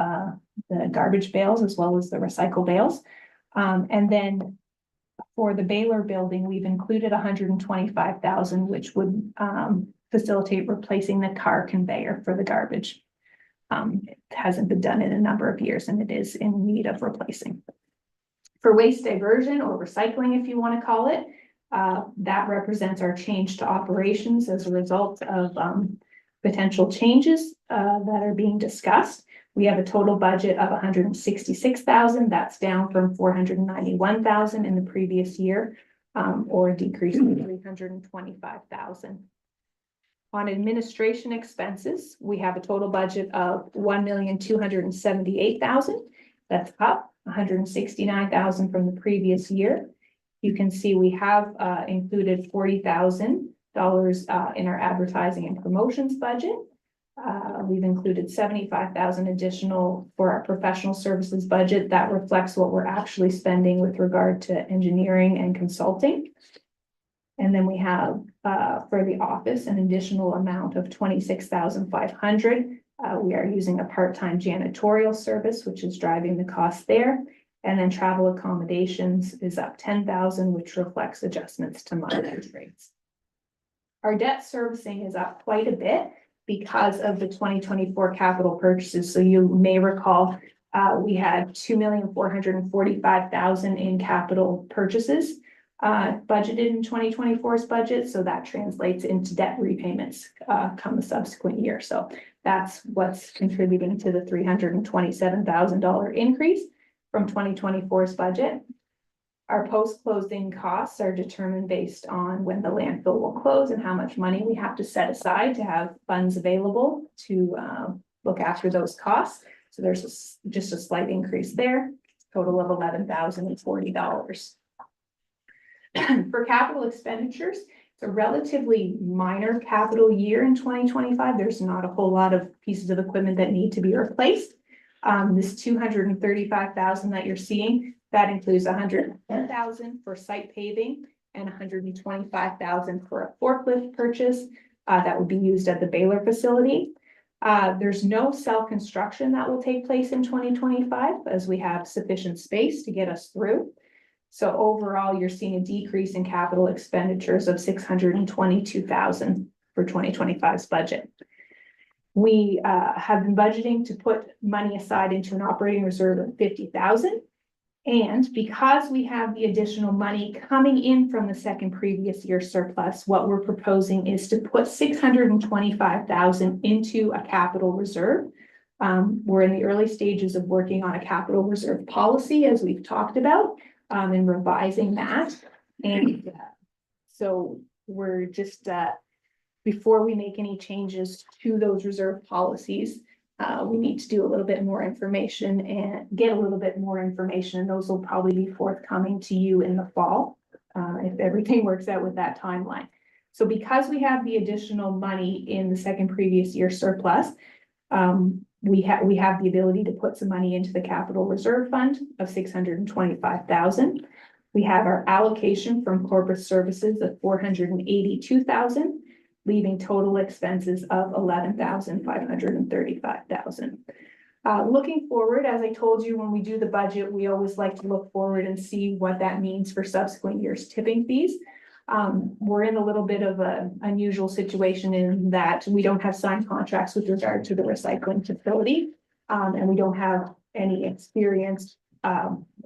the garbage bales as well as the recycle bales. And then for the Baylor building, we've included 125,000, which would facilitate replacing the car conveyor for the garbage. It hasn't been done in a number of years and it is in need of replacing. For waste diversion or recycling, if you want to call it, that represents our change to operations as a result of potential changes that are being discussed. We have a total budget of 166,000. That's down from 491,000 in the previous year, or a decrease of 325,000. On administration expenses, we have a total budget of 1,278,000. That's up 169,000 from the previous year. You can see we have included $40,000 in our advertising and promotions budget. We've included 75,000 additional for our professional services budget. That reflects what we're actually spending with regard to engineering and consulting. And then we have for the office an additional amount of 26,500. We are using a part-time janitorial service, which is driving the cost there. And then travel accommodations is up 10,000, which reflects adjustments to mileage rates. Our debt servicing is up quite a bit because of the 2024 capital purchases. So you may recall we had 2,445,000 in capital purchases budgeted in 2024's budget. So that translates into debt repayments come the subsequent year. So that's what's contributing to the $327,000 increase from 2024's budget. Our post-closing costs are determined based on when the landfill will close and how much money we have to set aside to have funds available to look after those costs. So there's just a slight increase there, total of $11,040. For capital expenditures, it's a relatively minor capital year in 2025. There's not a whole lot of pieces of equipment that need to be replaced. This 235,000 that you're seeing, that includes 110,000 for site paving and 125,000 for a forklift purchase that would be used at the Baylor facility. There's no cell construction that will take place in 2025 as we have sufficient space to get us through. So overall, you're seeing a decrease in capital expenditures of 622,000 for 2025's budget. We have been budgeting to put money aside into an operating reserve of 50,000. And because we have the additional money coming in from the second previous year surplus, what we're proposing is to put 625,000 into a capital reserve. We're in the early stages of working on a capital reserve policy, as we've talked about, and revising that. And so we're just, before we make any changes to those reserve policies, we need to do a little bit more information and get a little bit more information. And those will probably be forthcoming to you in the fall, if everything works out with that timeline. So because we have the additional money in the second previous year surplus, we have the ability to put some money into the capital reserve fund of 625,000. We have our allocation from corporate services of 482,000, leaving total expenses of 11,535,000. Looking forward, as I told you, when we do the budget, we always like to look forward and see what that means for subsequent years' tipping fees. We're in a little bit of an unusual situation in that we don't have signed contracts with regard to the recycling facility. And we don't have any experience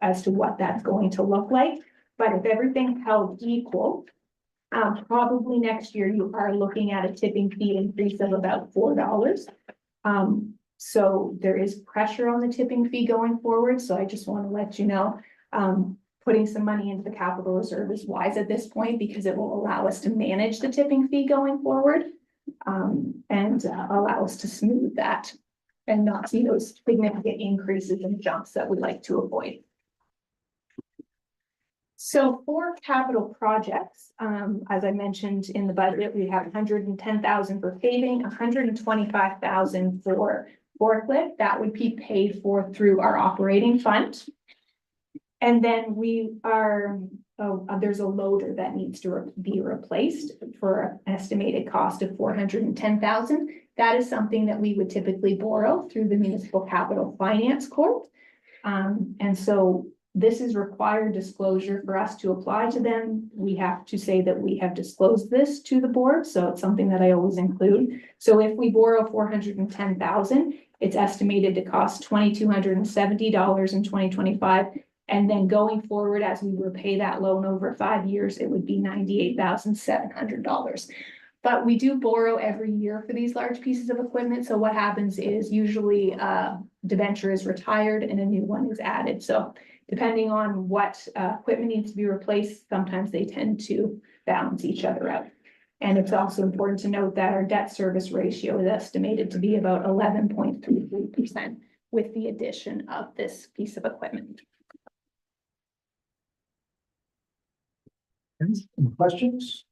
as to what that's going to look like. But if everything held equal, probably next year you are looking at a tipping fee increase of about $4. So there is pressure on the tipping fee going forward, so I just want to let you know, putting some money into the capital reserve is wise at this point because it will allow us to manage the tipping fee going forward. And allow us to smooth that and not see those significant increases and jumps that we'd like to avoid. So for capital projects, as I mentioned in the budget, we have 110,000 for paving, 125,000 for forklift. That would be paid for through our operating fund. And then we are, there's a loader that needs to be replaced for an estimated cost of 410,000. That is something that we would typically borrow through the Municipal Capital Finance Court. And so this is required disclosure for us to apply to them. We have to say that we have disclosed this to the board, so it's something that I always include. So if we borrow 410,000, it's estimated to cost $2,270 in 2025. And then going forward, as we repay that loan over 5 years, it would be $98,700. But we do borrow every year for these large pieces of equipment. So what happens is usually debenture is retired and a new one is added. So depending on what equipment needs to be replaced, sometimes they tend to balance each other out. And it's also important to note that our debt service ratio is estimated to be about 11.33% with the addition of this piece of equipment. Any questions?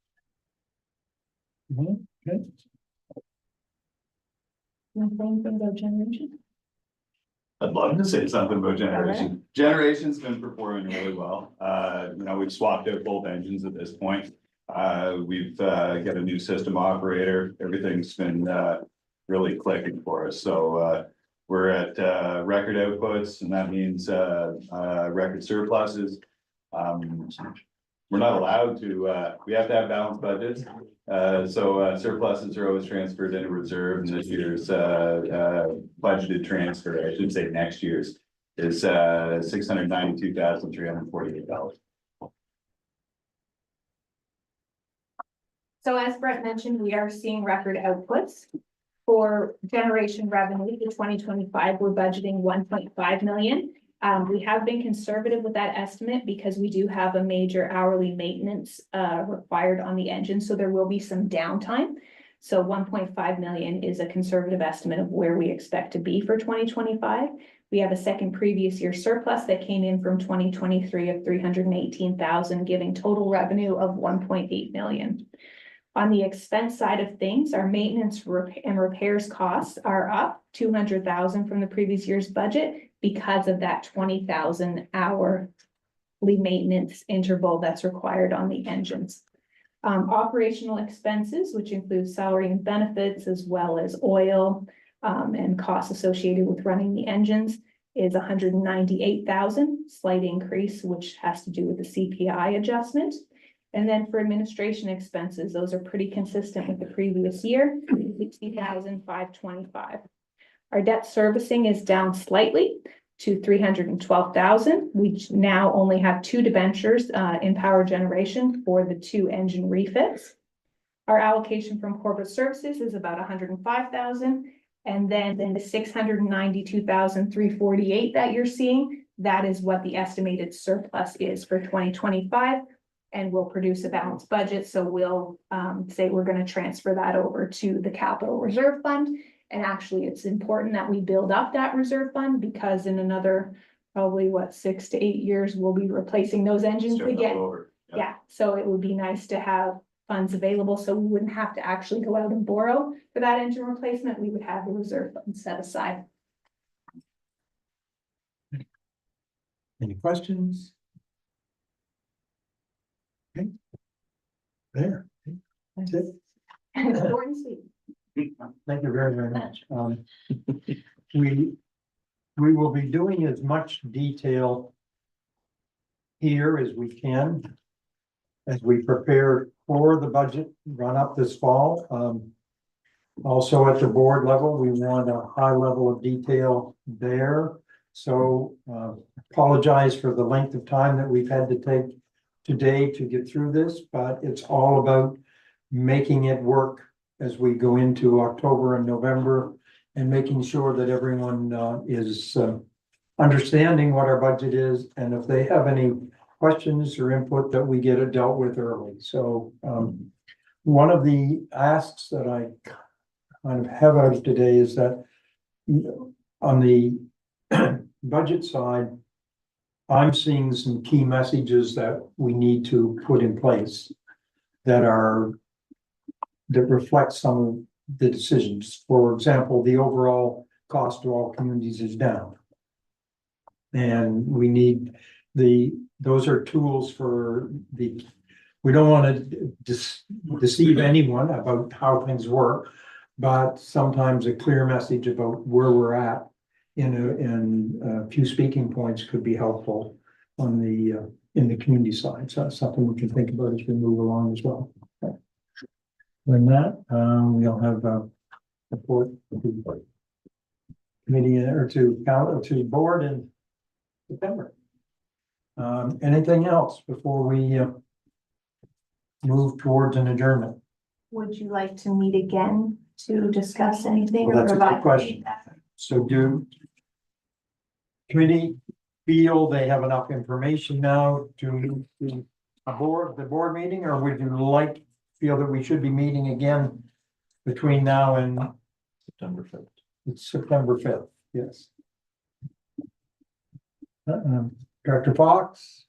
Okay. Anything about generation? I'd love to say something about generation. Generation's been performing really well. We've swapped out both engines at this point. We've got a new system operator. Everything's been really clicking for us. So we're at record outputs, and that means record surpluses. We're not allowed to, we have to have balanced budgets. So surpluses are always transferred into reserve, and this year's budgeted transfer, I should say next year's, is $692,348. So as Brett mentioned, we are seeing record outputs. For generation revenue for 2025, we're budgeting 1.5 million. We have been conservative with that estimate because we do have a major hourly maintenance required on the engine, so there will be some downtime. So 1.5 million is a conservative estimate of where we expect to be for 2025. We have a second previous year surplus that came in from 2023 of 318,000, giving total revenue of 1.8 million. On the expense side of things, our maintenance and repairs costs are up 200,000 from the previous year's budget because of that 20,000 hourly maintenance interval that's required on the engines. Operational expenses, which include salary and benefits, as well as oil and costs associated with running the engines, is 198,000, slight increase, which has to do with the CPI adjustment. And then for administration expenses, those are pretty consistent with the previous year, 60,525. Our debt servicing is down slightly to 312,000. We now only have 2 debentures in power generation for the 2 engine refits. Our allocation from corporate services is about 105,000. And then the 692,348 that you're seeing, that is what the estimated surplus is for 2025. And we'll produce a balanced budget. So we'll say we're going to transfer that over to the capital reserve fund. And actually, it's important that we build up that reserve fund because in another probably 6 to 8 years, we'll be replacing those engines again. Yeah, so it would be nice to have funds available so we wouldn't have to actually go out and borrow for that engine replacement. We would have the reserve fund set aside. Any questions? Okay. There. That's it. Short and sweet. Thank you very, very much. We we will be doing as much detail here as we can as we prepare for the budget run up this fall. Also at the board level, we want a high level of detail there. So apologize for the length of time that we've had to take today to get through this, but it's all about making it work as we go into October and November and making sure that everyone is understanding what our budget is, and if they have any questions or input, that we get it dealt with early. So one of the asks that I kind of have out today is that on the budget side, I'm seeing some key messages that we need to put in place that reflect some of the decisions. For example, the overall cost to all communities is down. And we need those are tools for we don't want to deceive anyone about how things work, but sometimes a clear message about where we're at in a few speaking points could be helpful on in the community side. So that's something we can think about as we move along as well. Okay. With that, we'll have a report to committee or to board in September. Anything else before we move towards an adjournment? Would you like to meet again to discuss anything? Well, or that's a good provide question. feedback? So do committee feel they have enough information now to move to the board meeting, or would you feel that we should be meeting again between now and September 5th? It's September 5th, yes. Dr. Fox?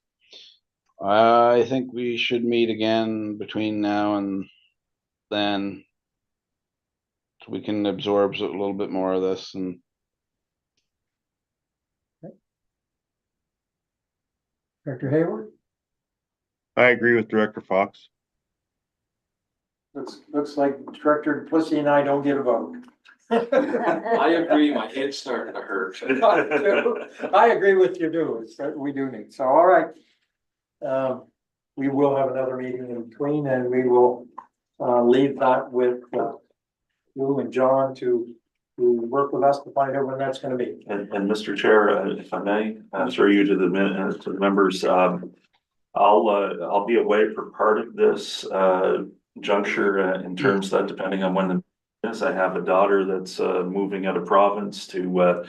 I think we should meet again between now and then. So we can absorb a little bit more of this and. Dr. Hayward? I agree with Director Fox. Looks like Director Plessy and I don't get a vote. I agree, my head's starting to hurt. I agree with you too. We do need, so, all right. We will have another meeting in between, and we will leave that with you and John to work with us to find out when that's gonna be. And Mr. Chair, if I may, through you to the members, I'll be away for part of this juncture in terms that depending on when I have a daughter that's moving out of province to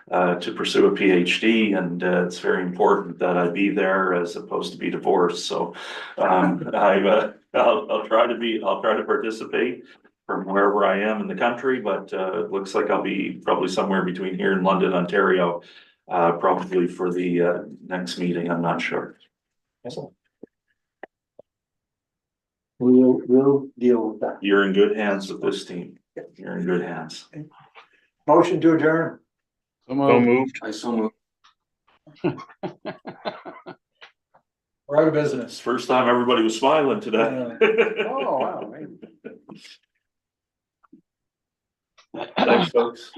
pursue a PhD, and it's very important that I be there as opposed to be divorced. So I'll try to participate from wherever I am in the country, but it looks like I'll be probably somewhere between here and London, Ontario, probably for the next meeting. I'm not sure. We'll deal with that. You're in good hands with this team. You're in good hands. Motion to adjourn. So moved. I so moved. We're out of business. First time everybody was smiling today. Oh, wow. Thanks, folks.